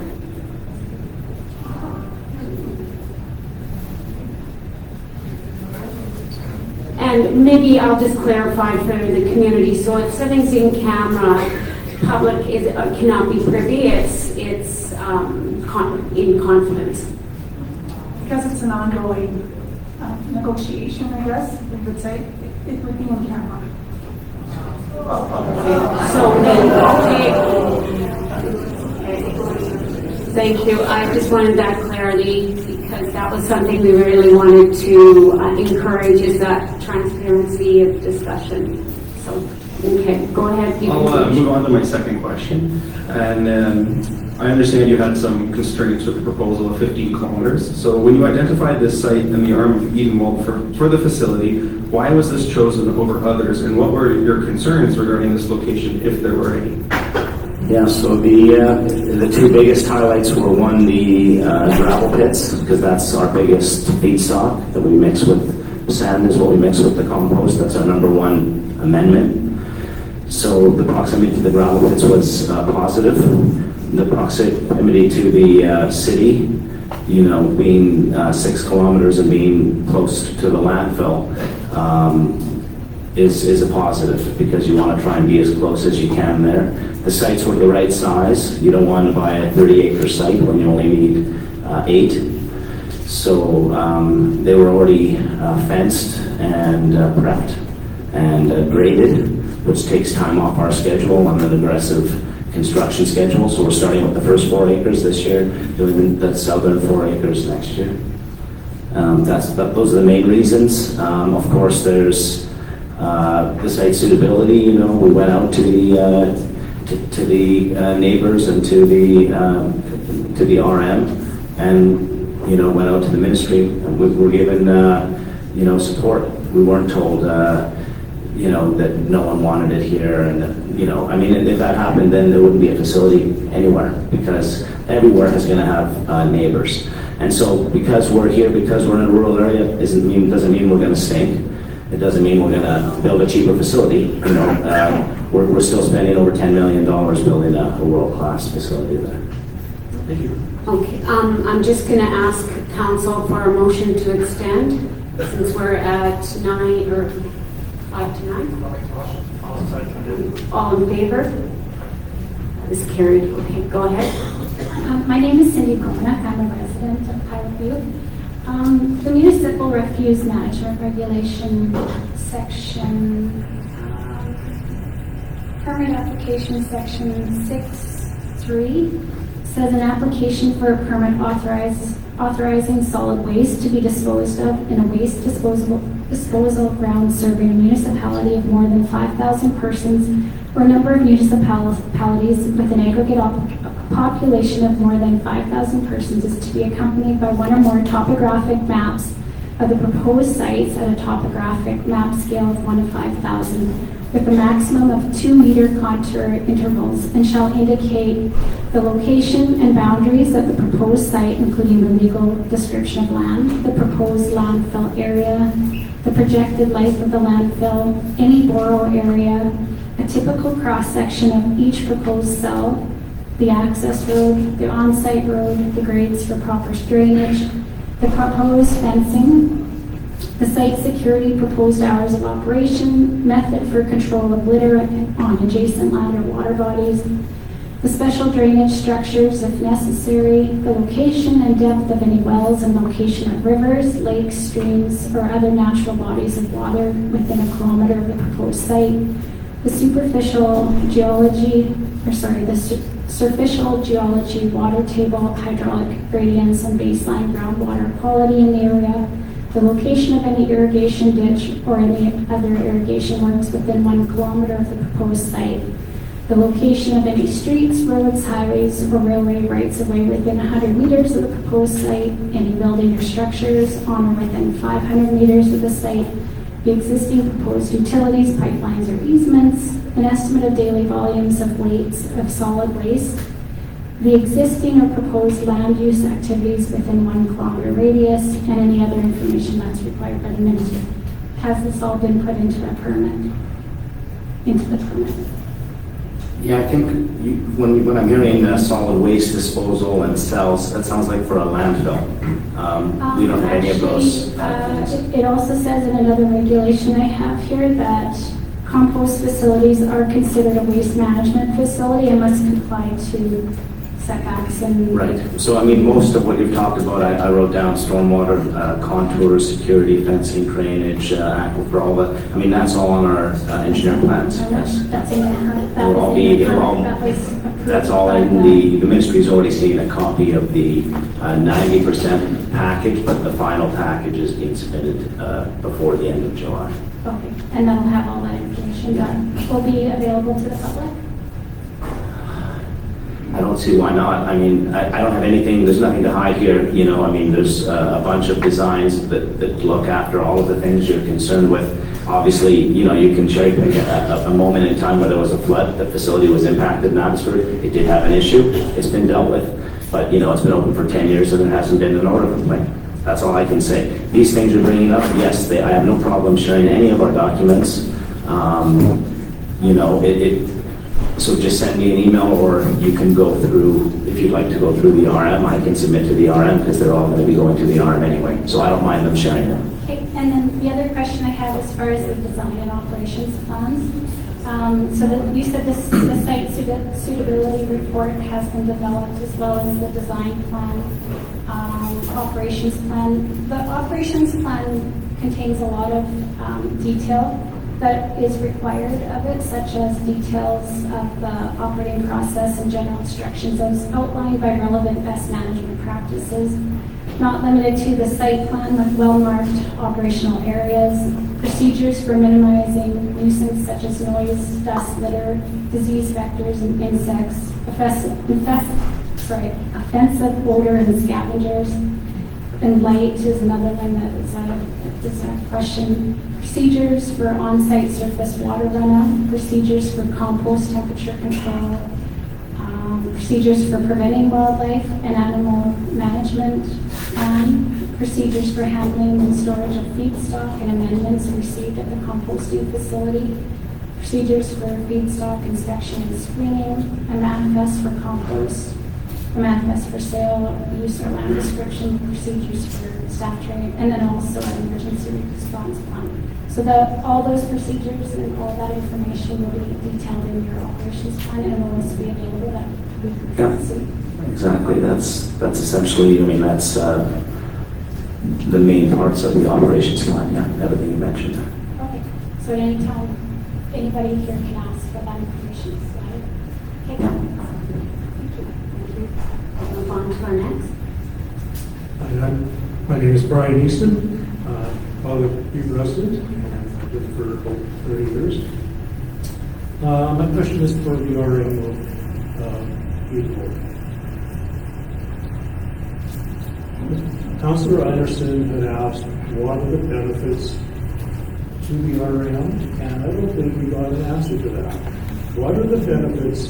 And maybe I'll just clarify for the community. So if something's in camera, public cannot be privy. It's in confidence. Because it's an ongoing negotiation, I guess we would say it would be on camera. So then, thank you. I just wanted that clarity because that was something we really wanted to encourage, is that transparency of discussion. So, okay, go ahead. I'll move on to my second question. And I understand you had some constraints with the proposal of 15 kilometers. So when you identified this site in the arm of Eden Mold for the facility, why was this chosen over others, and what were your concerns regarding this location, if there were any? Yeah, so the two biggest highlights were, one, the gravel pits, because that's our biggest feedstock that we mix with. Sand is what we mix with the compost. That's our number one amendment. So the proximity to the gravel pits was positive. The proximity to the city, being 6 kilometers and being close to the landfill, is a positive, because you want to try and be as close as you can there. The sites were the right size. You don't want to buy a 30-acre site when you only need 8. So they were already fenced and prepped and graded, which takes time off our schedule on an aggressive construction schedule. So we're starting with the first 4 acres this year, doing the southern 4 acres next year. Those are the main reasons. Of course, there's the site suitability. We went out to the neighbors and to the RM, and went out to the ministry, and we were given support. We weren't told that no one wanted it here, and if that happened, then there wouldn't be a facility anywhere, because everywhere is going to have neighbors. And so because we're here, because we're in a rural area, doesn't mean we're going to stink. It doesn't mean we're going to build a cheaper facility. We're still spending over $10 million building a world-class facility there. Thank you. Okay, I'm just going to ask council for a motion to extend, since we're at 9 or 5 to 9. All in favor? That is carried. Okay, go ahead. My name is Cindy Gomanek. I'm a resident of Pilot Butte. The Municipal Refuse Management Regulation section, permit application section 6.3 says an application for a permit authorizing solid waste to be disposed of in a waste disposal ground serving a municipality of more than 5,000 persons or a number of municipalities with an aggregate population of more than 5,000 persons is to be accompanied by one or more topographic maps of the proposed sites at a topographic map scale of 1 to 5,000 with a maximum of 2-meter contour intervals, and shall indicate the location and boundaries of the proposed site, including the legal description of land, the proposed landfill area, the projected life of the landfill, any borrow area, a typical cross-section of each proposed cell, the access road, the on-site road, the grades for proper drainage, the proposed fencing, the site security, proposed hours of operation, method for control of litter on adjacent land or water bodies, the special drainage structures if necessary, the location and depth of any wells and location of rivers, lakes, streams, or other natural bodies of water within a kilometer of the proposed site, the superficial geology, surficial geology, water table, hydraulic gradients, and baseline groundwater quality in the area, the location of any irrigation ditch or any other irrigation works within 1 kilometer of the proposed site, the location of any streets, roads, highways, or railway rights-of-way within 100 meters of the proposed site, any building or structures on or within 500 meters of the site, the existing proposed utilities, pipelines, or easements, an estimate of daily volumes of weights of solid waste, the existing or proposed land use activities within 1 kilometer radius, and any other information that's required by the minister. Has this all been put into the permit? Yeah, I think when I'm hearing solid waste disposal and cells, that sounds like for a landfill. We don't have any of those. It also says in another regulation I have here that compost facilities are considered a waste management facility and must comply to setbacks and... Right. So, I mean, most of what you've talked about, I wrote down stormwater, contours, security, fencing, drainage, aquifer, all that. I mean, that's all on our engineering plans. Yes. That's in that's all in the ministry's already seen a copy of the 90% package, but the final package is being submitted before the end of July. Okay, and that'll have all that information that will be available to the public? I don't see why not. I mean, I don't have anything, there's nothing to hide here, you know, I mean, there's a bunch of designs that look after all of the things you're concerned with. Obviously, you know, you can cherry pick a moment in time where there was a flood, the facility was impacted in Abbotsford, it did have an issue, it's been dealt with, but, you know, it's been open for 10 years and there hasn't been an order complaint. That's all I can say. These things you're bringing up, yes, I have no problem sharing any of our documents. You know, so just send me an email, or you can go through, if you'd like to go through the RM, I can submit to the RM because they're all going to be going to the RM anyway. So I don't mind them sharing them. Okay, and then the other question I have as far as the design and operations plans. So that you said the site suitability report has been developed as well as the design plan, operations plan. The operations plan contains a lot of detail that is required of it, such as details of the operating process and general instructions as outlined by relevant best management practices, not limited to the site plan with well-marked operational areas, procedures for minimizing nuisance such as noise, dust, litter, disease vectors, and insects, offensive odor and scavengers, and light is another one that is a question. Procedures for on-site surface water runoff, procedures for compost temperature control, procedures for preventing wildlife and animal management plan, procedures for handling and storage of feedstock and amendments received at the composting facility, procedures for feedstock inspection and screening, a manifest for compost, a manifest for sale, use or land description, procedures for staff training, and then also an emergency response plan. So all those procedures and all that information will be detailed in your operations plan and will also be available that we can see. Exactly. That's essentially, I mean, that's the main parts of the operations plan, yeah, everything you mentioned. Okay. So at any time, anybody here can ask for that information. Okay. Yeah. Move on to our next. My name is Brian Easton, Butte resident, and I've lived for over 30 years. My question is for the RM of Butte. Councillor Anderson had asked what are the benefits to the RM, and I don't think we got an answer to that. What are the benefits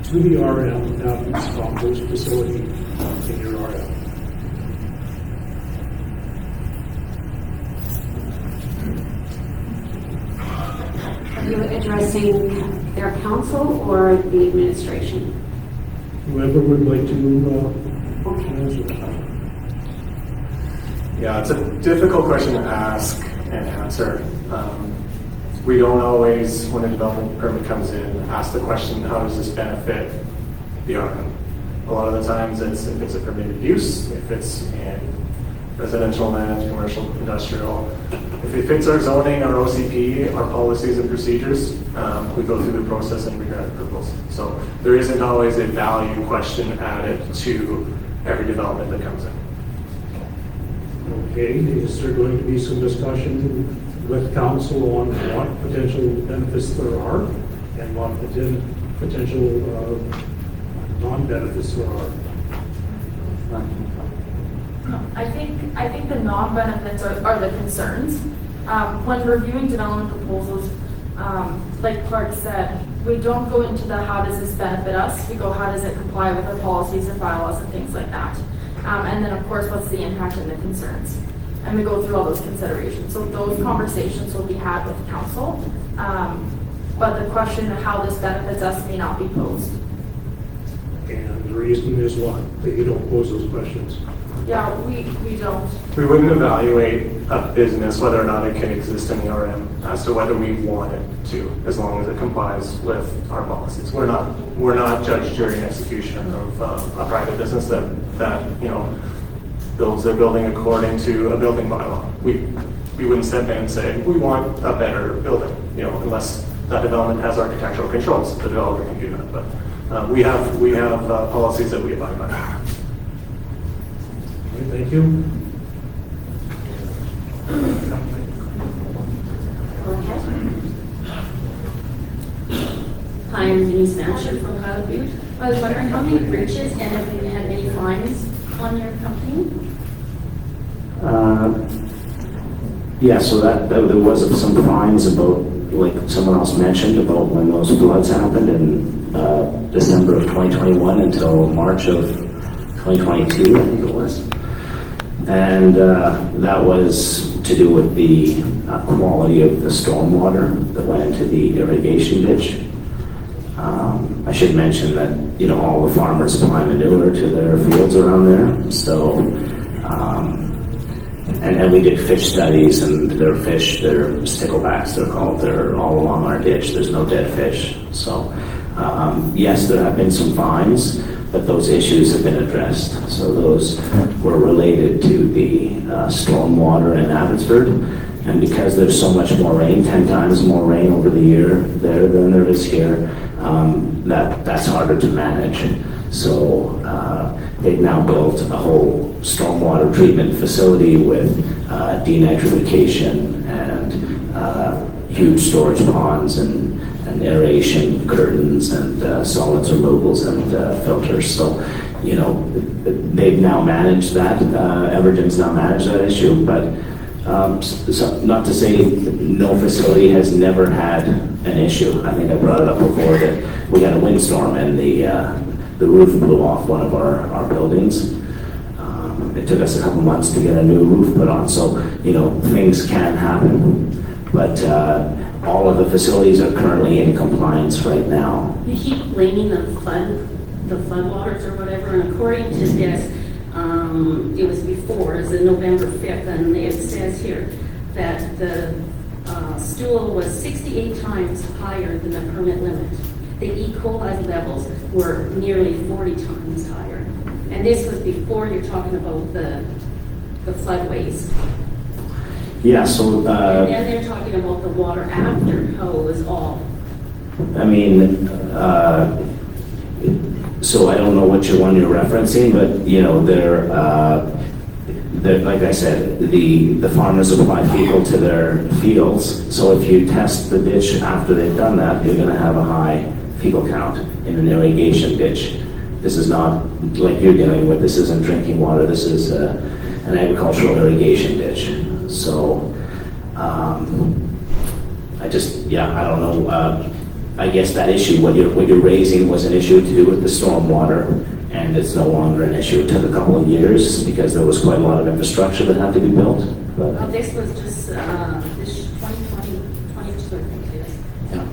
to the RM of having this compost facility in your RM? Are you addressing their council or the administration? Whoever would like to answer that. Yeah, it's a difficult question to ask and answer. We don't always, when a development permit comes in, ask the question, how does this benefit the RM? A lot of the times it's if it's a permitted use, if it's in residential land, commercial, industrial. If it fits our zoning, our OCP, our policies and procedures, we go through the process and we grant approvals. So there isn't always a value question added to every development that comes in. Okay, is there going to be some discussion with council on what potential benefits there are and what potential non-benefits there are? I think the non-benefits are the concerns. When reviewing development proposals, like Clark said, we don't go into the how does this benefit us, we go how does it comply with our policies and bylaws and things like that. And then of course, what's the impact and the concerns? And we go through all those considerations. So those conversations will be had with council. But the question of how this benefits us may not be posed. And the reason is what? That you don't pose those questions? Yeah, we don't. We wouldn't evaluate a business whether or not it can exist in the RM as to whether we want it to, as long as it complies with our policies. We're not judge, jury, and execution of a private business that builds their building according to a building bylaw. We wouldn't step in and say we want a better building, unless that development has architectural controls. The developer can do that, but we have policies that we abide by. Thank you. Hi, I'm Denise Manship from Butte. I was wondering how many breaches and have you had any fines on your company? Yeah, so that there was some fines about, like someone else mentioned, about when those floods happened in December of 2021 until March of 2022, I think it was. And that was to do with the quality of the stormwater that went into the irrigation ditch. I should mention that, all the farmers supply manure to their fields around there. So, and we did fish studies, and they're sticklebacks, they're called. They're all along our ditch. There's no dead fish. So, yes, there have been some fines, but those issues have been addressed. So those were related to the stormwater in Abbotsford. And because there's so much more rain, 10 times more rain over the year there than there is here, that's harder to manage. So they've now built a whole stormwater treatment facility with denitrification and huge storage ponds and aeration curtains and solids removals and filters. So, they've now managed that. Everton's now managed that issue, but so not to say no facility has never had an issue. I think I brought it up before that we had a windstorm and the roof blew off one of our buildings. It took us a couple months to get a new roof put on. So, things can happen, but all of the facilities are currently in compliance right now. You keep blaming the floodwaters or whatever, and according to this, it was before, it was November 5th, and it says here that the stool was 68 times higher than the permit limit. The E. coli levels were nearly 40 times higher. And this was before you're talking about the floodways. Yeah, so... and they're talking about the water after, how it was all. I mean, so I don't know which one you're referencing, but, they're like I said, the farmers apply fecal to their fields. So if you test the ditch after they've done that, you're going to have a high fecal count in an irrigation ditch. This is not like you're dealing with. This isn't drinking water. This is an agricultural irrigation ditch. So, I don't know. I guess that issue, what you're raising, was an issue to do with the stormwater, and it's no longer an issue. It took a couple of years because there was quite a lot of infrastructure that had to be built. But Well, this was just this 2020, 22, I think it is. Yeah.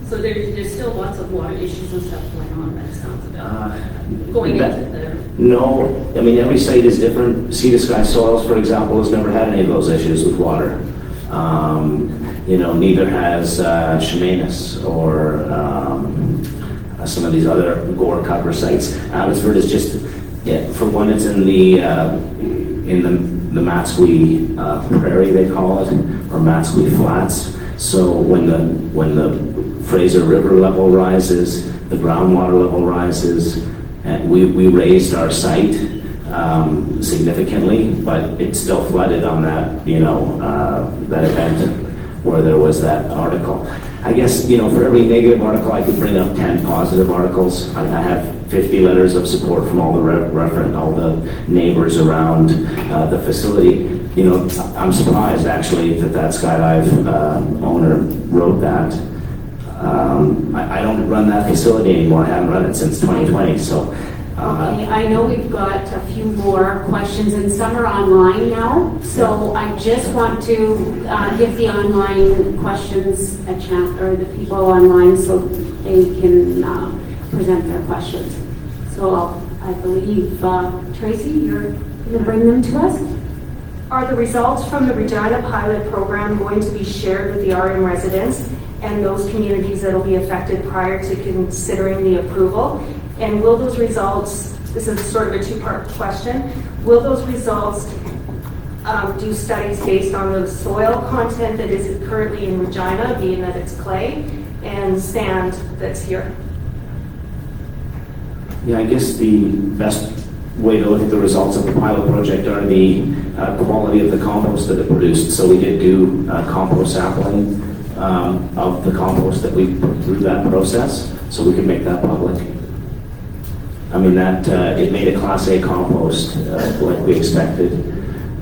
So there's still lots of water issues and stuff going on, but it's not going into there? No, I mean, every site is different. Sea to Sky Soils, for example, has never had any of those issues with water. Neither has Chemainus or some of these other gore cover sites. Abbotsford is just, for one, it's in the Matsqui Prairie, they call it, or Matsqui Flats. So when the Fraser River level rises, the groundwater level rises, and we raised our site significantly, but it's still flooded on that, that event where there was that article. I guess, for every negative article, I could bring up 10 positive articles. I have 50 letters of support from all the neighbors around the facility. I'm surprised actually that Skydive owner wrote that. I don't run that facility anymore. I haven't run it since 2020. So. Okay, I know we've got a few more questions, and some are online now. So I just want to give the online questions a chance, or the people online, so they can present their questions. So I believe, Tracy, you're going to bring them to us? Are the results from the Regina pilot program going to be shared with the RM residents and those communities that will be affected prior to considering the approval? And will those results, this is sort of a two-part question, will those results do studies based on the soil content that is currently in Regina, being that it's clay, and sand that's here? Yeah, I guess the best way to look at the results of the pilot project are the quality of the compost that it produced. So we did do compost sampling of the compost that we put through that process, so we could make that public. I mean, that it made a Class A compost like we expected.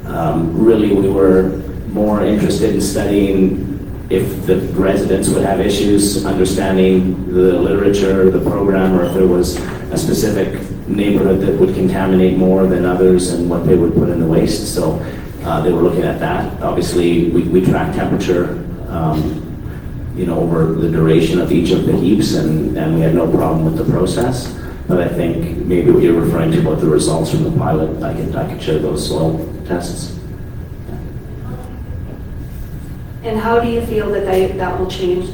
Really, we were more interested in studying if the residents would have issues understanding the literature, the program, or if there was a specific neighborhood that would contaminate more than others and what they would put in the waste. So they were looking at that. Obviously, we track temperature over the duration of each of the heaps, and we had no problem with the process. But I think maybe what you're referring to about the results from the pilot, I could share those soil tests. And how do you feel that will change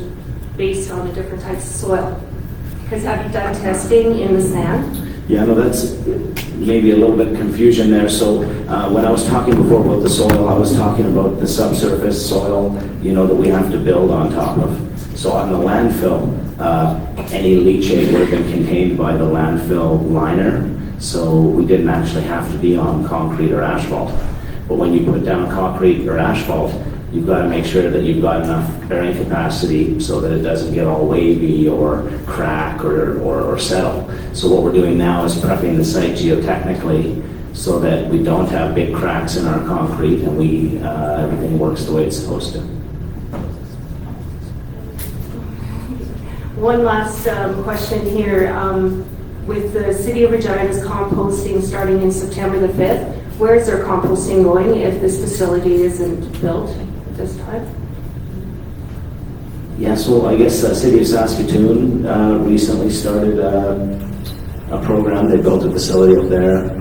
based on the different types of soil? Because have you done testing in the sand? Yeah, no, that's maybe a little bit of confusion there. So when I was talking before about the soil, I was talking about the subsurface soil, that we have to build on top of. So on the landfill, any leachate would have been contained by the landfill liner, so we didn't actually have to be on concrete or asphalt. But when you put down concrete or asphalt, you've got to make sure that you've got enough bearing capacity so that it doesn't get all wavy or crack or settle. So what we're doing now is prepping the site geotechnically so that we don't have big cracks in our concrete, and everything works the way it's supposed to. One last question here. With the City of Regina's composting starting in September the 5th, where is their composting going if this facility isn't built at this time? Yeah, so I guess the City of Saskatoon recently started a program. They built a facility up there.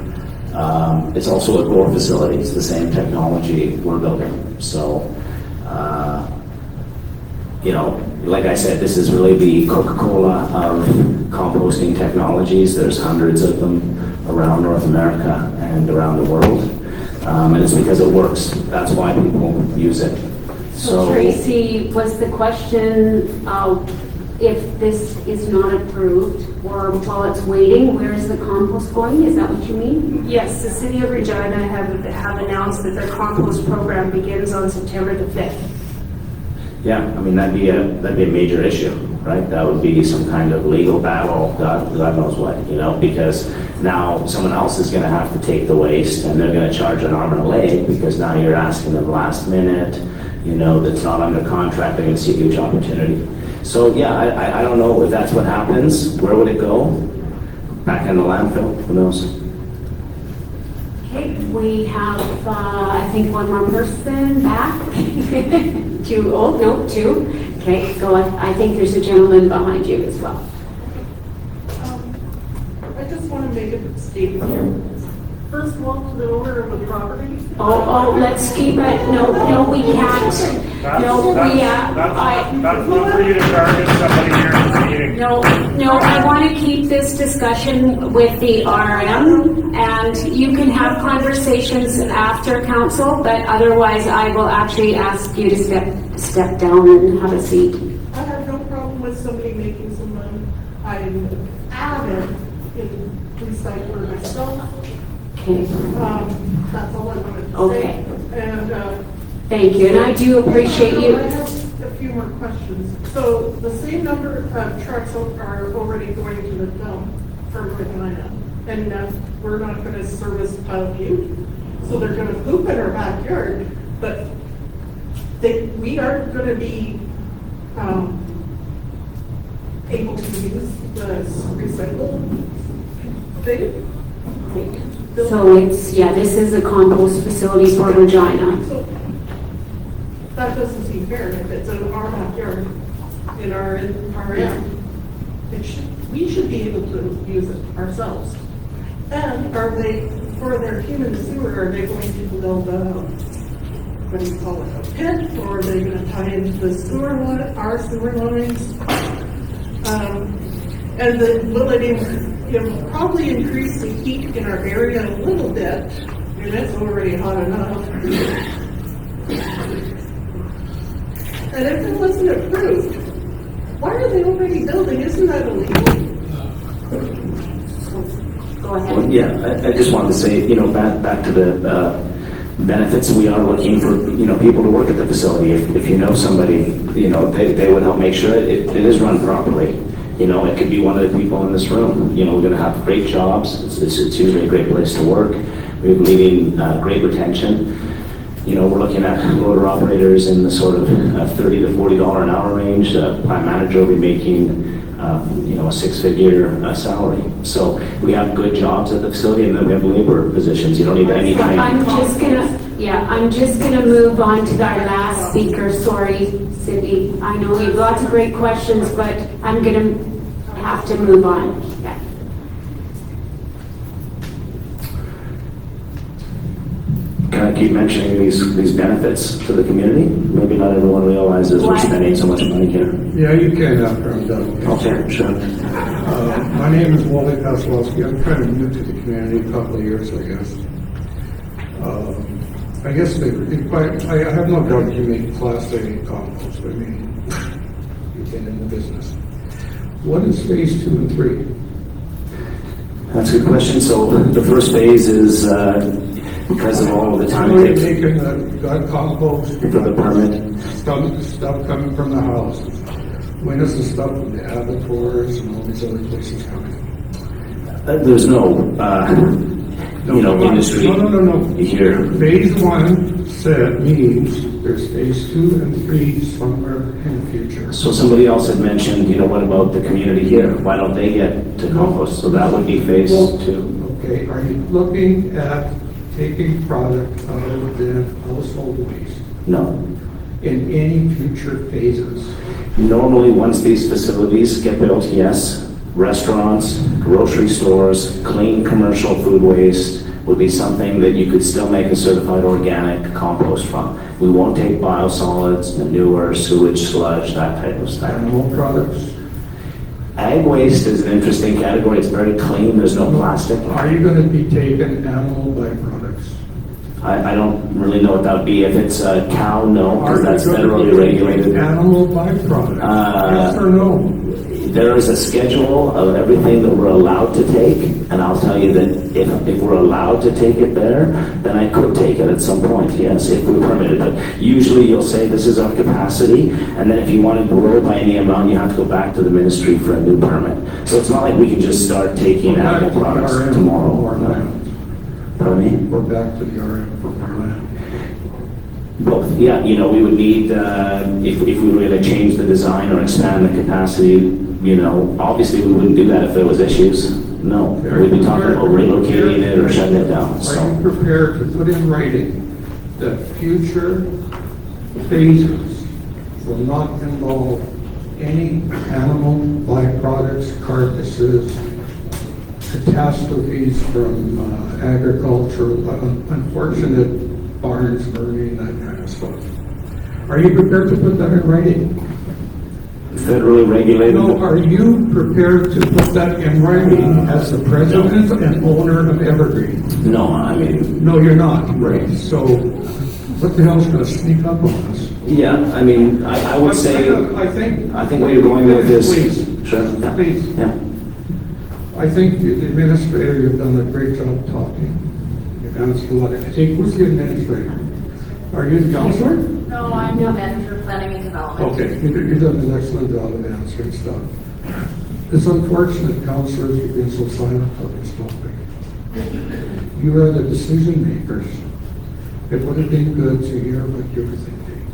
It's also a core facility. It's the same technology we're building. So, like I said, this is really the Coca-Cola of composting technologies. There's hundreds of them around North America and around the world. And it's because it works. That's why people use it. So Tracy, was the question if this is not approved or while it's waiting, where is the compost going? Is that what you mean? Yes, the City of Regina have announced that their compost program begins on September the 5th. Yeah, I mean, that'd be a major issue, right? That would be some kind of legal battle, God knows what, because now someone else is going to have to take the waste, and they're going to charge an arm and a leg because now you're asking them last minute, that's not under contract. They're going to see a huge opportunity. So yeah, I don't know if that's what happens. Where would it go? Back in the landfill? Who knows? Okay, we have, I think, one more person back. Two. Okay, go on. I think there's a gentleman behind you as well. just want to make a statement here. First of all, to the owner of the property. Let's keep it, no, we can't. No, That's not for you to target somebody here in the meeting. No, I want to keep this discussion with the RM, and you can have conversations after council, but otherwise I will actually ask you to step down and have a seat. I have no problem with somebody making some money. I'm avid in recycling myself. Okay. That's all I wanted to Okay. say. And, thank you, and I do appreciate you. I have a few more questions. So the same number of trucks are already going to the dump for Regina, and we're not going to service Butte, so they're going to poop in our backyard, but we are going to be able to use the recycle thing. So this is a compost facility for Regina. So that doesn't seem fair. If it's in our backyard, in our RM, we should be able to use it ourselves. And are they, for their human sewer, are they going to build what do you call it, a pit, or are they going to tie into the sewer line, our sewer lines? And then will it probably increase the heat in our area a little bit, and it's already hot enough. And if it wasn't approved, why are they already building? Isn't that illegal? Go ahead. Well, yeah, I just wanted to say, back to the benefits. We are looking for, people to work at the facility. If you know somebody, they would help make sure it is run properly. It could be one of the people in this room. We're going to have great jobs. It's usually a great place to work. We're leading great retention. We're looking at loader operators in the sort of $30 to $40 an hour range. Plant manager will be making, a six-figure salary. So we have good jobs at the facility, and then we have labor positions. You don't need any training. I'm just gonna move on to our last speaker. Sorry, Cindy. I know we have lots of great questions, but I'm gonna have to move on. Yeah. Can I keep mentioning these benefits to the community? Maybe not everyone realizes we're spending so much money here. Yeah, you can after I'm done. Okay, sure. My name is Wally Paslowski. I'm kind of new to the community, a couple of years, I guess. I have no doubt you make Class A compost. I mean, you've been in the business. What is phase 2 and 3? That's a good question. So the first phase is because of all the time it takes Making the compost for the permit. Stuff coming from the house. When is the stuff from the abattoirs and all these other places coming? There's no, industry here. Phase 1 means there's phase 2 and 3 somewhere in the future. So somebody else had mentioned, what about the community here? Why don't they get to compost? So that would be phase 2. Okay, are you looking at taking product other than household waste? No. In any future phases? Normally, once these facilities get built, yes. Restaurants, grocery stores, clean commercial food waste would be something that you could still make a certified organic compost from. We won't take biosolids, manure, sewage, sludge, that type of stuff. Animal products? Ag waste is an interesting category. It's very clean. There's no plastic. Are you going to be taking animal byproducts? I don't really know what that would be. If it's a cow, no, because that's federally regulated. Animal byproducts? Yes or no? There is a schedule of everything that we're allowed to take, and I'll tell you that if we're allowed to take it there, then I could take it at some point, yes, if we're permitted. But usually you'll say this is our capacity, and then if you want to grow by any amount, you have to go back to the ministry for a new permit. So it's not like we can just start taking animal products tomorrow. Pardon me? We're back to the RM for land. Both, yeah, we would need, if we were going to change the design or expand the capacity, obviously we wouldn't do that if there was issues. No, we'd be talking about relocating it or shutting it down. Are you prepared to put in writing that future phases will not involve any animal byproducts, carcasses, catastrophes from agricultural, unfortunate barns burning, that kind of stuff. Are you prepared to put that in writing? Federally regulated? No, are you prepared to put that in writing as the president and owner of Evergreen? No, I mean... No, you're not. Right. So what the hell's going to sneak up on us? Yeah, I mean, I would say... I think where you're going with this... Please. Sure. Yeah. Please. Yeah. I think the administrator, you've done a great job talking. You've answered a lot of... Hey, who's the administrator? Are you the counselor? No, I'm the manager of planning and development. Okay, you've done an excellent job of answering stuff. It's unfortunate, counselors, you've been so silent on this topic. You are the decision makers. It would have been good to hear what you were thinking.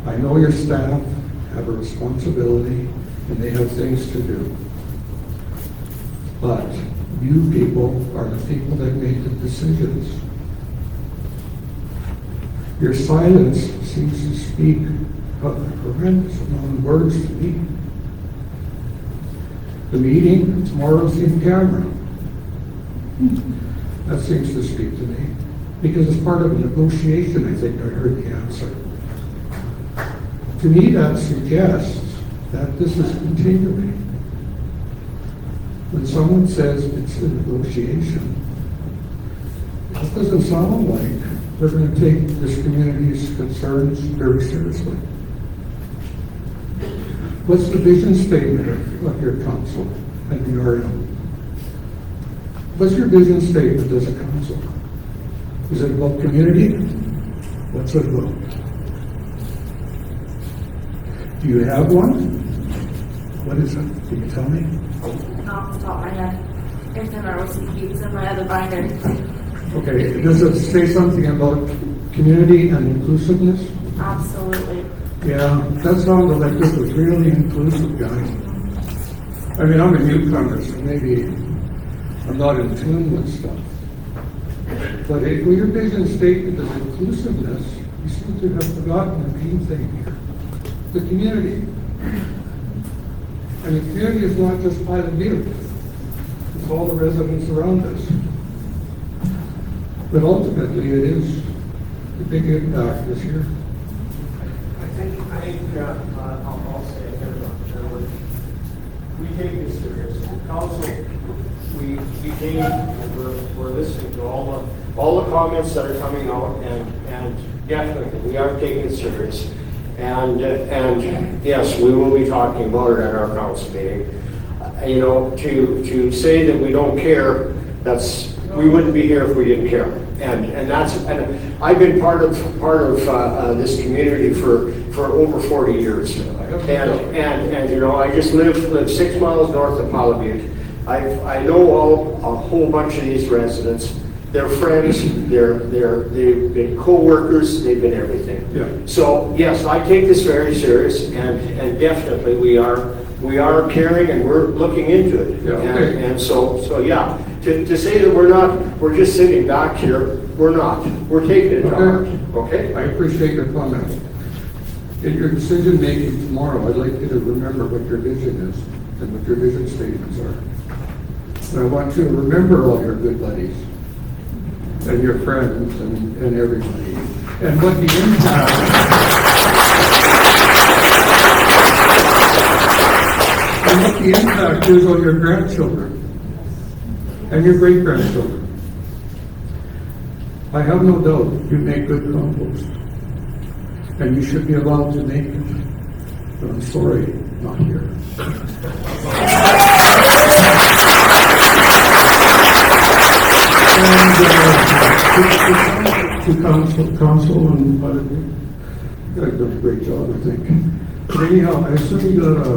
I know your staff have a responsibility and they have things to do. But you people are the people that make the decisions. Your silence seems to speak a horrendous amount of words to me. The meeting tomorrow's in camera. That seems to speak to me. Because as part of a negotiation, I think I heard the answer. To me, that suggests that this is continuing. When someone says it's a negotiation, it doesn't sound like they're going to take this community's concerns very seriously. What's the vision statement of your council and the RM? What's your vision statement as a council? Is it about community? What's it about? Do you have one? What is it? Can you tell me? Not off the top of my head. It's in our OCP, it's in my other binder. Okay, does it say something about community and inclusiveness? Absolutely. Yeah, that sounded like this was really inclusive, guys. I mean, I'm a newcomer, so maybe I'm not in tune with stuff. But if your vision statement is inclusiveness, you seem to have forgotten the main thing here. The community. And the community is not just Pilot Butte. It's all the residents around us. But ultimately, it is the big impact this year. I think I'll say it here, we take this serious. The council, we came and we're listening to all the comments that are coming out, and definitely we are taking it serious. And yes, we will be talking about it at our council meeting. You know, to say that we don't care, we wouldn't be here if we didn't care. And I've been part of this community for over 40 years. And you know, I just live 6 miles north of Butte. I know a whole bunch of these residents. They're friends, they've been co-workers, they've been everything. Yeah. So yes, I take this very serious, and definitely we are caring and we're looking into it. Yeah, okay. And so yeah, to say that we're just sitting back here, we're not. We're taking it to heart. Okay? I appreciate your comment. In your decision making tomorrow, I'd like you to remember what your vision is and what your vision statements are. And I want you to remember all your good buddies and your friends and everybody, and what the impact is on your grandchildren and your great-grandchildren. I have no doubt you make good compost, and you should be allowed to make it, but I'm sorry, not here. To council and you guys done a great job, I think. But anyhow, I assume you got a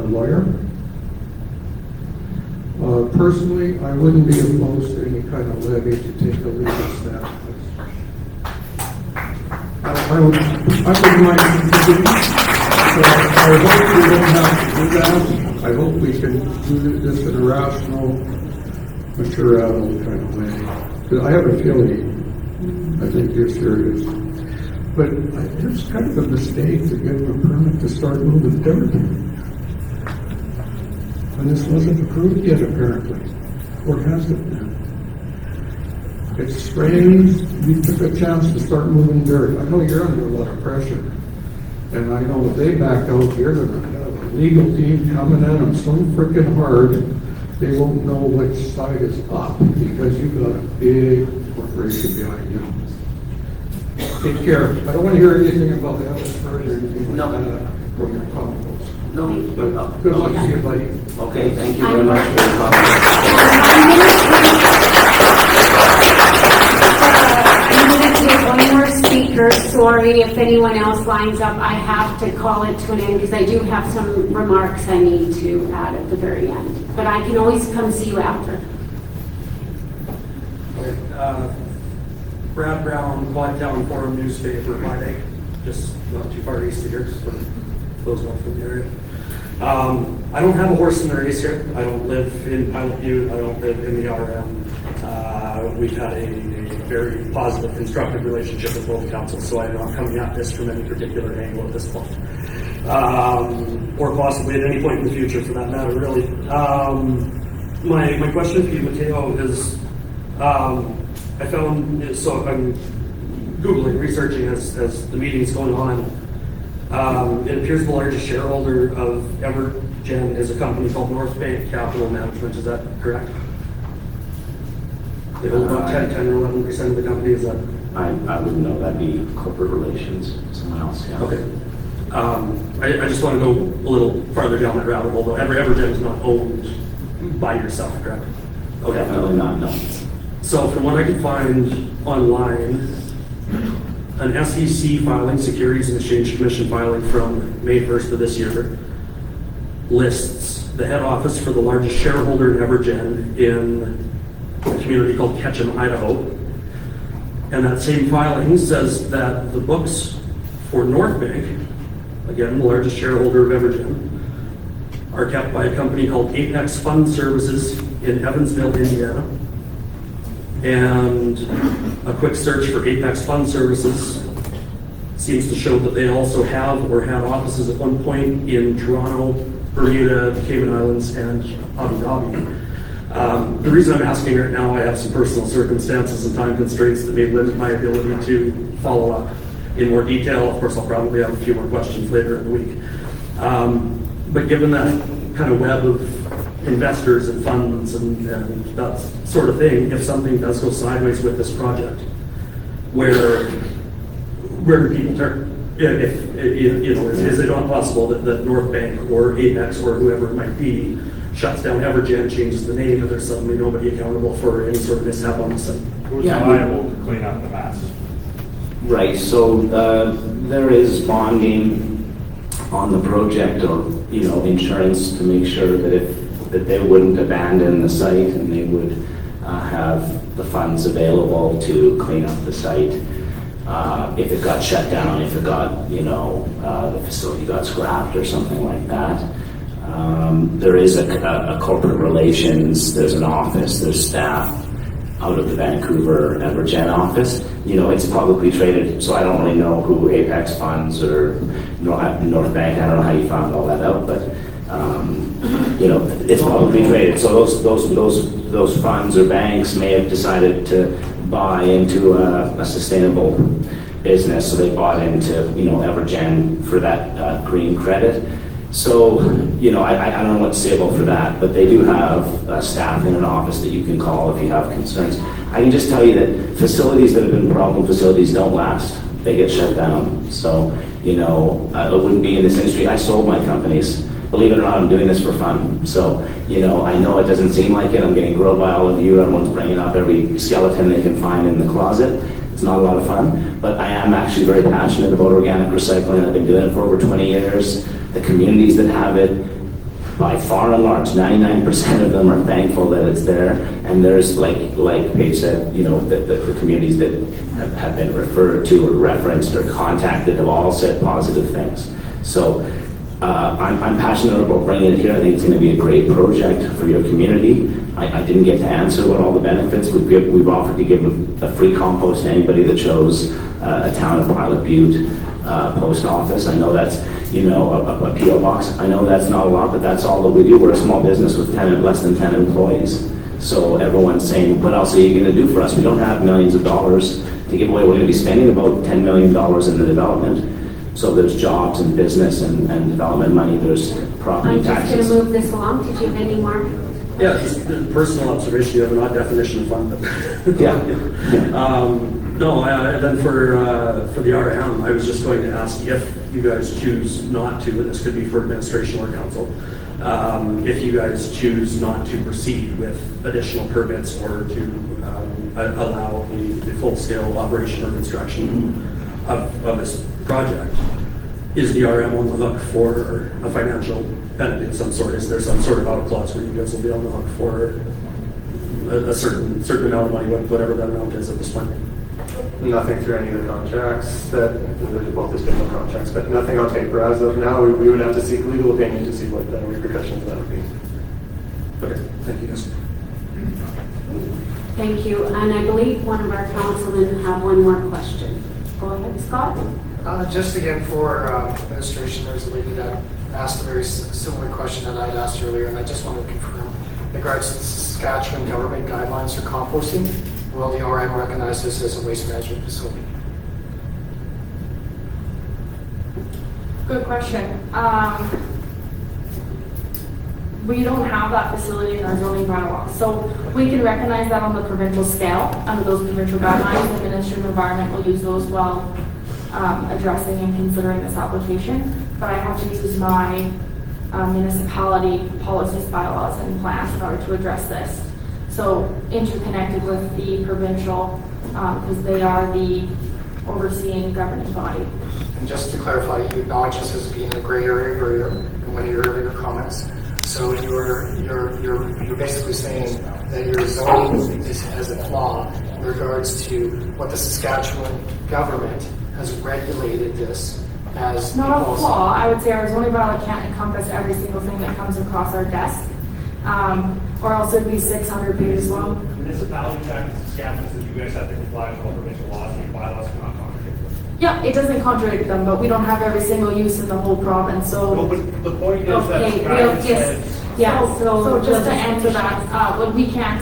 lawyer. Personally, I wouldn't be opposed to any kind of levy to take a legal step. I wouldn't mind contributing. So I hope we don't have to do that. I hope we can do this in a rational, mature adult kind of way. Because I have a feeling, I think you're serious. But it's kind of a mistake to give them a permit to start moving dirt. I And this wasn't approved yet, apparently. Or has it been? It's strange you took a chance to start moving dirt. I know you're under a lot of pressure. And I know if they back out, you're going to have a legal team coming at them so freaking hard, they won't know which side is up because you've got a big corporation behind you. Take care. I don't want to hear anything about the other story or anything like that from your compost. No. But good luck to you, buddy. Okay, thank you very much for your comment. I'm going to take one more speaker. Sorry if anyone else lines up. I have to call it to an end because I do have some remarks I need to add at the very end. But I can always come see you after. Brad Brown, Town Forum newspaper, my name, just not too far east of here, just for those not from the area. I don't have a horse in the race here. I don't live in Pilot Butte. I don't live in the RM. We've had a very positive, constructive relationship with both councils, so I'm not coming at this from any particular angle at this point. Or possibly at any point in the future for that matter, really. My question for you, Mateo, is I found, so I'm Googling, researching as the meeting's going on. It appears the largest shareholder of Evergen is a company called North Bank Capital Management. Is that correct? They hold about 10 or 11% of the company. Is that? I wouldn't know. That'd be corporate relations. Someone else. Yeah. Okay. I just want to go a little farther down that rabbit hole, though. Evergen is not owned by yourself, correct? Okay. Definitely not. No. So from what I could find online, an SEC filing, Securities and Exchange Commission filing from May 1st of this year, lists the head office for the largest shareholder in Evergen in a community called Ketchum, Idaho. And that same filing says that the books for North Bank, again, the largest shareholder of Evergen, are kept by a company called Apex Fund Services in Evansville, Indiana. And a quick search for Apex Fund Services seems to show that they also have or had offices at one point in Toronto, Bermuda, the Cayman Islands, and Abu Dhabi. The reason I'm asking right now, I have some personal circumstances and time constraints that may limit my ability to follow up in more detail. Of course, I'll probably have a few more questions later in the week. But given that kind of web of investors and funds and that sort of thing, if something does go sideways with this project, where do people turn? If is it not possible that North Bank or Apex or whoever it might be shuts down Evergen, changes the name, and there's suddenly nobody accountable for any sort of mishap on the site? Who's liable to clean up the mess? Right. So there is bonding on the project, or insurance to make sure that they wouldn't abandon the site and they would have the funds available to clean up the site. If it got shut down, if it got, the facility got scrapped or something like that. There is a corporate relations, there's an office, there's staff out of the Vancouver Evergen office. It's publicly traded, so I don't really know who Apex Funds or North Bank, I don't know how you found all that out, but it's publicly traded. So those funds or banks may have decided to buy into a sustainable business, so they bought into Evergen for that green credit. So I don't know what to say about for that, but they do have staff in an office that you can call if you have concerns. I can just tell you that facilities that have been problem facilities don't last; they get shut down. So I wouldn't be in this industry. I sold my companies. Believe it or not, I'm doing this for fun. So, I know it doesn't seem like it. I'm getting grilled by all of you. Everyone's bringing up every skeleton they can find in the closet. It's not a lot of fun, but I am actually very passionate about organic recycling. I've been doing it for over 20 years. The communities that have it, by far and large, 99% of them are thankful that it's there. And there's, like Paige said, the communities that have been referred to or referenced or contacted have all said positive things. So, I'm passionate about bringing it here. I think it's going to be a great project for your community. I didn't get to answer what all the benefits. We've offered to give a free compost to anybody that chose a town of Pilot Butte post office. I know that's you know, a PO box. I know that's not a lot, but that's all that we do. We're a small business with less than 10 employees. So everyone's saying, what else are you going to do for us? We don't have millions of dollars to give away. We're going to be spending about $10 million in the development. So there's jobs and business and development money. There's property I'm just going taxes. to move this along. Did you have any more? Yeah, just a personal observation, you have an odd definition of fun, but. Yeah. No, and then for the RM, I was just going to ask if you guys choose not to, and this could be for administration or council, if you guys choose not to proceed with additional permits or to allow the full-scale operation or construction of this project, is the RM on the hook for a financial penalty of some sort? Is there some sort of out clause where you guys will be on the hook for a certain amount of money, whatever that amount is at this point? Nothing through any of the contracts that, there's both the contracts, but nothing on paper as of now. We would have to seek legal opinion to see what the repercussions of that would be. Okay, thank you guys. Thank you. And I believe one of our councilmen have one more question. Go ahead, Scott. Just again for administration, there's a lady that asked a very similar question that I'd asked earlier, and I just wanted to confirm. In regards to the Saskatchewan government guidelines for composting, will the RM recognize this as a waste management facility? Good question. We don't have that facility in our zoning bylaws, so we can recognize that on the provincial scale under those provincial guidelines. The Ministry of Environment will use those while addressing and considering this application. But I have to use my municipality policies, bylaws, and plans in order to address this. So interconnected with the provincial, because they are the overseeing governing body. And just to clarify, you acknowledge this as being a gray area in one of your earlier comments. So you're basically saying that your zoning has a flaw in regards to what the Saskatchewan government has regulated this as. Not a flaw. I would say our zoning bylaw can't encompass every single thing that comes across our desk. Or else it'd be 600 pages long. Municipality tax in Saskatchewan says you guys have to comply with all provincial laws, and bylaws cannot contradict them. Yeah, it doesn't contradict them, but we don't have every single use in the whole province, so. No, but the point is Okay, so just to answer that, we can't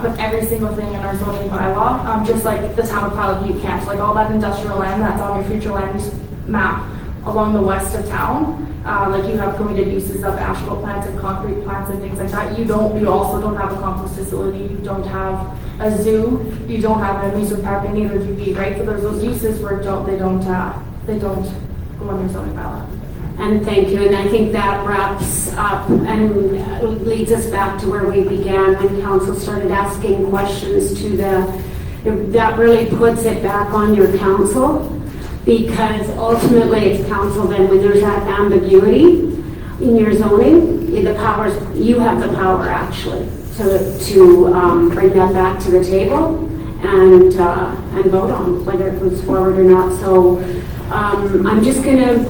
put every single thing in our zoning bylaw, just like the town of Pilot Butte can't, like all that industrial land that's on your future land use map along the west of town. Like you have permitted uses of asphalt plants and concrete plants and things like that. You also don't have a compost facility. You don't have a zoo. You don't have an amusement park, and neither do we, right? So there's those uses where they don't go under zoning bylaw. And thank you. And I think that wraps up and leads us back to where we began when council started asking questions to that really puts it back on your council. Because ultimately it's council then when there's that ambiguity in your zoning, you have the power actually to bring that back to the table and vote on whether it moves forward or not. So I'm just going to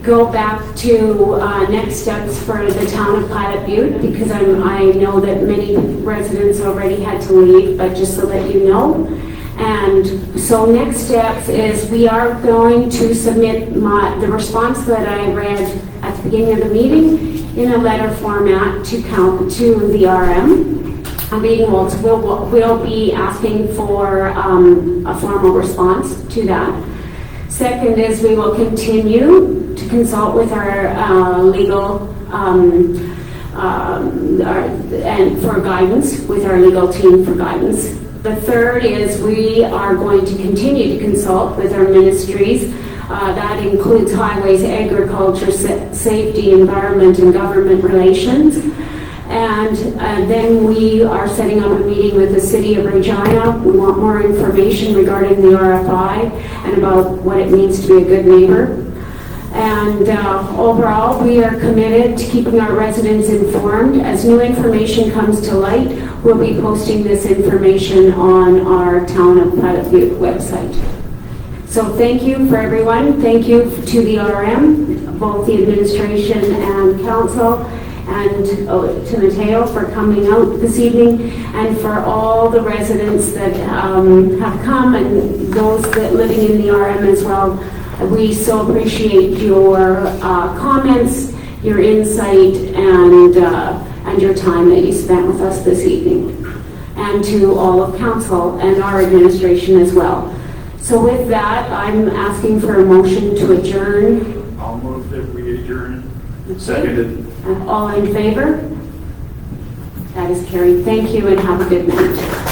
go back to next steps for the town of Pilot Butte because I know that many residents already had to leave, but just so that you know. And so next steps is we are going to submit the response that I read at the beginning of the meeting in a letter format to the RM. We'll be asking for a formal response to that. Second is we will continue to consult with our legal and for guidance, with our legal team for guidance. The third is we are going to continue to consult with our ministries. That includes highways, agriculture, safety, environment, and government relations. And then we are setting up a meeting with the City of Regina. We want more information regarding the RFI and about what it means to be a good neighbor. And overall, we are committed to keeping our residents informed. As new information comes to light, we'll be posting this information on our Town of Pilot Butte website. So thank you for everyone. Thank you to the RM, both the administration and council, and to Mateo for coming out this evening, and for all the residents that have come and those that living in the RM as well. We so appreciate your comments, your insight, and your time that you spent with us this evening. And to all of council and our administration as well. So with that, I'm asking for a motion to adjourn. I'll move that we adjourn. Seconded. All in favor? That is carried. Thank you and have a good night.